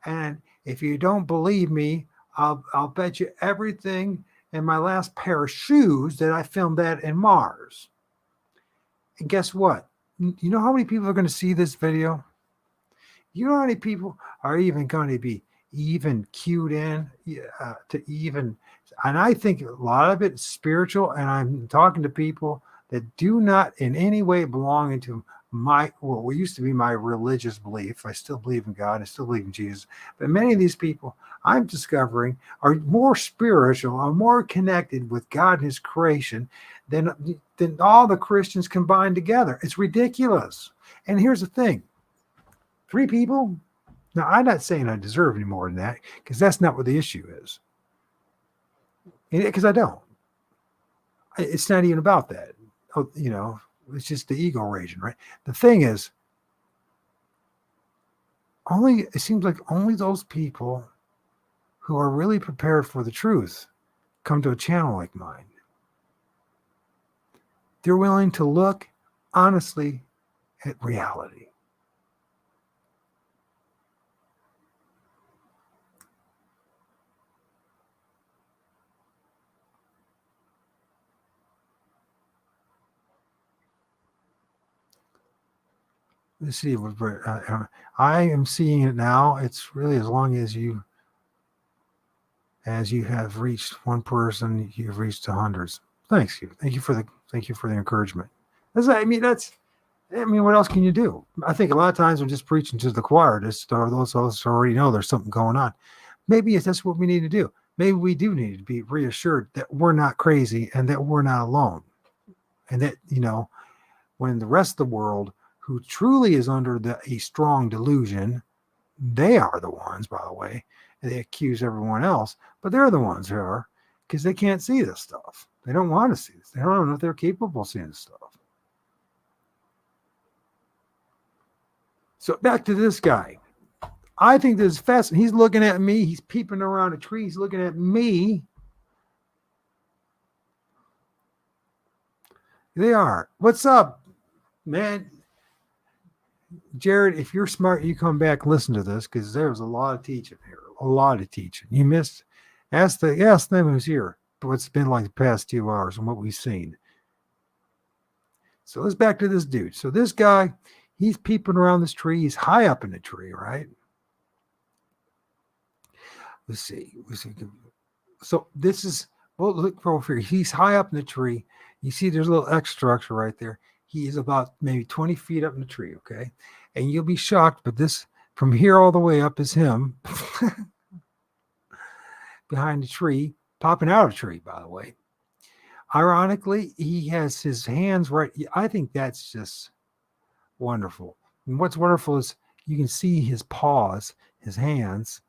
And if you don't believe me, I'll bet you everything in my last pair of shoes that I filmed that in Mars. And guess what? You know how many people are going to see this video? You know how many people are even going to be even cued in to even, and I think a lot of it is spiritual, and I'm talking to people that do not in any way belong into what used to be my religious belief. I still believe in God. I still believe in Jesus. But many of these people I'm discovering are more spiritual, are more connected with God and his creation than all the Christians combined together. It's ridiculous. And here's the thing. 3 people? Now, I'm not saying I deserve any more than that, because that's not what the issue is. Because I don't. It's not even about that. It's just the ego raging, right? The thing is, it seems like only those people who are really prepared for the truth come to a channel like mine. They're willing to look honestly at reality. Let's see. I am seeing it now. It's really as long as you as you have reached one person, you've reached to hundreds. Thank you. Thank you for the encouragement. I mean, what else can you do? I think a lot of times we're just preaching to the choir, just or those of us already know there's something going on. Maybe that's what we need to do. Maybe we do need to be reassured that we're not crazy and that we're not alone. And that, when the rest of the world who truly is under a strong delusion, they are the ones, by the way, and they accuse everyone else, but they're the ones who are, because they can't see this stuff. They don't want to see this. They don't know if they're capable of seeing this stuff. So back to this guy. I think this is fascinating. He's looking at me. He's peeping around a tree. He's looking at me. They are. What's up, man? Jared, if you're smart, you come back and listen to this, because there's a lot of teaching here. A lot of teaching. You missed. Ask them who's here what's been like the past 2 hours and what we've seen. So let's back to this dude. So this guy, he's peeping around this tree. He's high up in the tree, right? Let's see. So this is, well, look over here. He's high up in the tree. You see there's a little X structure right there. He is about maybe 20 feet up in the tree, okay? And you'll be shocked, but this, from here all the way up, is him behind the tree, popping out of the tree, by the way. Ironically, he has his hands right. I think that's just wonderful. And what's wonderful is you can see his paws, his hands.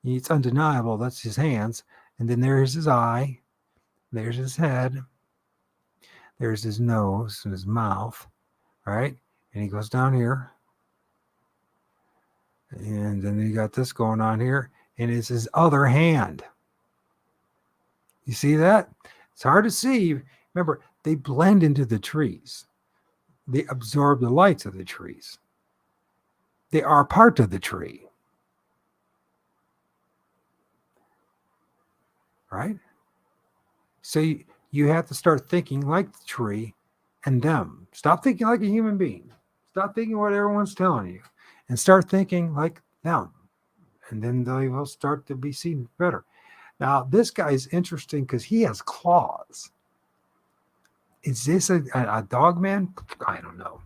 It's undeniable. That's his hands. And then there's his eye. There's his head. There's his nose and his mouth, right? And he goes down here. And then you got this going on here. And it's his other hand. You see that? It's hard to see. Remember, they blend into the trees. They absorb the lights of the trees. They are part of the tree. Right? So you have to start thinking like the tree and them. Stop thinking like a human being. Stop thinking what everyone's telling you. And start thinking like them. And then they will start to be seen better. Now, this guy is interesting because he has claws. Is this a dog man? I don't know.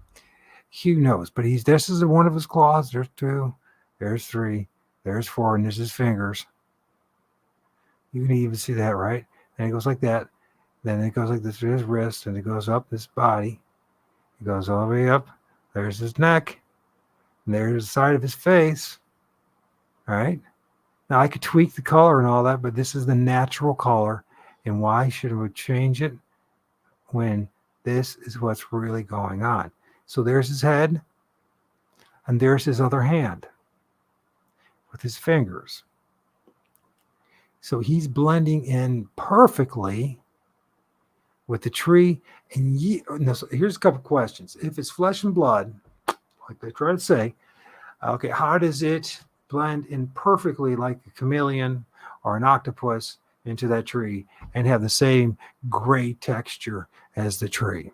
Who knows? But this is one of his claws. There's 2. There's 3. There's 4. And there's his fingers. You can even see that, right? And it goes like that. Then it goes like this to his wrist. And it goes up his body. It goes all the way up. There's his neck. And there's the side of his face. All right? Now, I could tweak the color and all that, but this is the natural color. And why should we change it when this is what's really going on? So there's his head, and there's his other hand with his fingers. So he's blending in perfectly with the tree. And here's a couple questions. If it's flesh and blood, like they try to say, okay, how does it blend in perfectly like a chameleon or an octopus into that tree and have the same gray texture as the tree?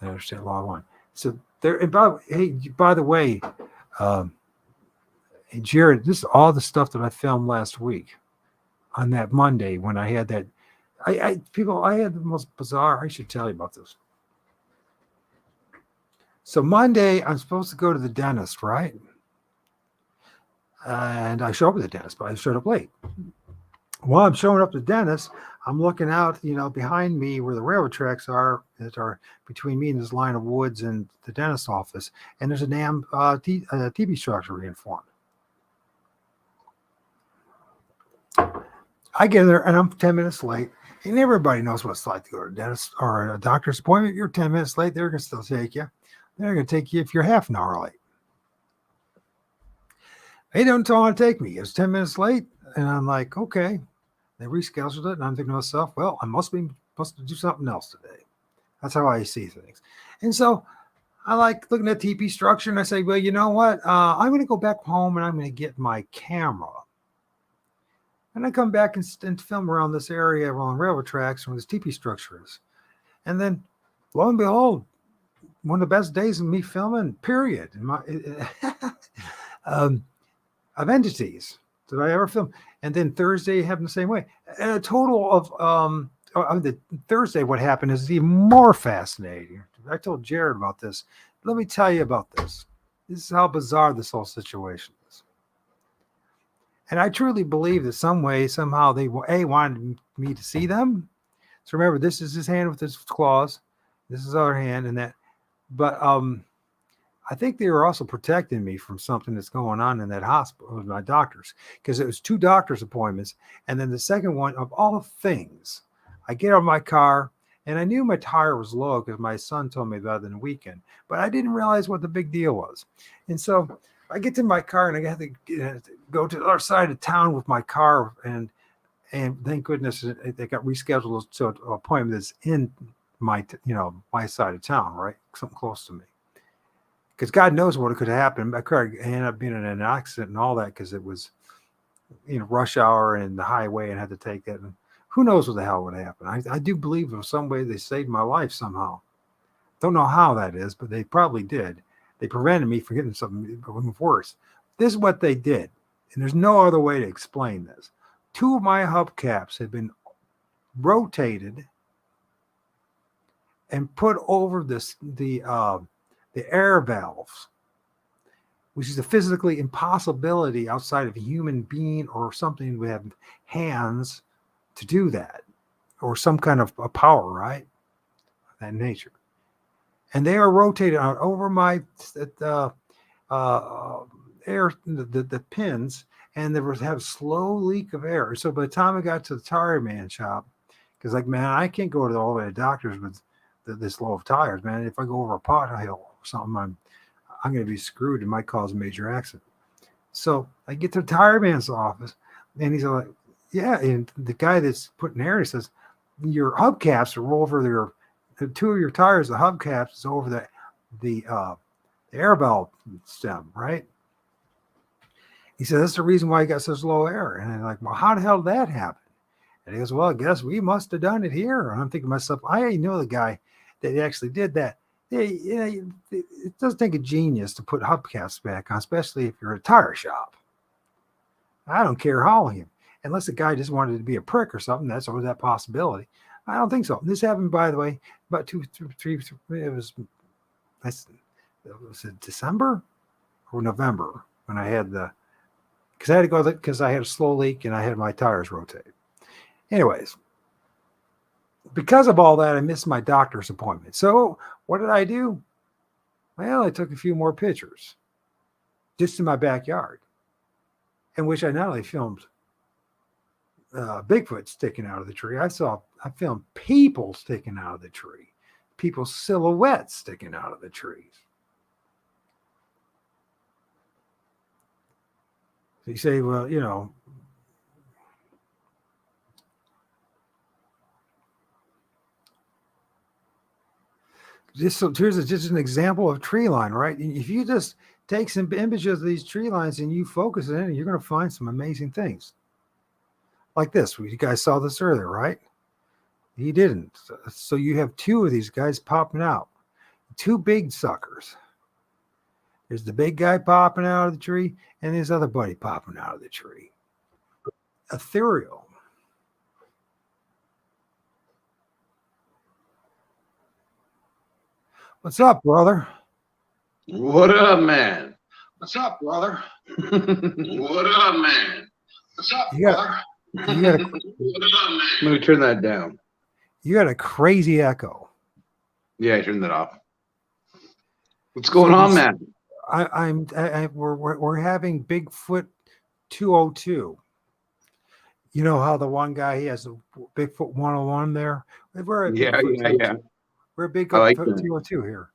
I understand law 1. So there, and by the way, Jared, this is all the stuff that I filmed last week on that Monday when I had that. I had the most bizarre. I should tell you about this. So Monday, I'm supposed to go to the dentist, right? And I show up at the dentist, but I showed up late. While I'm showing up to the dentist, I'm looking out, behind me where the railroad tracks are that are between me and this line of woods and the dentist's office. And there's a damn TV structure being formed. I get there and I'm 10 minutes late. And everybody knows what it's like to go to a dentist or a doctor's appointment. You're 10 minutes late. They're going to still take you. They're going to take you if you're half an hour late. They don't want to take me. It's 10 minutes late. And I'm like, okay. They rescheduled it. And I'm thinking to myself, well, I must be supposed to do something else today. That's how I see things. And so I like looking at TP structure. And I say, well, you know what? I'm going to go back home and I'm going to get my camera. And I come back and film around this area along railroad tracks where this teepee structure is. And then, lo and behold, one of the best days of me filming, period. Um, of entities that I ever filmed. And then Thursday happened the same way. And a total of the Thursday, what happened is even more fascinating. I told Jared about this. Let me tell you about this. This is how bizarre this whole situation is. And I truly believe that some way, somehow, they wanted me to see them. So remember, this is his hand with his claws. This is his other hand, and that. But I think they were also protecting me from something that's going on in that hospital with my doctors, because it was 2 doctor's appointments. And then the second one, of all things, I get out of my car, and I knew my tire was low because my son told me about it in the weekend, but I didn't realize what the big deal was. And so I get to my car, and I have to go to the other side of town with my car, and thank goodness they got rescheduled to an appointment that's in my side of town, right? Something close to me. Because God knows what could happen. My car ended up being in an accident and all that because it was, rush hour and the highway and had to take it. And who knows what the hell would happen. I do believe in some way they saved my life somehow. Don't know how that is, but they probably did. They prevented me from getting something worse. This is what they did. And there's no other way to explain this. 2 of my hubcaps had been rotated and put over the air valves, which is a physically impossibility outside of a human being or something with have hands to do that, or some kind of a power, right? That nature. And they are rotated out over my air, the pins, and there was have slow leak of air. So by the time I got to the tire man shop, because man, I can't go to all the way to doctors with this low of tires, man. If I go over a pothole or something, I'm going to be screwed. It might cause a major accident. So I get to the tire man's office, and he's like, yeah. And the guy that's putting air, he says, your hubcaps are over the 2 of your tires, the hubcaps is over the air valve stem, right? He said, that's the reason why you got such low air. And I'm like, well, how the hell did that happen? And he goes, well, I guess we must have done it here. And I'm thinking to myself, I know the guy that actually did that. It doesn't take a genius to put hubcaps back on, especially if you're at a tire shop. I don't care how unless the guy just wanted to be a prick or something. That's always that possibility. I don't think so. This happened, by the way, about 2, 3. Was it December or November when I had because I had to go because I had a slow leak and I had my tires rotated. Anyways, because of all that, I missed my doctor's appointment. So what did I do? Well, I took a few more pictures just in my backyard, in which I not only filmed Bigfoot sticking out of the tree, I filmed people sticking out of the tree, people's silhouettes sticking out of the trees. So you say, well, here's just an example of tree line, right? If you just take some images of these tree lines and you focus it in, you're going to find some amazing things. Like this. You guys saw this earlier, right? He didn't. So you have 2 of these guys popping out. 2 big suckers. There's the big guy popping out of the tree and his other buddy popping out of the tree. Ethereal. What's up, brother? What up, man? What's up, brother? What up, man? What's up, brother? What up, man? I'm going to turn that down. You got a crazy echo. Yeah, I turned that off. What's going on, man? We're having Bigfoot 202. You know how the one guy, he has a Bigfoot 101 there? We're at yeah. We're at Bigfoot 202 here.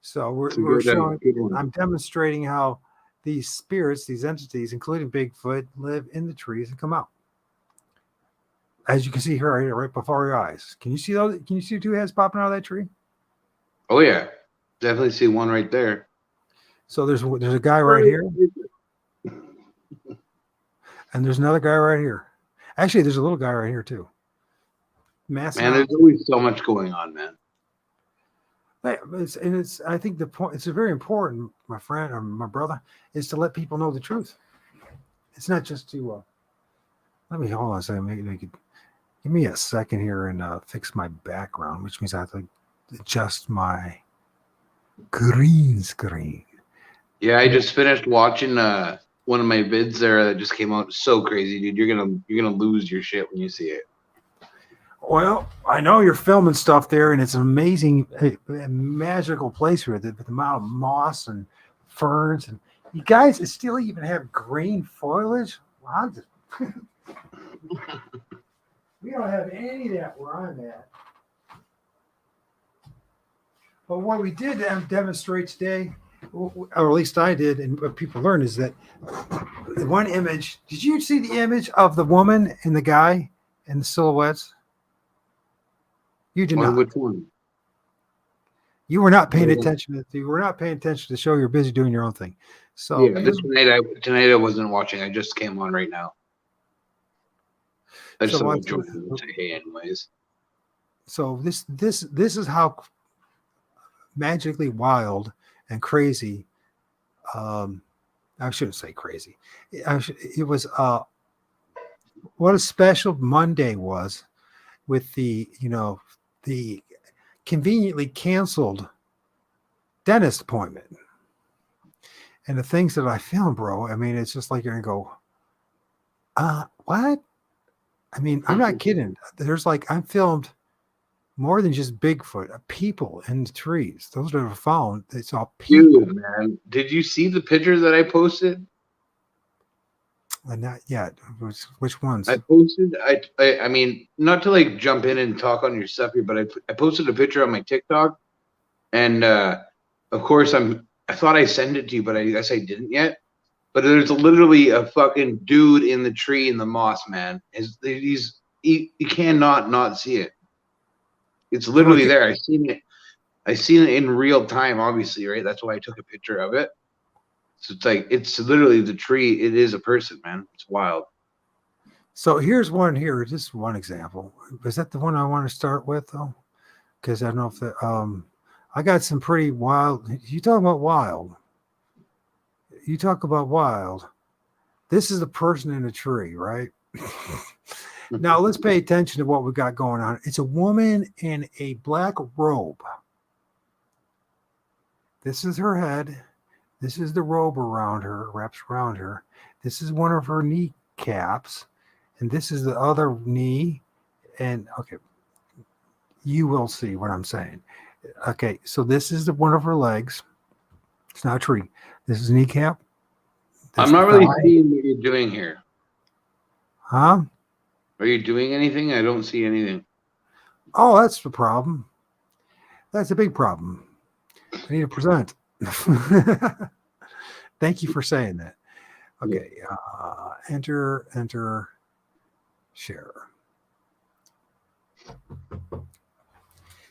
So we're showing, I'm demonstrating how these spirits, these entities, including Bigfoot, live in the trees and come out. As you can see here, right before your eyes. Can you see those? Can you see 2 heads popping out of that tree? Oh yeah, definitely see one right there. So there's a guy right here, and there's another guy right here. Actually, there's a little guy right here too. Man, there's always so much going on, man. I think the point, it's very important, my friend or my brother, is to let people know the truth. It's not just to, let me hold on a second. Maybe give me a second here and fix my background, which means I have to adjust my green screen. Yeah, I just finished watching one of my vids there that just came out. So crazy, dude. You're gonna lose your shit when you see it. Well, I know you're filming stuff there, and it's an amazing, magical place here. The amount of moss and ferns, and you guys still even have green foliage. Wow, we don't have any of that where I'm at. But what we did demonstrate today, or at least I did, and what people learn is that the one image. Did you see the image of the woman and the guy and the silhouettes? You did not. Which one? You were not paying attention. You were not paying attention to the show. You're busy doing your own thing. So yeah, tonight I wasn't watching. I just came on right now. I just so want to join and say hey, anyways. So this is how magically wild and crazy. I shouldn't say crazy. It was what a special Monday was with the conveniently canceled dentist appointment and the things that I filmed, bro. I mean, it's just like you're gonna go, what? I mean, I'm not kidding. There's I filmed more than just Bigfoot, people in the trees. Those that are found, it's all people. Dude, man, did you see the picture that I posted? Not yet. Which ones? I posted. I mean, not to jump in and talk on your stuff here, but I posted a picture on my TikTok, and of course I thought I sent it to you, but I guess I didn't yet. But there's literally a fucking dude in the tree in the moss, man. You cannot not see it. It's literally there. I seen it in real time, obviously, right? That's why I took a picture of it. So it's literally the tree. It is a person, man. It's wild. So here's one here. Just one example. Is that the one I want to start with, though? Because I don't know if I got some pretty wild. You talk about wild. You talk about wild. This is the person in a tree, right? Now let's pay attention to what we got going on. It's a woman in a black robe. This is her head. This is the robe around her, wraps around her. This is one of her kneecaps. And this is the other knee. And okay, you will see what I'm saying. Okay, so this is one of her legs. It's not a tree. This is kneecap. I'm not really seeing what you're doing here. Huh? Are you doing anything? I don't see anything. Oh, that's the problem. That's a big problem. I need to present. Thank you for saying that. Okay. Enter, share.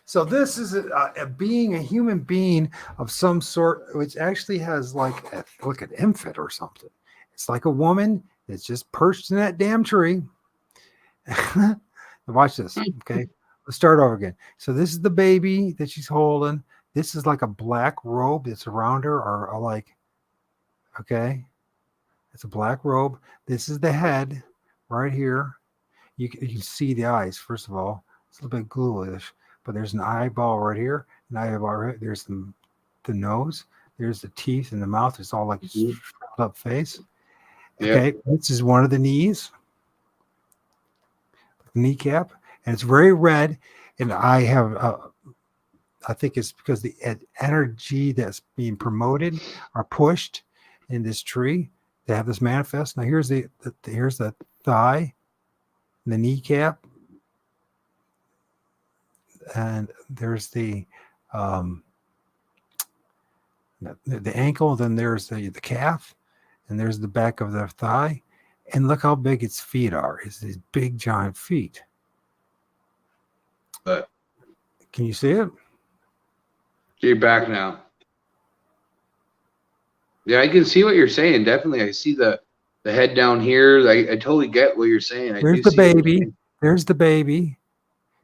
So this is a being, a human being of some sort, which actually has look at infant or something. It's like a woman that's just perched in that damn tree. Watch this. Okay. Let's start over again. So this is the baby that she's holding. This is like a black robe that's around her, or okay. It's a black robe. This is the head right here. You can see the eyes, first of all. It's a little bit ghoulish, but there's an eyeball right here, an eyeball right. There's the nose. There's the teeth and the mouth. It's all like a shriveled up face. Okay, yep. This is one of the knees, kneecap, and it's very red. And I have, I think it's because the energy that's being promoted or pushed in this tree to have this manifest. Now here's here's the thigh, the kneecap, and there's the ankle. Then there's the calf, and there's the back of the thigh. And look how big its feet are. It's these big giant feet. But can you see it? You're back now. Yeah, I can see what you're saying. Definitely. I see the head down here. I totally get what you're saying. There's the baby. There's the baby.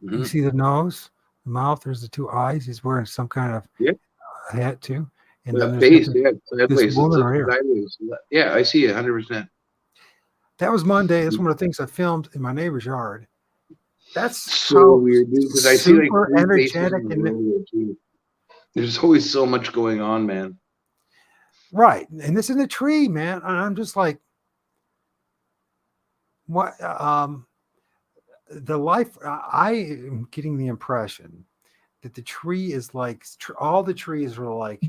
Mm-hmm. You see the nose, the mouth. There's the two eyes. He's wearing some kind of Yeah. hat too. And then That there's got face, yeah, that this place. It's woman right looking here. sideways. Yeah, I see it 100%. That was Monday. That's one of the things I filmed in my neighbor's yard. That's So how weird, dude, because I see like super three faces energetic in a and row too. There's always so much going on, man. right. And this is a tree, man. And I'm just like, what? The life. I am getting the impression that the tree is like all the trees are like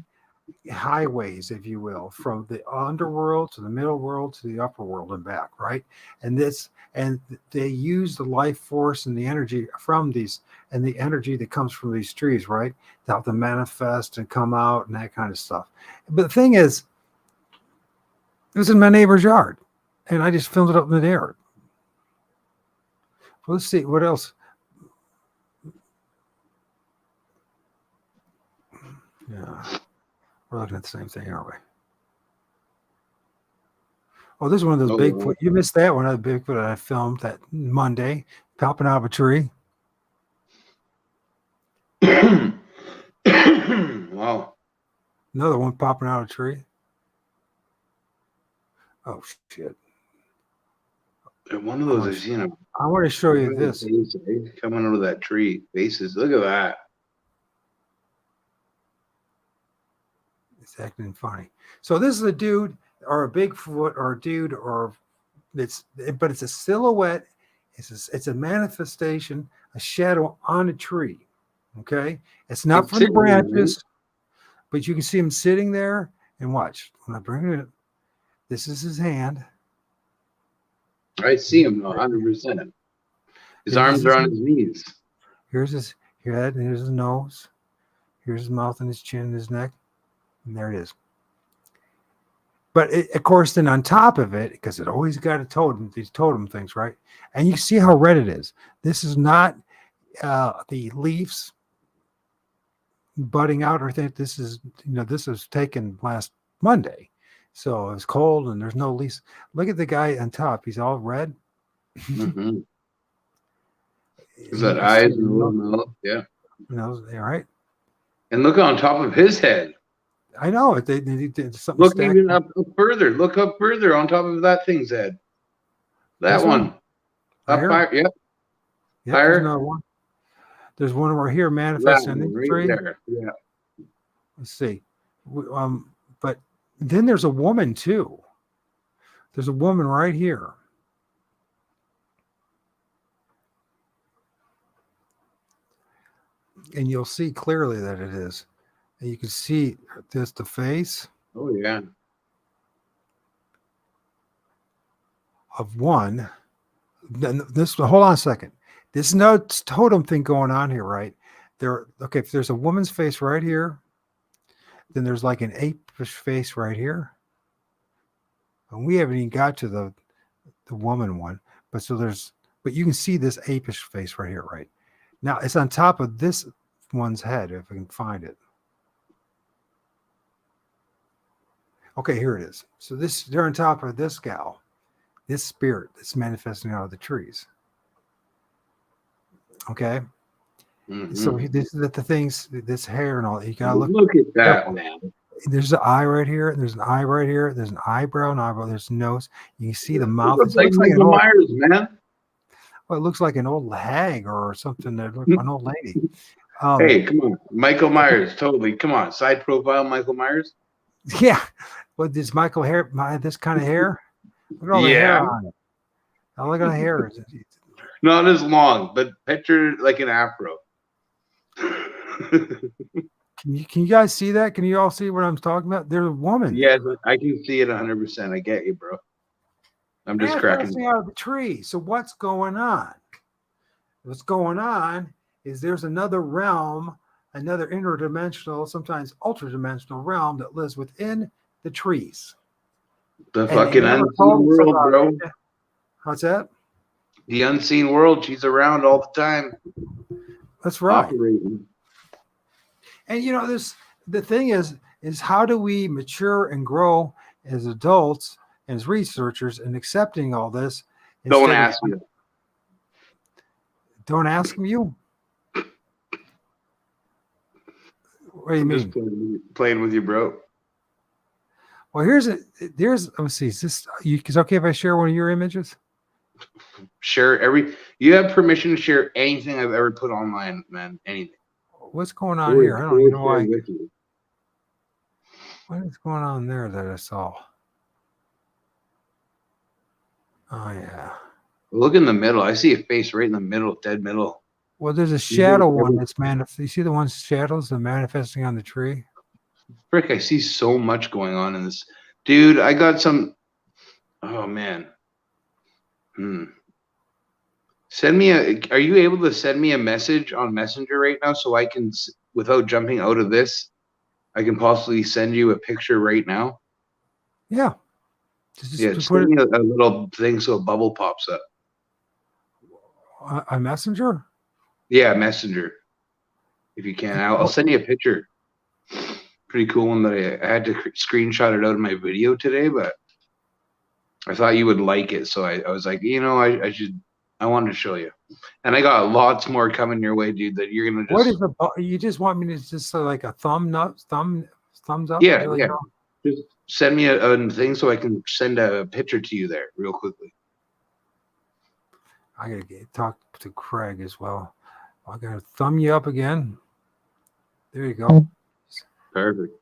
highways, if you will, from the underworld to the middle world to the upper world and back, right? And they use the life force and the energy from these and the energy that comes from these trees, right? To help them manifest and come out and that kind of stuff. But the thing is, it was in my neighbor's yard, and I just filmed it up in the air. Well, let's see what else. Yeah, we're looking at the same thing, aren't we? Oh, this is one of those Oh, Bigfoot. wow. You missed that one of the Bigfoot that I filmed that Monday, popping out of a tree. Wow. Another one popping out of a tree. Oh shit! One of those I've seen him. I want to show you this. Coming out of that tree. Faces. Look at that. It's acting funny. So this is a dude or a Bigfoot or a dude but it's a silhouette. It's a manifestation, a shadow on a tree. Okay, it's not from the branches, but you can see him sitting there. And watch when I bring it. This is his hand. I see him 100%. His arms are on his knees. Here's his head, and here's his nose. Here's his mouth and his chin and his neck. And there it is. But of course, then on top of it, because it always got a totem, these totem things, right? And you see how red it is. This is not the leaves budding out or anything. This is, this was taken last Monday. So it's cold and there's no leaves. Look at the guy on top. He's all red. Mm-hmm. Is that eyes and little mouth? Yeah. All right. And look on top of his head. I know it. They did something. Look even up further. Look up further on top of that thing's head. That one. Up higher. Yep. Yep. Higher. There's another one. There's one over here manifesting in the tree. There. Yeah. Let's see. But then there's a woman too. There's a woman right here. And you'll see clearly that it is. And you can see this, the face. Oh, yeah. Of one. Then hold on a second. There's no totem thing going on here, right? Okay, if there's a woman's face right here, then there's like an apish face right here. And we haven't even got to the woman one. But you can see this apish face right here, right? Now it's on top of this one's head, if I can find it. Okay, here it is. So they're on top of this gal, this spirit that's manifesting out of the trees. Okay. Mm-hmm. So this is the things, this hair and all. You gotta look at that, careful. Man. There's an eye right here. There's an eye right here. There's an eyebrow, an eyebrow. There's a nose. You can see the mouth. It looks like Michael Myers, man. Well, it looks like an old hag or something. That looks like an old lady. Hey, come on, Michael Myers, totally. Come on, side profile, Michael Myers. Yeah, but this Michael hair, this kind of hair. Look at all the hair on it. Now look at the hair. Not as long, but picture like an afro. Can you guys see that? Can you all see what I'm talking about? There's a woman. Yes, I can see it 100%. I get you, bro. I'm just cracking out of the tree. So what's going on? What's going on is there's another realm, another interdimensional, sometimes ultra-dimensional realm that lives within the trees. The fucking unseen world, bro. What's that? The unseen world. She's around all the time. That's right. Operating. And the thing is how do we mature and grow as adults and as researchers and accepting all this? Don't ask me. Don't ask you. What do you I'm just mean? playing with you, bro. Well, let me see. Is this you? Is it okay if I share one of your images? Share you have permission to share anything I've ever put online, man. Anything. What's going on here? I don't even know Share why. with you. What is going on there that I saw? Oh yeah. Look in the middle. I see a face right in the middle, dead middle. Well, there's a shadow one that's You see the ones shadows that are manifesting on the tree? Frick, I see so much going on in this. Dude, I got some. Oh, man. Send me Are you able to send me a message on Messenger right now so I can, without jumping out of this, I can possibly send you a picture right now? Yeah. Just send me a little thing so a bubble pops up. A messenger? Yeah, Messenger. If you can. I'll send you a picture. Pretty cool one that I had to screenshot it out of my video today, but I thought you would like it. So I was like, I wanted to show you. And I got lots more coming your way, dude, that you're going to just. What is you just want me to just like a thumbs up? Yeah, yeah. Just send me a thing so I can send a picture to you there real quickly. I gotta talk to Craig as well. I gotta thumb you up again. There you go. Perfect.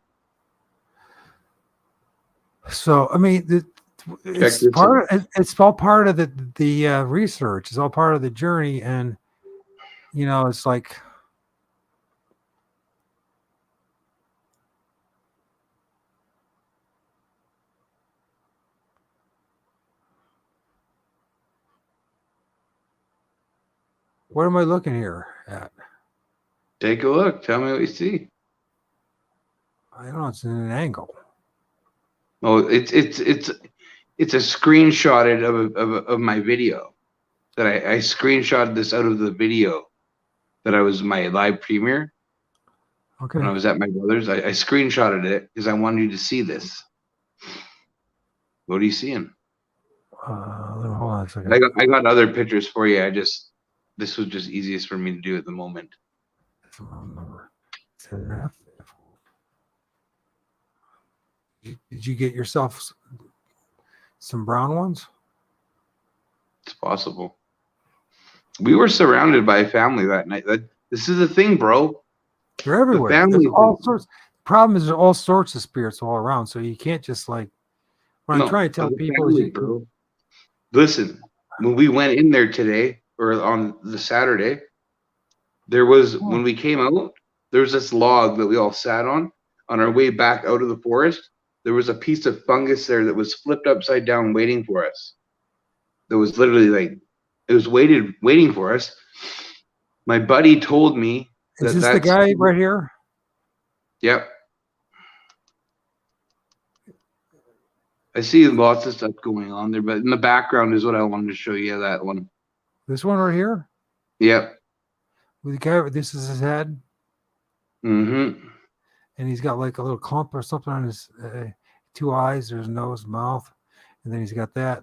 So I mean, it's all part of the research. It's all part of the journey, and it's like. What am I looking here at? Take a look. Tell me what you see. I don't know. It's in an angle. Oh, it's a screenshot of my video that I screenshotted this out of the video that I was my live premiere. Okay. When I was at my brother's, I screenshotted it because I wanted you to see this. What are you seeing? Hold on a second. I got other pictures for you. This was just easiest for me to do at the moment. Did you get yourself some brown ones? It's possible. We were surrounded by a family that night. This is the thing, bro. They're everywhere. There's all sorts. The problem is there's all sorts of spirits all around, so you can't just like. What I'm trying to tell people is, bro. Listen, when we went in there today or on the Saturday, when we came out, there was this log that we all sat on our way back out of the forest. There was a piece of fungus there that was flipped upside down waiting for us. That was literally like, it was waiting for us. My buddy told me is this the guy right here? Yep. I see lots of stuff going on there, but in the background is what I wanted to show you, that one. This one right here? Yep. With the guy, this is his head? Mm-hmm. And he's got like a little clump or something on his 2 eyes, there's nose, mouth, and then he's got that.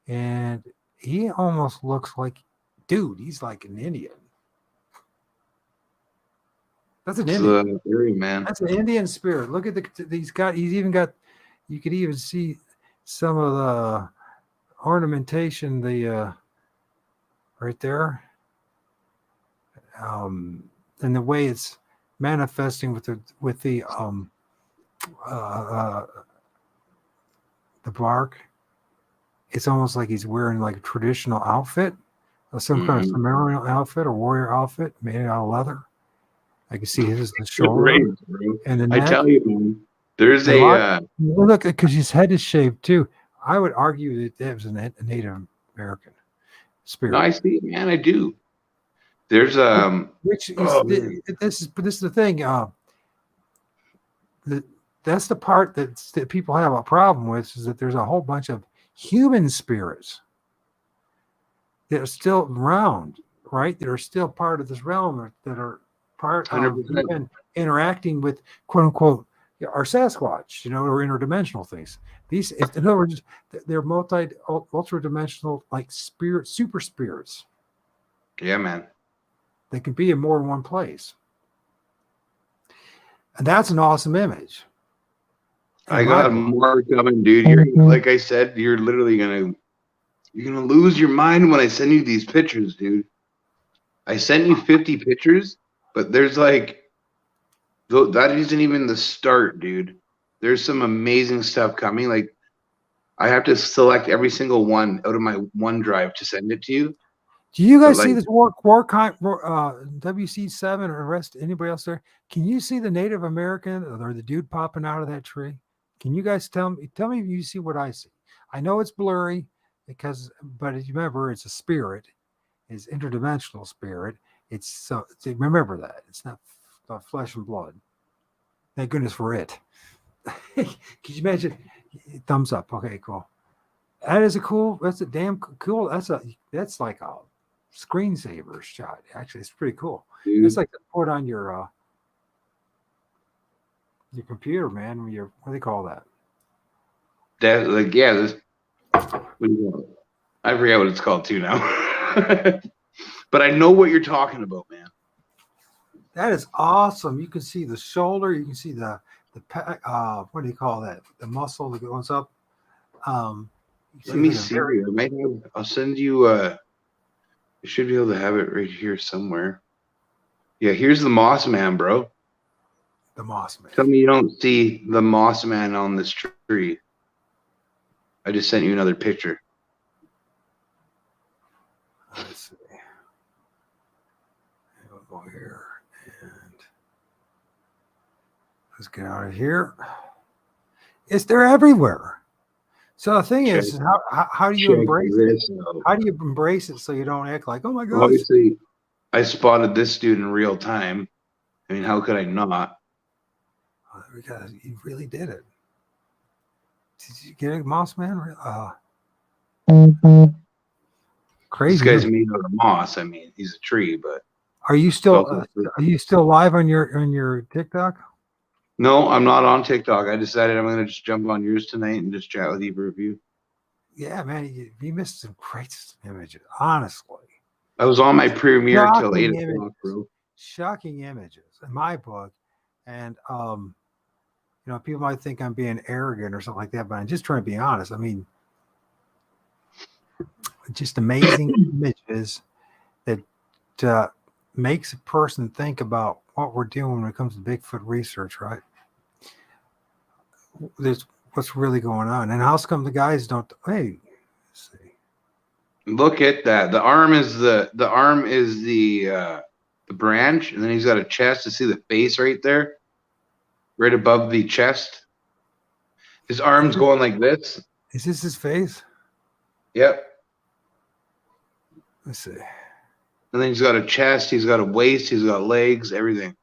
And he almost looks like, dude, he's like an Indian. That's an Indian. Man. That's an Indian spirit. Look at he's even got, you could even see some of the ornamentation, right there. And the way it's manifesting with the bark, it's almost like he's wearing like a traditional outfit, or some kind of ceremonial outfit or warrior outfit made out of leather. I can see the shoulder and the neck. I tell you, man, there's look, because his head is shaved too. I would argue that was a Native American spirit. No, I see, man. I do. There's this is the thing. That's the part that people have a problem with, is that there's a whole bunch of human spirits that are still around, right? That are still part of this realm, that are part 100%. Of even interacting with, quote unquote, our Sasquatch, or interdimensional things. These, in other words, they're ultra dimensional, like super spirits. Yeah, man. They can be in more than one place. And that's an awesome image. I got more coming, dude. Like I said, you're literally you're gonna lose your mind when I send you these pictures, dude. I sent you 50 pictures, but there's like that isn't even the start, dude. There's some amazing stuff coming. Like I have to select every single one out of my OneDrive to send it to you. Do you guys see this WC7 or the rest? Anybody else there? Can you see the Native American or the dude popping out of that tree? Can you guys tell me if you see what I see? I know it's blurry but as you remember, it's a spirit, it's interdimensional spirit. Remember that it's not flesh and blood. Thank goodness for it. Can you imagine? Thumbs up. Okay, cool. That's a damn cool. That's like a screensaver shot. Actually, it's pretty cool. Dude. It's like to put on your computer, man. What do they call that? That like This. What do you call it? I forget what it's called too now. But I know what you're talking about, man. That is awesome. You can see the shoulder. You can see the what do you call that? The muscle that goes up. Let me see. I'll send you. I should be able to have it right here somewhere. Yeah, here's the Moss Man, bro. The Moss Man. Tell me you don't see the Moss Man on this tree. I just sent you another picture. Let's see. We'll go here and let's get out of here. They're everywhere. So the thing is, how do you embrace it? How do you embrace it so you don't act like, oh my God? Obviously, I spotted this dude in real time. I mean, how could I not? Because you really did it. Did you get it, Moss Man? Crazy. This guy's made out of moss. I mean, he's a tree, but are you still live on your TikTok? No, I'm not on TikTok. I decided I'm going to just jump on yours tonight and just chat with you for a few. Yeah, man, you missed some great images, honestly. I was on my premiere till 8 o'clock, bro. Shocking images in my book. And, people might think I'm being arrogant or something like that, but I'm just trying to be honest. I mean, just amazing images that makes a person think about what we're doing when it comes to Bigfoot research, right? There's what's really going on, and how come the guys don't? Hey, let's see. Look at that. The arm is the branch, and then he's got a chest. To see the face right there, right above the chest. His arm's going like this. Is this his face? Yep. Let's see. And then he's got a chest, he's got a waist, he's got legs, everything.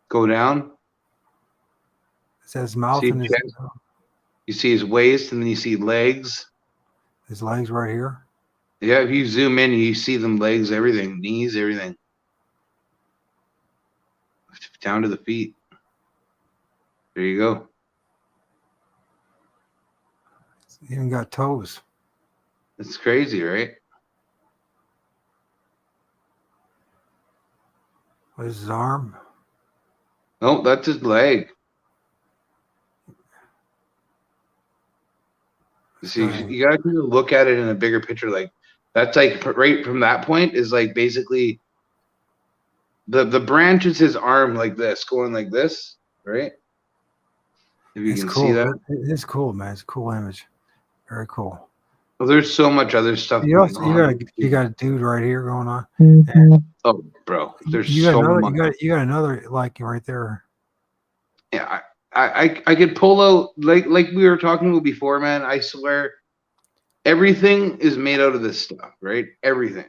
Go down. It says mouth and his chest. You see his waist, and then you see legs. His legs right here. Yeah, if you zoom in, you see them legs, everything, knees, everything. Down to the feet. There you go. It's even got toes. It's crazy, right? What is his arm? No, that's his leg. See, you gotta kind of look at it in a bigger picture. Like that's like right from that point is like basically the branch is his arm like this, going like this, right? If you can see that, it's cool, man. It's a cool image. Very cool. Well, there's so much other stuff. You got a dude right here going on. Oh, bro, there's so much. You got another like right there. Yeah, I could pull out like we were talking about before, man. I swear, everything is made out of this stuff, right? Everything.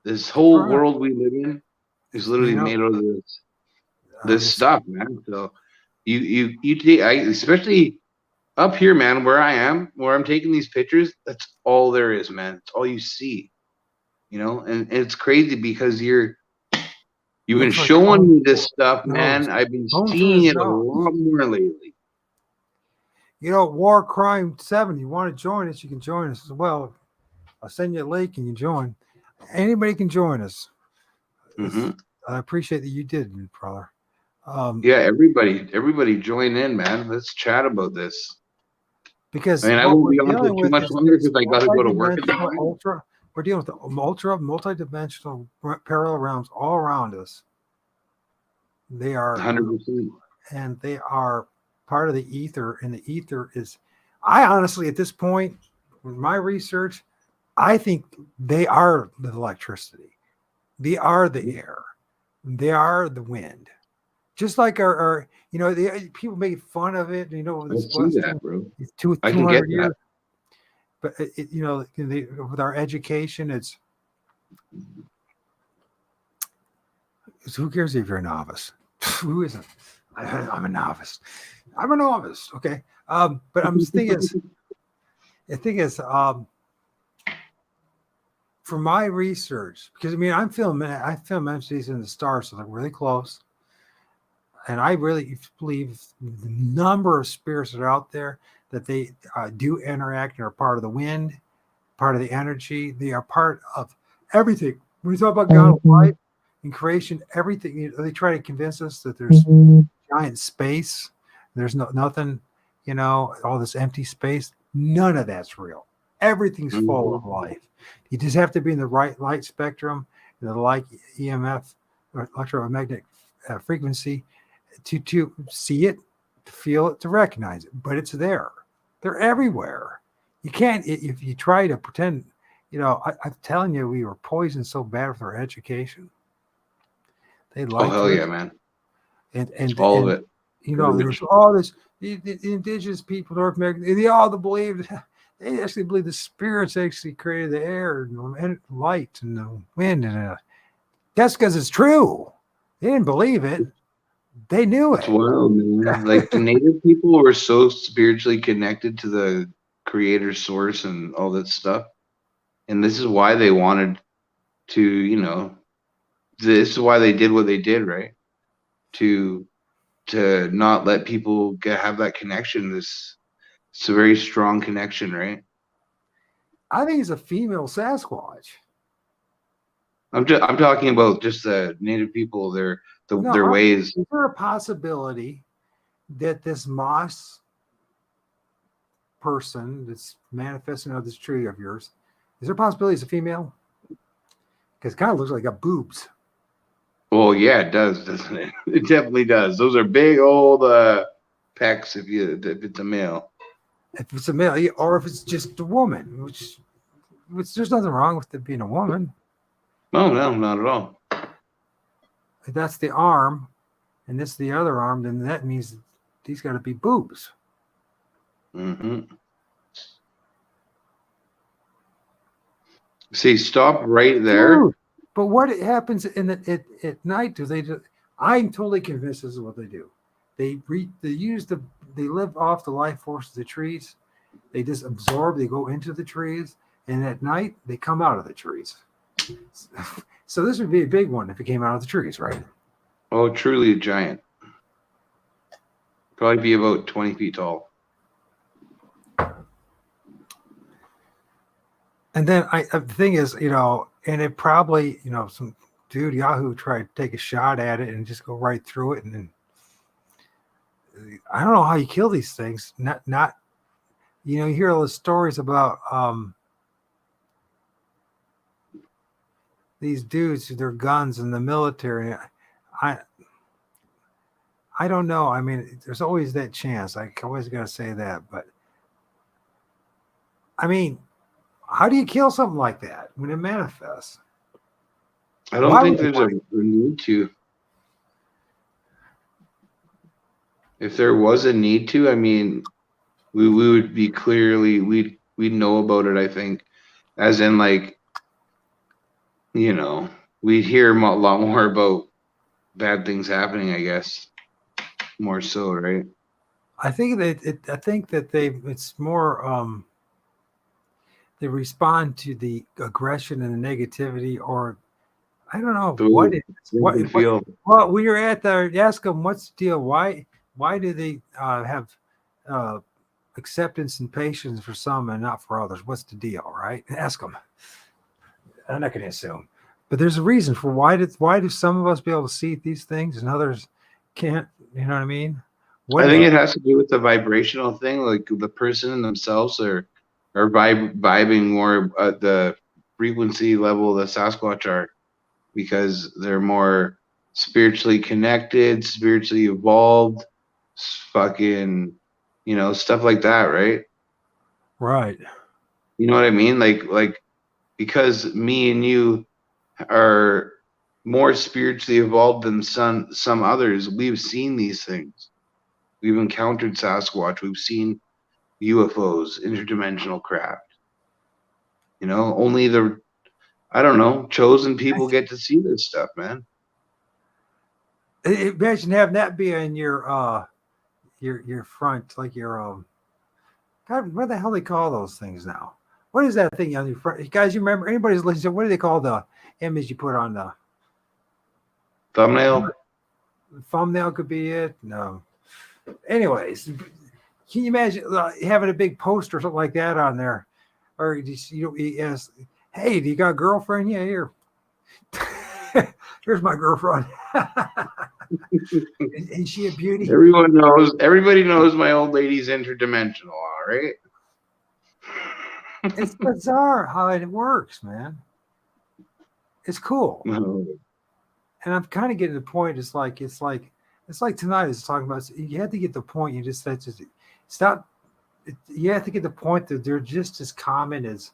This whole world we live in is literally made out of this stuff, man. So you especially up here, man, where I'm taking these pictures, that's all there is, man. It's all you see, and it's crazy because you've been showing me this stuff, man. I've been seeing it a lot more lately. War Crime 7, you want to join us, you can join us as well. I'll send you a link and you join. Anybody can join us. Mm-hmm. I appreciate that you did, brother. Yeah, everybody join in, man. Let's chat about this. I Because mean, I what won't we're be on for dealing too with much longer is because I got to go to work in the multidimensional morning. we're dealing with multidimensional parallel realms all around us. They are 100%. and they are part of the ether, and the ether is, I honestly at this point with my research, I think they are the electricity, they are the air, they are the wind, just like our people make fun of it, I this see that, Western bro. two, I can get 200 that. years, but with our education, it's who cares if you're a novice? Who isn't? I'm a novice. I'm a novice. Okay. But I'm the thing is, for my research, because I mean, I film entities in the stars, so they're really close. And I really believe the number of spirits that are out there that they do interact and are part of the wind, part of the energy. They are part of everything. When we talk about God, life, and creation, everything, they try to convince us that there's giant space. There's nothing, all this empty space. None of that's real. Everything's full of life. You just have to be in the right light spectrum, the light EMF, or electromagnetic frequency, to see it, to feel it, to recognize it. But it's there. They're everywhere. You can't, if you try to pretend, I'm telling you, we were poisoned so bad with our education. They Oh, lied hell to yeah, us. man. And All of it. there's all this, the indigenous people, North America, they all believed, they actually believe the spirits actually created the air and light and the wind. And that's because it's true. They didn't believe it. They knew It's it. wild, man. Like the native people were so spiritually connected to the creator source and all that stuff. And this is why they wanted to, this is why they did what they did, right? To not let people have that connection. It's a very strong connection, right? I think it's a female Sasquatch. I'm talking about just the native people, No, their ways. is there a possibility that this moss person that's manifesting out of this tree of yours, is there a possibility it's a female? Because it kind of looks like a boobs. Well, yeah, it does, doesn't it? It definitely does. Those are big old pecs if it's a male. If it's a male, or if it's just a woman, which there's nothing wrong with it being a woman. No, no, not at all. If that's the arm, and this is the other arm, then that means these got to be boobs. Mm-hmm. See, stop right there. Dude, but what happens at night? Do they? I'm totally convinced this is what they do. They live off the life force of the trees. They just absorb. They go into the trees, and at night they come out of the trees. So this would be a big one if it came out of the trees, right? Oh, truly a giant. Probably be about 20 feet tall. And then the thing is, and it probably, some dude Yahoo tried to take a shot at it and just go right through it, and then I don't know how you kill these things. Not you hear all the stories about these dudes with their guns in the military. I don't know. I mean, there's always that chance. I always got to say that, but I mean, how do you kill something like that when it manifests? I don't think there's a need to. If there was a need to, I mean, we would be clearly we'd know about it. I think, as in like, we'd hear a lot more about bad things happening. I guess more so, right? I think that it's more they respond to the aggression and the negativity, or I don't know what it is. Well, when you're at there, ask them what's the deal. Why do they have acceptance and patience for some and not for others? What's the deal, right? Ask them. I'm not going to assume, But there's a reason for why do some of us be able to see these things and others can't? You know what I mean? What I is think it? it has to do with the vibrational thing, like the person themselves are vibing more at the frequency level the Sasquatch are, because they're more spiritually connected, spiritually evolved, fucking, stuff like that, right? Right. You know what I mean? Like because me and you are more spiritually evolved than some others, we've seen these things. We've encountered Sasquatch. We've seen UFOs, interdimensional craft. Only the, I don't know, chosen people get to see this stuff, man. Imagine having that be in your front, like your God, what the hell they call those things now? What is that thing on your front? Guys, you remember? Anybody's listening? What do they call the image you put on the Thumbnail. thumbnail? Could be it. No. Anyways, can you imagine having a big poster or something like that on there, or you ask, "Hey, do you got a girlfriend?" Yeah, here. Here's my girlfriend. Is she a beauty? Everybody knows my old lady's interdimensional, all right? It's bizarre how it works, man. It's cool. And I'm kind of getting to the point. It's like tonight is talking about. You have to get the point. You just stop. You have to get the point that they're just as common as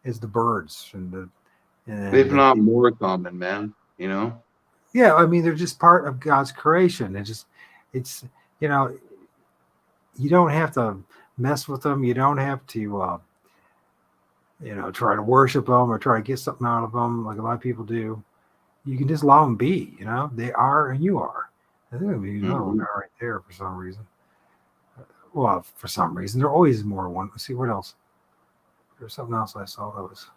the birds and if not more common, man. Yeah, I mean they're just part of God's creation. It's you don't have to mess with them. You don't have to try to worship them or try to get something out of them like a lot of people do. You can just allow them be. They are and you are. I think right there for some reason. Well, for some reason there always more one. Let's see what else. There's something else I saw that was.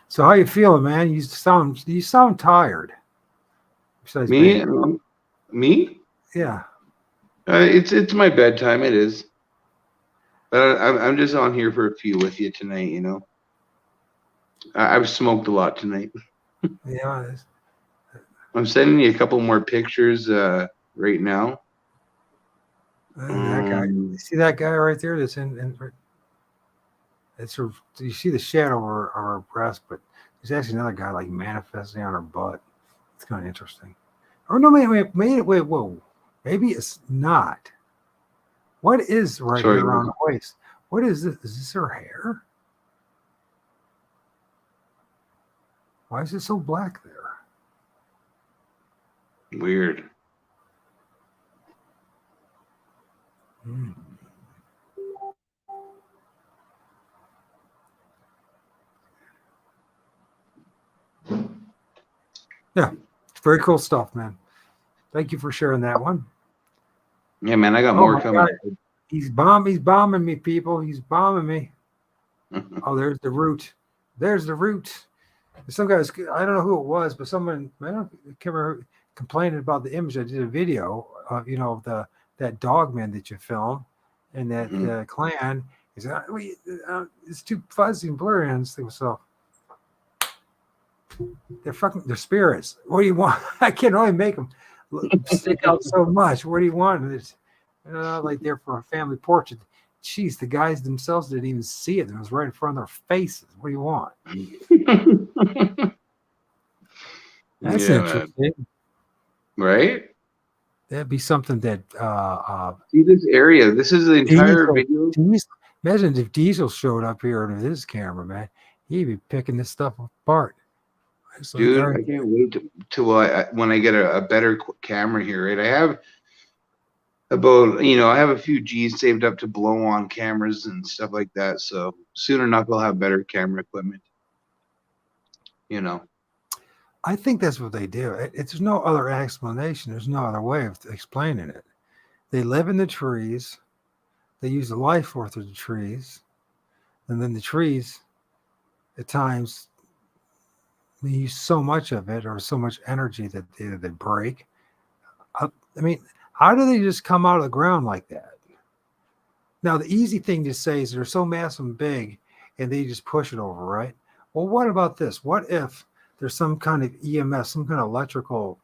So how you feeling, man? You sound tired. Besides Me? being, Me? yeah. It's my bedtime. It is. But I'm just on here for a few with you tonight. I've smoked a lot tonight. Yeah. I'm sending you a couple more pictures right now. That guy. You see that guy right there? That's in it's her. You see the shadow of her breast, but there's actually another guy like manifesting on her butt. It's kind of interesting. Or no, wait, whoa. Maybe it's not. What is here around the waist? What is this? Is this her hair? Why is it so black there? Weird. Yeah, it's very cool stuff, man. Thank you for sharing that one. Yeah, man, I got more coming. God. He's bombing me, people. He's bombing me. Oh, there's the root. There's the root. Some guys, I don't know who it was, but someone, I can't remember, complaining about the image. I did a video of, that dog man that you filmed and that clan. He said, it's too fuzzy and blurry. And so they're spirits. What do you want? I can only make them stick out so much. What do you want? It's like they're for a family portrait. Jeez, the guys themselves didn't even see it. It was right in front of their faces. What do you want? That's interesting. Man. Right? That'd be something that see this area. This is the entire video. Imagine if Diesel showed up here under this camera, man. He'd be picking this stuff apart. Dude, I can't wait till when I get a better camera here, right? I have I have a few G's saved up to blow on cameras and stuff like that. So soon enough, I'll have better camera equipment. I think that's what they do. There's no other explanation. There's no other way of explaining it. They live in the trees. They use the life force of the trees. And then the trees, at times, they use so much of it or so much energy that they break. I mean, how do they just come out of the ground like that? Now, the easy thing to say is they're so massive and big and they just push it over, right? Well, what about this? What if there's some kind of EMS, some kind of electrical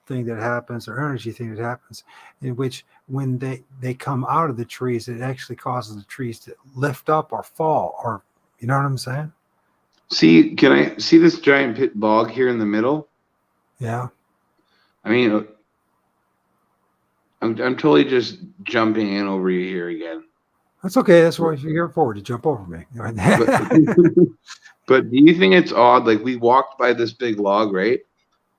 thing that happens or energy thing that happens in which when they come out of the trees, it actually causes the trees to lift up or fall, or you know what I'm saying? See, can I see this giant pit bog here in the middle? Yeah. I mean, I'm totally just jumping in over you here again. That's okay. That's why you're here for, to jump over me. But, but do you think it's odd? Like we walked by this big log, right?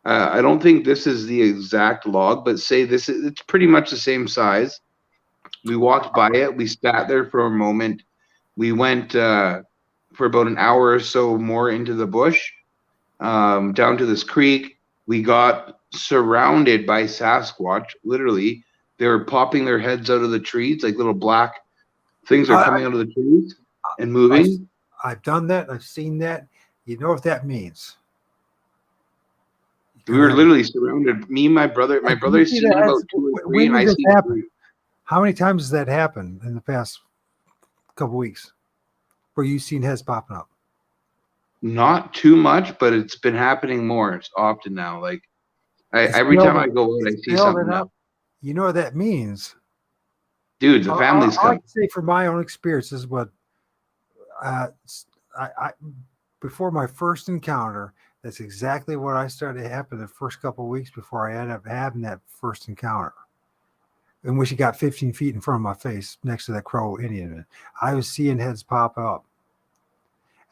I don't think this is the exact log, but say it's pretty much the same size. We walked by it. We sat there for a moment. We went for about an hour or so more into the bush, down to this creek. We got surrounded by Sasquatch. Literally, they were popping their heads out of the trees, like little black things are coming out of the trees and moving. I've done that. I've seen that. You know what that means? We were literally surrounded. Me and my brother. My brother's seen about 2 or 3, and I see 3. How many times has that happened in the past couple weeks where you've seen heads popping up? Not too much, but it's been happening more. It's often now. Like every time I go out, I see something now. You know what that means? Dude, the family's coming. I can say from my own experiences, but I before my first encounter, that's exactly what I started to happen the first couple of weeks before I ended up having that first encounter, in which he got 15 feet in front of my face next to that Crow Indian. I was seeing heads pop up.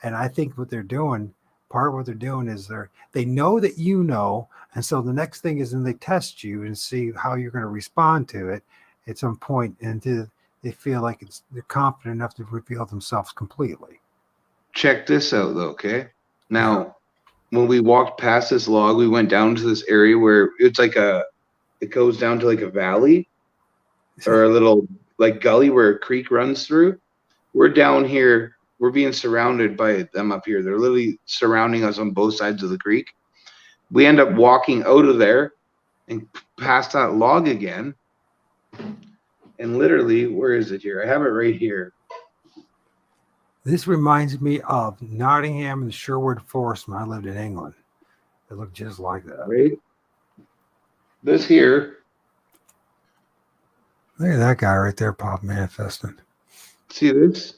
And I think what they're doing, part of what they're doing is they know that you know. And so the next thing is then they test you and see how you're going to respond to it at some point until they feel like they're confident enough to reveal themselves completely. Check this out, though, okay? Now, when we walked past this log, we went down to this area where it goes down to like a valley or a little like gully where a creek runs through. We're down here. We're being surrounded by them up here. They're literally surrounding us on both sides of the creek. We end up walking out of there and past that log again. And literally, where is it here? I have it right here. This reminds me of Nottingham and Sherwood Forest when I lived in England. It looked just like that. Right? This here. Look at that guy right there, pop manifesting. See this?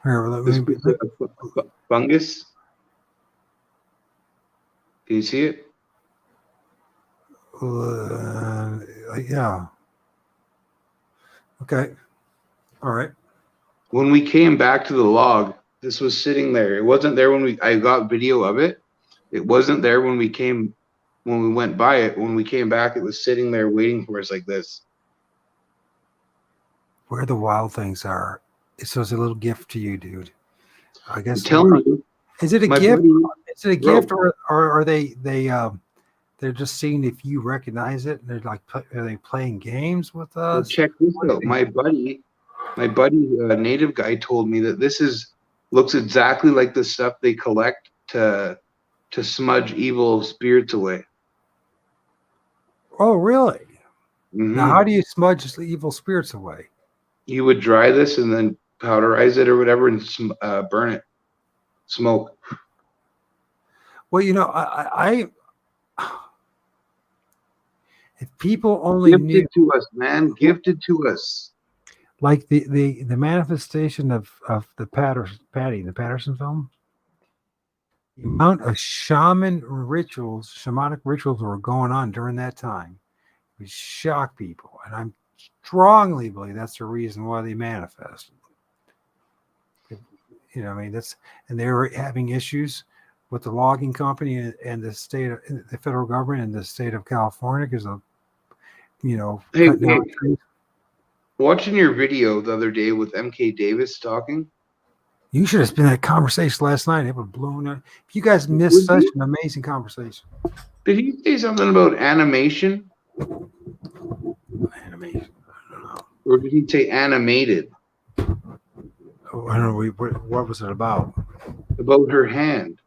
Here, fungus. Can you see it? Yeah. Okay. All right. When we came back to the log, this was sitting there. It wasn't there when I got video of it. It wasn't there when we went by it. When we came back, it was sitting there waiting for us like this. Where the wild things are. So it's a little gift to you, dude. I guess. Tell me. Is it a gift? Is it a gift, or are they're just seeing if you recognize it? And they're like, are they playing games with us? Well, check this out. My buddy, native guy, told me that this looks exactly like the stuff they collect to smudge evil spirits away. Oh, really? Mm-hmm. Now, how do you smudge evil spirits away? You would dry this and then powderize it or whatever and burn it, smoke. Well, you know, I if people only gifted to us, man, gifted to us. Like the manifestation of the Patterson film, the amount of shamanic rituals were going on during that time would shock people, and I'm strongly believe that's the reason why they manifested. You know, I mean, and they were having issues with the logging company and the federal government and the state of California because of, hey, watching your video the other day with MK Davis talking. You should have spent that conversation last night. It would have blown up. If you guys missed such an amazing conversation. Did he say something about animation? Animation. I don't know. Or did he say animated? Oh, I don't know. What was it about? About her hand.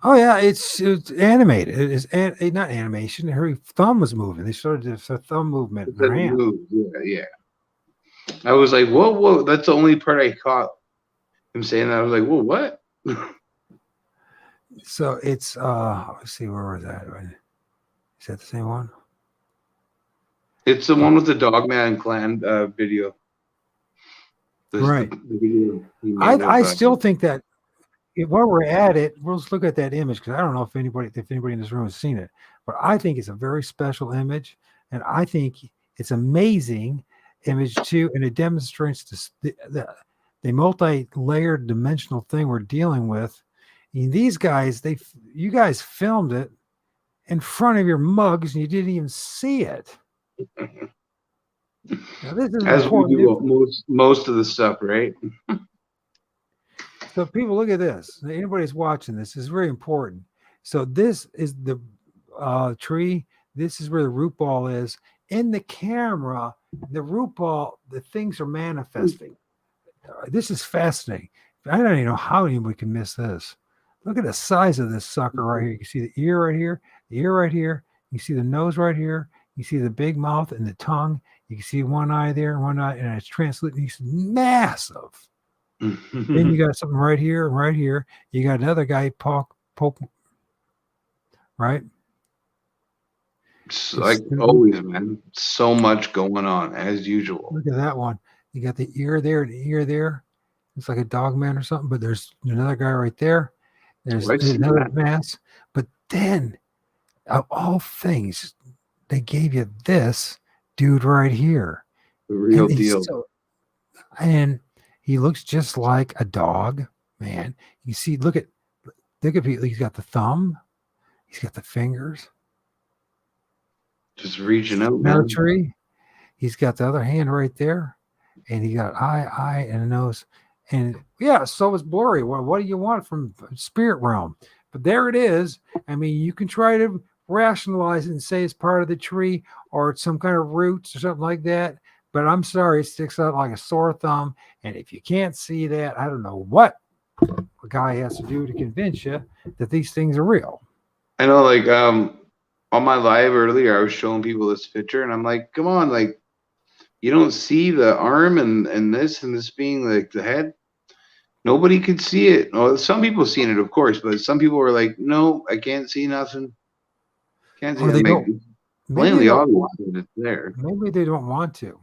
Oh yeah, it's animated. It is not animation. Her thumb was moving. They started a thumb movement in her hand. Yeah. I was like, whoa. That's the only part I caught. him saying that. I was like, "Whoa, what?" So it's let's see, where was that? Is that the same one? It's the one with the Dogman Clan video. Right. The video he made of. I still think that while we're at it, let's look at that image, because I don't know if anybody in this room has seen it, but I think it's a very special image, and I think it's amazing image too, and it demonstrates the multi-layered dimensional thing we're dealing with. And these guys, you guys filmed it in front of your mugs, and you didn't even see it. Now, this is As we important. do most of the stuff, right? So people, look at this. Anybody's watching this is very important. So this is the tree. This is where the root ball is. In the camera, the root ball, the things are manifesting. This is fascinating. I don't even know how anybody can miss this. Look at the size of this sucker right here. You can see the ear right here, the ear right here. You see the nose right here. You see the big mouth and the tongue. You can see one eye there, one eye, and it's translucent. It's massive. Then you got something right here and right here. You got another guy, Pope, right? Like always, man. So much going on as usual. Look at that one. You got the ear there and the ear there. It's like a dog man or something, but there's another guy right there. There's another mass. But then, of all things, they gave you this dude right here. The real deal. And he looks just like a dog, man. You see, look at he's got the thumb, he's got the fingers. Just reaching out, man. Tree. He's got the other hand right there, and he got eye, and a nose. And yeah, so it's blurry. Well, what do you want from spirit realm? But there it is. I mean, you can try to rationalize it and say it's part of the tree or it's some kind of roots or something like that. But I'm sorry, it sticks out like a sore thumb. And if you can't see that, I don't know what a guy has to do to convince you that these things are real. I know, like on my live earlier, I was showing people this picture, and I'm like, come on, like, you don't see the arm and this being like the head. Nobody could see it. Well, some people seen it, of course, but some people were like, no, I can't see nothing. Can't see it. Plainly obvious that it's there. Maybe they don't want to.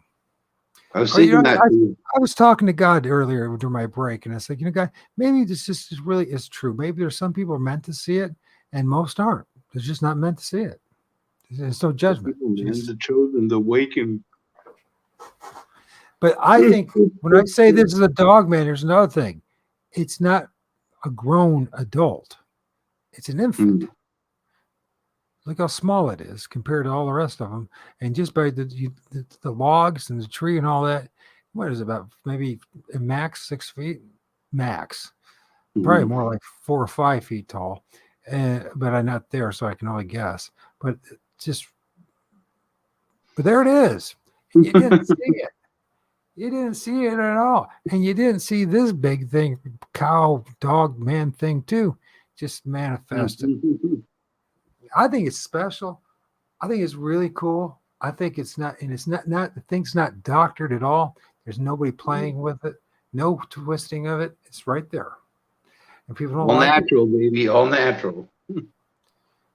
I was thinking that too. I was talking to God earlier during my break, and I said, God, maybe this just really is true. Maybe there's some people are meant to see it, and most aren't. They're just not meant to see it. There's no judgment. The chosen, the awakened. But I think when I say this is a dog man, there's another thing. It's not a grown adult. It's an infant. Look how small it is compared to all the rest of them. And just by the logs and the tree and all that, what is it, about maybe max 6 feet? Max. Probably more like 4 or 5 feet tall. But I'm not there, so I can only guess. But there it is. You didn't see it. You didn't see it at all. And you didn't see this big thing, cow, dog, man thing too, just manifested. I think it's special. I think it's really cool. I think it's not, and it's not the thing's not doctored at all. There's nobody playing with it, no twisting of it. It's right there. And people don't all like natural, it. Baby, all natural.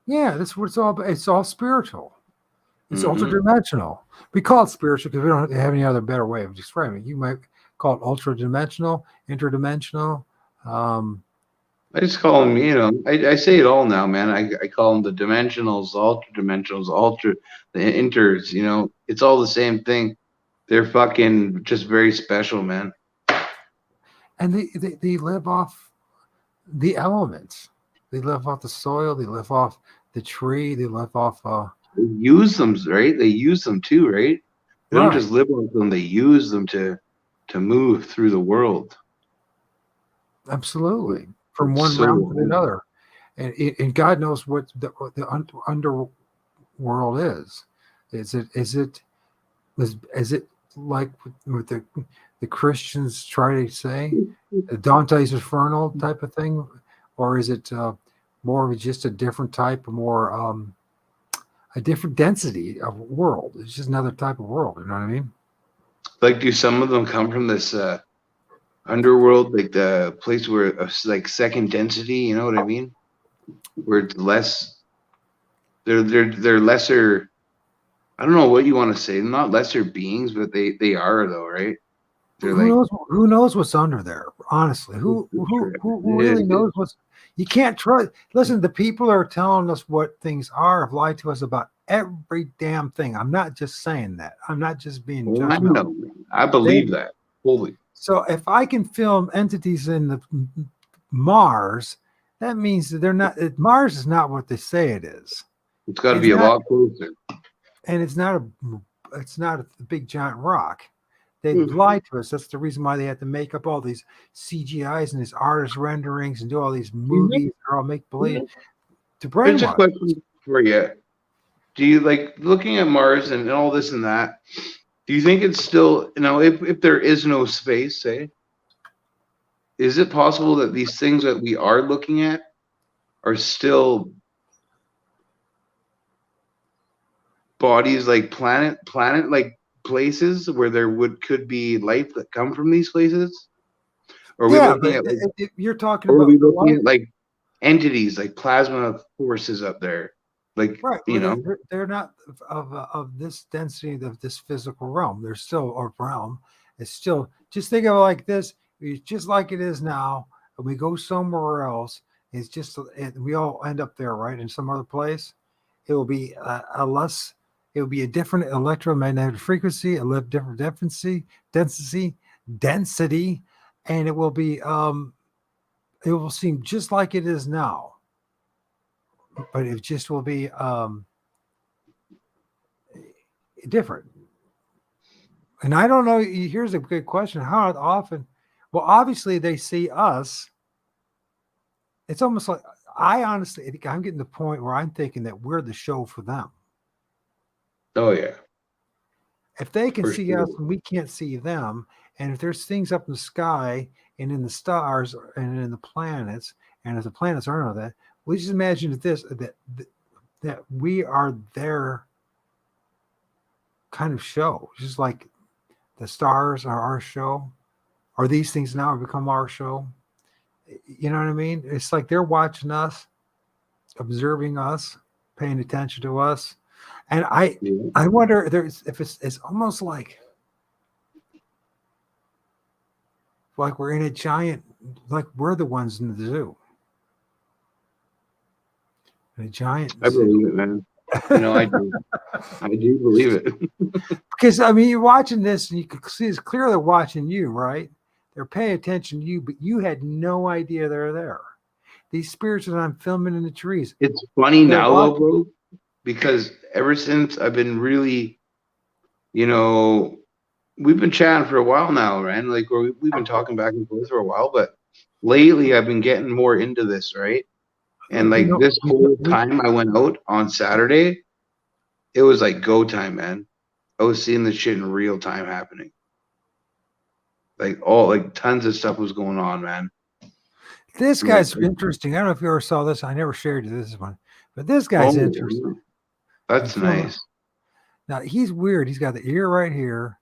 Yeah, that's what it's all about. It's all spiritual. It's ultra-dimensional. We call it spiritual because we don't have any other better way of describing it. You might call it ultra-dimensional, interdimensional. I just call them, I say it all now, man. I call them the dimensionals, the ultra-dimensionals, the inters, it's all the same thing. They're fucking just very special, man. And they live off the elements. They live off the soil. They live off the tree. They live off... They use them, right? They use them too, right? They don't just live off them. They use them to move through the world. Absolutely. From one realm to another. And God knows what the underworld is. Is it like what the Christians try to say, Dante's Inferno type of thing? Or is it more of just a different type, more a different density of world? It's just another type of world, you know what I mean? Like, do some of them come from this underworld, like the place where it's like second density. You know what I mean? Where it's less. They're lesser. I don't know what you want to say. Not lesser beings, but they are though, right? They're Who like knows? Who knows what's under there? Honestly, who really knows what's? You can't trust. Listen, the people are telling us what things are have lied to us about every damn thing. I'm not just saying that. I'm not just being Well, I judgmental. know, man. I They, believe that fully. so if I can film entities in the Mars, that means that they're not. Mars is not what they say it is. It's got to It's be a not, lot closer. and it's not a big giant rock. They Hmm. lied to us. That's the reason why they had to make up all these CGIs and these artist renderings and do all these movies. They're all make believe to Here's a brainwash. question for you. Do you like looking at Mars and all this and that? Do you think it's still, if there is no space, say, is it possible that these things that we are looking at are still bodies like planet like places where there could be life that come from these places? Or are we Yeah, looking but at like, if you're talking or are about we looking life, at like entities like plasma forces up there? Like, right? Well, they're not of this density of this physical realm. They're still a realm. It's still just think of it like this. It's just like it is now, and we go somewhere else. It's just we all end up there, right? In some other place. It will be a less. It will be a different electromagnetic frequency, a different density, and it will be. It will seem just like it is now, but it just will be different. And I don't know. Here's a good question: how often? Well, obviously they see us. It's almost like I'm getting to the point where I'm thinking that we're the show for them. oh yeah, If they can for see us sure. and we can't see them, and if there's things up in the sky and in the stars and in the planets, and if the planets aren't that, we just imagine that we are their kind of show, just like the stars are our show, or these things now have become our show. You know what I mean? It's like they're watching us, observing us, paying attention to us, and Yeah. I wonder if it's almost like we're in a giant, like we're the ones in the zoo, in a giant I zoo. believe it, man. I do. I do believe it. Because I mean, you're watching this, and you can see it's clear they're watching you, right? They're paying attention to you, but you had no idea they're there. These spirits that I'm filming in the trees, It's funny they're now, though, watching. bro, because ever since I've been really, you know, we've been chatting for a while now, right? Like we've been talking back and forth for a while, but lately I've been getting more into this, right? And We like know, this whole time I went out on Saturday, it was like go time, man. I was seeing this shit in real time happening. Like tons of stuff was going on, man. this I'm like, guy's interesting. I don't know if you ever saw this. I never shared this one, but this guy's oh, interesting. I'm that's feeling nice. now. He's weird. He's got the ear right here.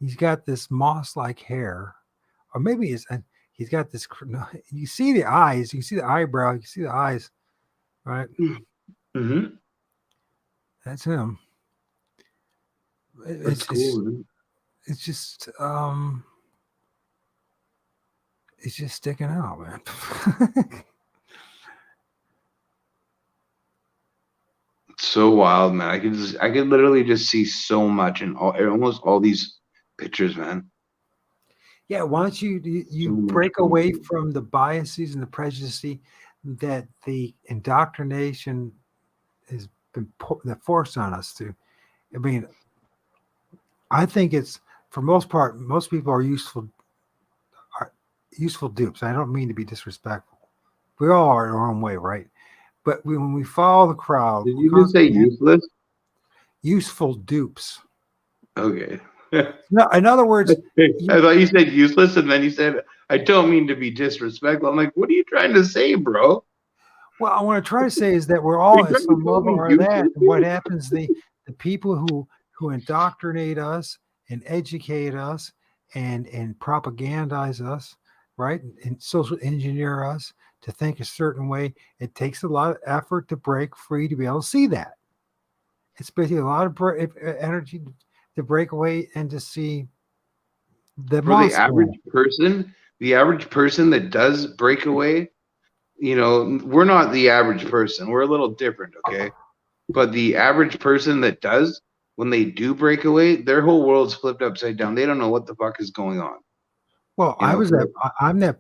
He's got this moss-like hair, or maybe he's got this. You see the eyes. You see the eyebrow. You see the eyes, right? Mm-hmm. That's him. That's cool, man. It's just it's just sticking out, man. It's so wild, man. I could literally just see so much in almost all these pictures, man. Yeah, once So you much break going away on. from the biases and the prejudice that the indoctrination has been forced on us to. I mean, I think it's for most part, most people are useful dupes. I don't mean to be disrespectful. We all are in our own way, right? But when we follow the crowd, Did we you just say constantly useless? useful dupes. Okay. No, in other words, I thought you said useless, and then you said, I don't mean to be disrespectful. I'm like, what are you trying to say, bro? well, I want to try to say is that we're Are all you at trying to some call level me are that. useless, And what dude? happens, the people who indoctrinate us and educate us and propagandize us, right? And social engineer us to think a certain way. It takes a lot of effort to break free to be able to see that. It's basically a lot of energy to break away and to see the For monster. the average person that does break away, we're not the average person. We're a little different, okay? But the average person that does, when they do break away, their whole world's flipped upside down. They don't know what the fuck is going on. Well, You I know, was that. I'm that.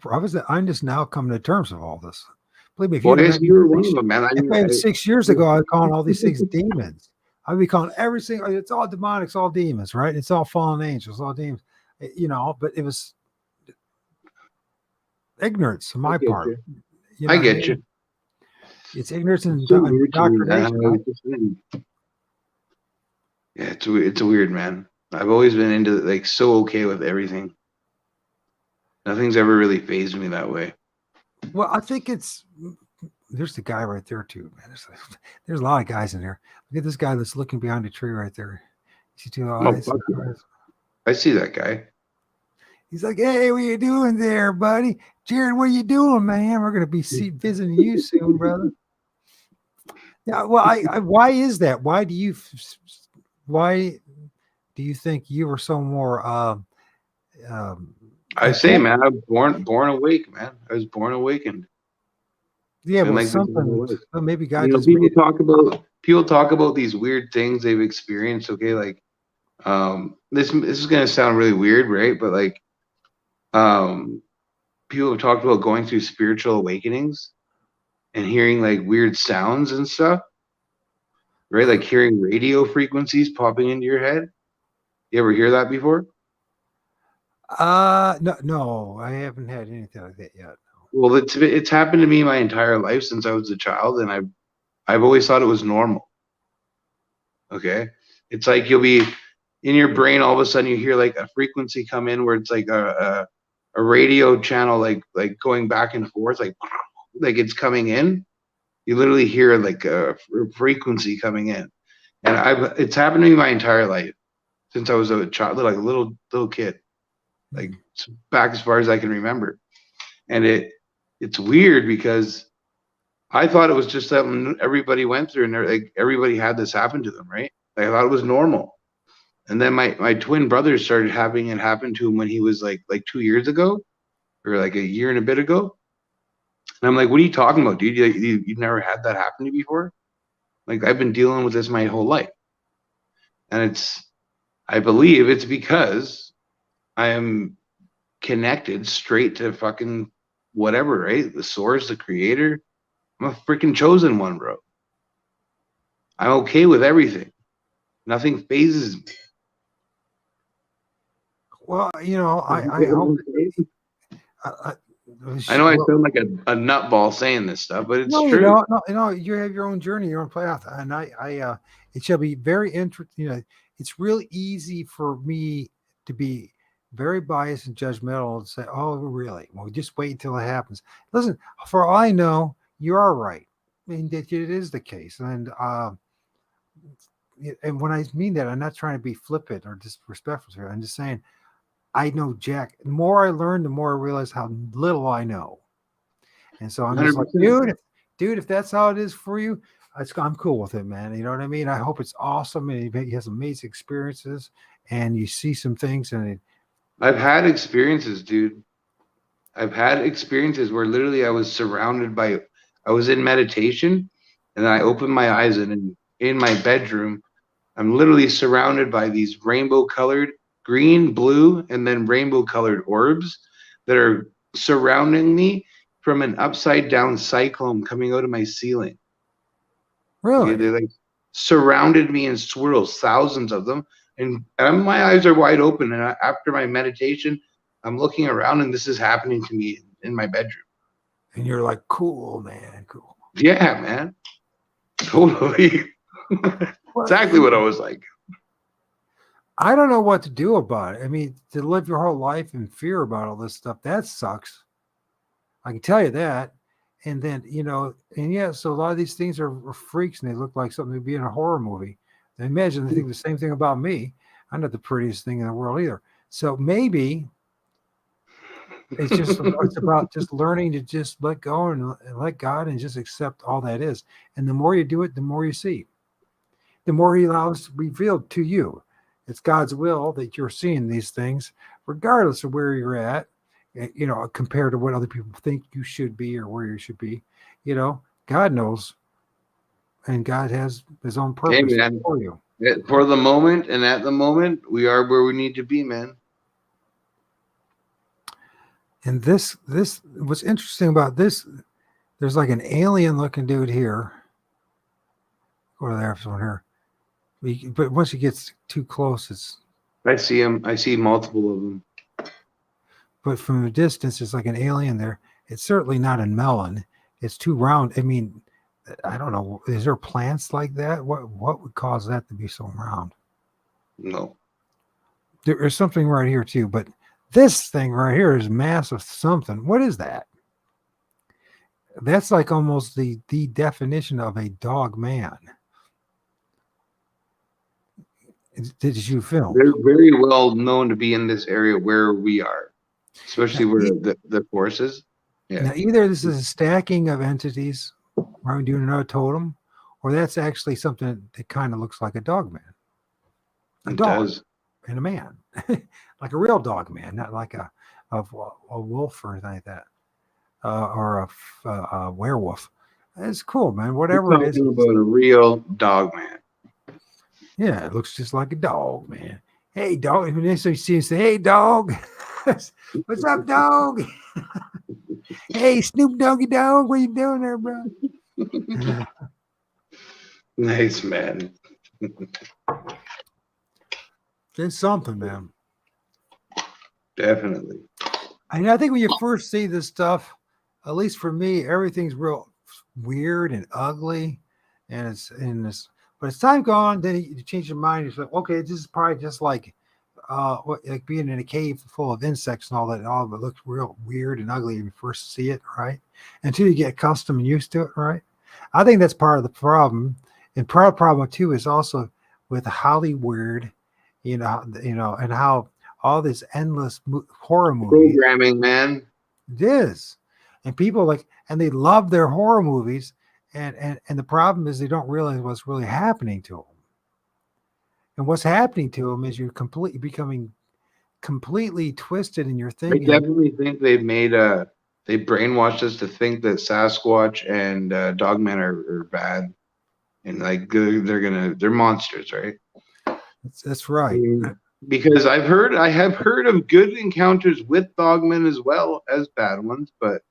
I'm just now coming to terms with all this. Believe me, if well, you'd I have guess met me you were one of them, man. if I had 6 years ago, I'd call all these things demons. I'd be calling every single. It's all demonic. It's all demons, right? It's all fallen angels, all demons. But it was ignorance on I my get part. you. You know I what I get mean? you. It's ignorance and It's so weird to me, man. indoctrination, right? Yeah, it's weird, man. I've always been into like so okay with everything. Nothing's ever really phased me that way. Well, I think it's there's the guy right there too, man. There's a lot of guys in there. Look at this guy that's looking behind the tree right there. You see two Oh, eyes. fuck yeah. I see that guy. He's like, "Hey, what you doing there, buddy? Jared, what you doing, man? We're gonna be visiting you soon, brother." Yeah. Well, why is that? Why do you think you were so more um, I say, intent? man, I was born awake, man. I was born awakened. Yeah, Been well, like this my whole something. life. Well, maybe God just made it. People talk about these weird things they've experienced. Okay, like this is gonna sound really weird, right? But like um, people have talked about going through spiritual awakenings and hearing like weird sounds and stuff, right? Like hearing radio frequencies popping into your head. You ever hear that before? No, no, I haven't had anything like that yet. Well, it's happened to me my entire life since I was a child, and I've always thought it was normal. Okay, it's like you'll be in your brain, all of a sudden you hear like a frequency come in where it's like a radio channel like going back and forth, like it's coming in. You literally hear like a frequency coming in, and it's happened to me my entire life since I was a child, like a little kid, like back as far as I can remember. And it's weird because I thought it was just something everybody went through, and like everybody had this happen to them, right? Like, I thought it was normal. And then my twin brother started having it happen to him when he was like 2 years ago, or like a year and a bit ago. And I'm like, what are you talking about, dude? You've never had that happen to you before? Like, I've been dealing with this my whole life. And I believe it's because I am connected straight to fucking whatever, right? The source, the creator. I'm a freaking chosen one, bro. I'm okay with everything. Nothing phases me. Well, I hope. I, I know I well, sound like a nutball saying this stuff, but it's no, you true. don't. No, you have your own journey, your own path, and it shall be very interesting. It's real easy for me to be very biased and judgmental and say, "Oh, really? Well, just wait until it happens." Listen, for all I know, you are right. I mean, that it is the case, and when I mean that, I'm not trying to be flippant or disrespectful here. I'm just saying I know Jack. The more I learn, the more I realize how little I know. And so I'm just like, 100%. dude, if that's how it is for you, I'm cool with it, man. You know what I mean? I hope it's awesome and he has amazing experiences and you see some things and I've had experiences, dude. I've had experiences where literally I was in meditation and I opened my eyes and in my bedroom, I'm literally surrounded by these rainbow colored green, blue, and then rainbow colored orbs that are surrounding me from an upside down cyclone coming out of my ceiling. Okay, really, they like surrounded me in swirls, thousands of them, and my eyes are wide open. And after my meditation, I'm looking around, and this is happening to me in my bedroom. and you're like, cool, man, cool. Yeah, man, totally, Well, exactly what I was like. I don't know what to do about it. I mean, to live your whole life in fear about all this stuff, that sucks. I can tell you that. And then, and yeah, so a lot of these things are freaks and they look like something to be in a horror movie. I imagine they think the same thing about me. I'm not the prettiest thing in the world either. So maybe It's about just learning to just let go and let God and just accept all that is. And the more you do it, the more you see. The more He allows revealed to you. It's God's will that you're seeing these things, regardless of where you're at. Compared to what other people think you should be or where you should be. God knows, and God has His own Hey, purpose man. for you. For the moment and at the moment, we are where we need to be, man. And this what's interesting about this, there's like an alien looking dude here. Go to there, someone here. But once he gets too close, it's. I see him. I see multiple of them. But from a distance, it's like an alien there. It's certainly not a melon. It's too round. I mean, I don't know. Is there plants like that? What would cause that to be so round? No. There is something right here too, but this thing right here is massive something. What is that? That's like almost the definition of a dog man. Did you film? They're very well known to be in this area where we are, especially where the force is. Yeah. Now, either this is a stacking of entities, where I'm doing another totem, or that's actually something that kind of looks like a dog man. A dog and a man. Like a real dog man, not like a wolf or anything like that. Or a werewolf. It's cool, man. Whatever it is. About a real dog man. Yeah, it looks just like a dog, man. Hey, dog. When they see him say, hey, dog. What's up, dog? Hey, Snoop Doggy Dog. What you doing there, bro? Nice, man. It's something, man. Definitely. I think when you first see this stuff, at least for me, everything's real weird and ugly. And it's in this. But as time gone, then you change your mind. You're like, okay, this is probably just like being in a cave full of insects and all that. All of it looks real weird and ugly when you first see it, right? Until you get accustomed and used to it, right? I think that's part of the problem. And part of the problem too is also with Hollywood, and how all this endless horror movies programming, man. It is, and people and they love their horror movies. And the problem is they don't realize what's really happening to them. And what's happening to them is you're becoming completely twisted in your thinking. I definitely think they've made they brainwashed us to think that Sasquatch and Dogmen are bad, and like they're monsters, right? That's right. Because I have heard of good encounters with Dogmen as well as bad ones, but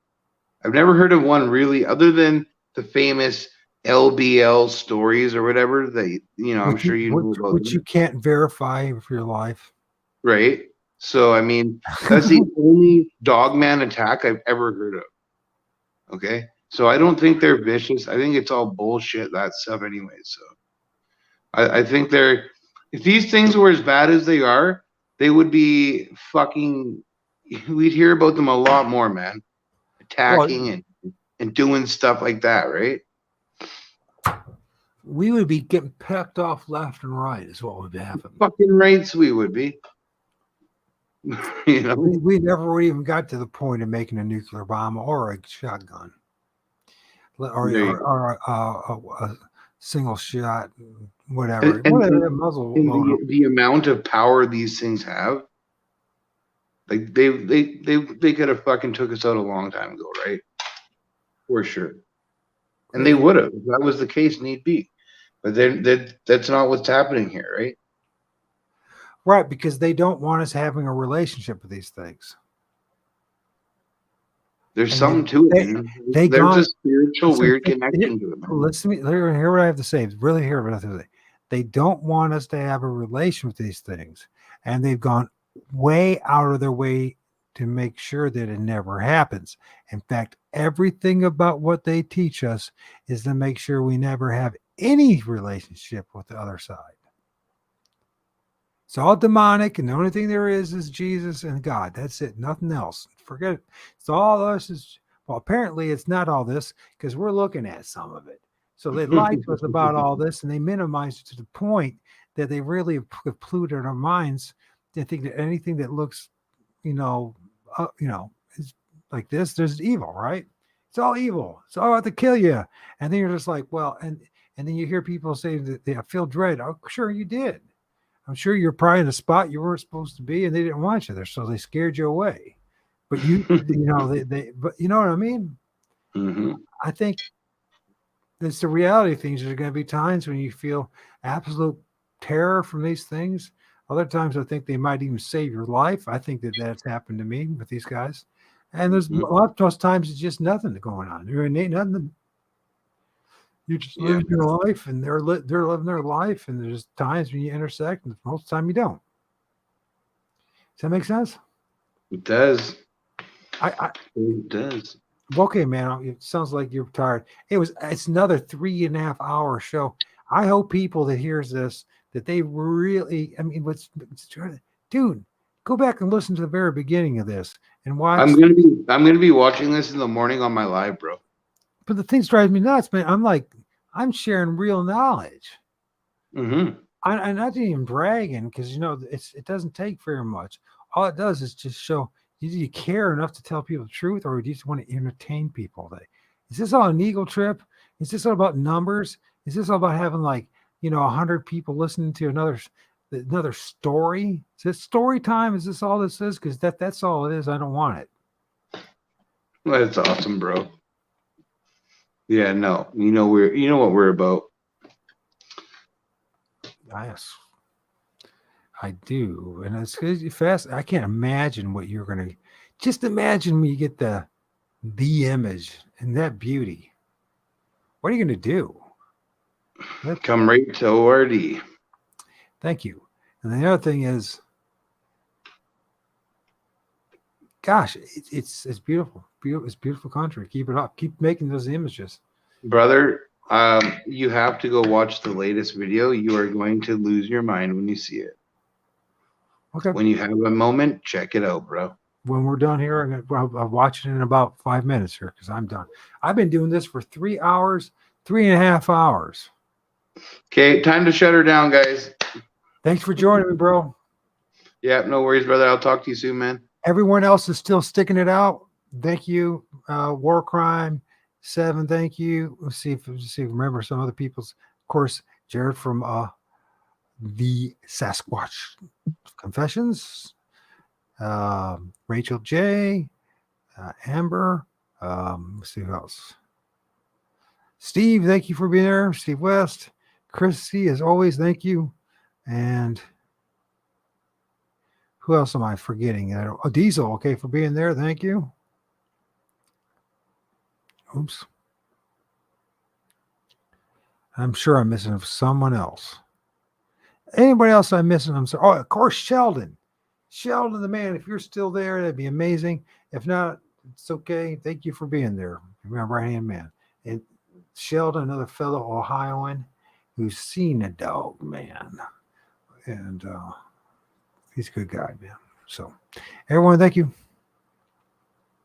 I've never heard of one really other than the famous LBL stories or whatever that I'm sure you know about, which you can't verify for your life, right? So I mean, that's the only Dogman attack I've ever heard of. Okay, so I don't think they're vicious. I think it's all bullshit, that stuff anyway. So I think if these things were as bad as they are, they would be fucking. We'd hear about them a lot more, man. Attacking and doing stuff like that, right? We would be getting pecked off left and right is what would happen. Fucking rights we would be. We never even got to the point of making a nuclear bomb or a shotgun. Or a single shot, whatever. Muzzle the amount of power these things have. Like they could have fucking took us out a long time ago, right? For sure. And they would have, if that was the case, need be. But that's not what's happening here, right? Right, because they don't want us having a relationship with these things. There's something to it. There's a spiritual weird connection to it. Listen to me. Hear what I have to say. Really hear what I have to say. They don't want us to have a relation with these things. And they've gone way out of their way to make sure that it never happens. In fact, everything about what they teach us is to make sure we never have any relationship with the other side. It's all demonic, and the only thing there is Jesus and God. That's it. Nothing else. Forget it. It's all us. Well, apparently it's not all this because we're looking at some of it. So they lied to us about all this, and they minimized it to the point that they really have polluted our minds. They think that anything that looks, is like this, there's evil, right? It's all evil. It's all out to kill you. And then you're just like, well, and then you hear people say that they feel dread. Oh, sure you did. I'm sure you're probably in a spot you weren't supposed to be, and they didn't want you there, so they scared you away. But but you know what I mean? Mm-hmm. I think it's the reality of things. There's going to be times when you feel absolute terror from these things. Other times, I think they might even save your life. I think that that's happened to me with these guys. And there's a Mm-hmm. lot of those times it's just nothing going on. There ain't nothing. You just Yeah. live your life, and they're living their life. And there's times when you intersect, and most of the time you don't. Does that make sense? It does. I It does. Okay, man. It sounds like you're tired. It's another 3.5 hour show. I hope people that hears this that they really. I mean, dude? Go back and listen to the very beginning of this and watch. I'm gonna be watching this in the morning on my live, bro. But the things drive me nuts, man. I'm sharing real knowledge. Mm-hmm. I'm not even bragging because it doesn't take very much. All it does is just show you care enough to tell people the truth, or do you just want to entertain people? Is this all an ego trip? Is this all about numbers? Is this all about having 100 people listening to another story? Is this story time? Is this all this is? Because that's all it is. I don't want it. That's awesome, bro. Yeah, no, you know what we're about. Yes, I do, and it's fast. I can't imagine what you're gonna. Just imagine when you get the image and that beauty. What are you gonna do? Come right to O.R.d. Thank you. And the other thing is, gosh, it's beautiful. It's beautiful country. Keep it up. Keep making those images, Brother. You have to go watch the latest video. You are going to lose your mind when you see it. Okay. When you have a moment, check it out, bro. When we're done here, I'll watch it in about 5 minutes here because I'm done. I've been doing this for 3 hours, 3.5 hours. Okay, time to shut her down, guys. Thanks for joining me, bro. Yeah, no worries, brother. I'll talk to you soon, man. Everyone else is still sticking it out. Thank you. War Crime 7, thank you. Let's see if remember some other people's. Of course, Jared from the Sasquatch Confessions. Rachel J. Amber. Let's see who else. Steve, thank you for being there. Steve West. Chrissy, as always, thank you. And who else am I forgetting? Diesel, okay, for being there. Thank you. Oops. I'm sure I'm missing someone else. Anybody else I'm missing? I'm sorry. Oh, of course, Sheldon. Sheldon, the man. If you're still there, that'd be amazing. If not, it's okay. Thank you for being there. You're my right-hand man. And Sheldon, another fellow Ohioan who's seen a dog, man. And he's a good guy, man. So, everyone, thank you.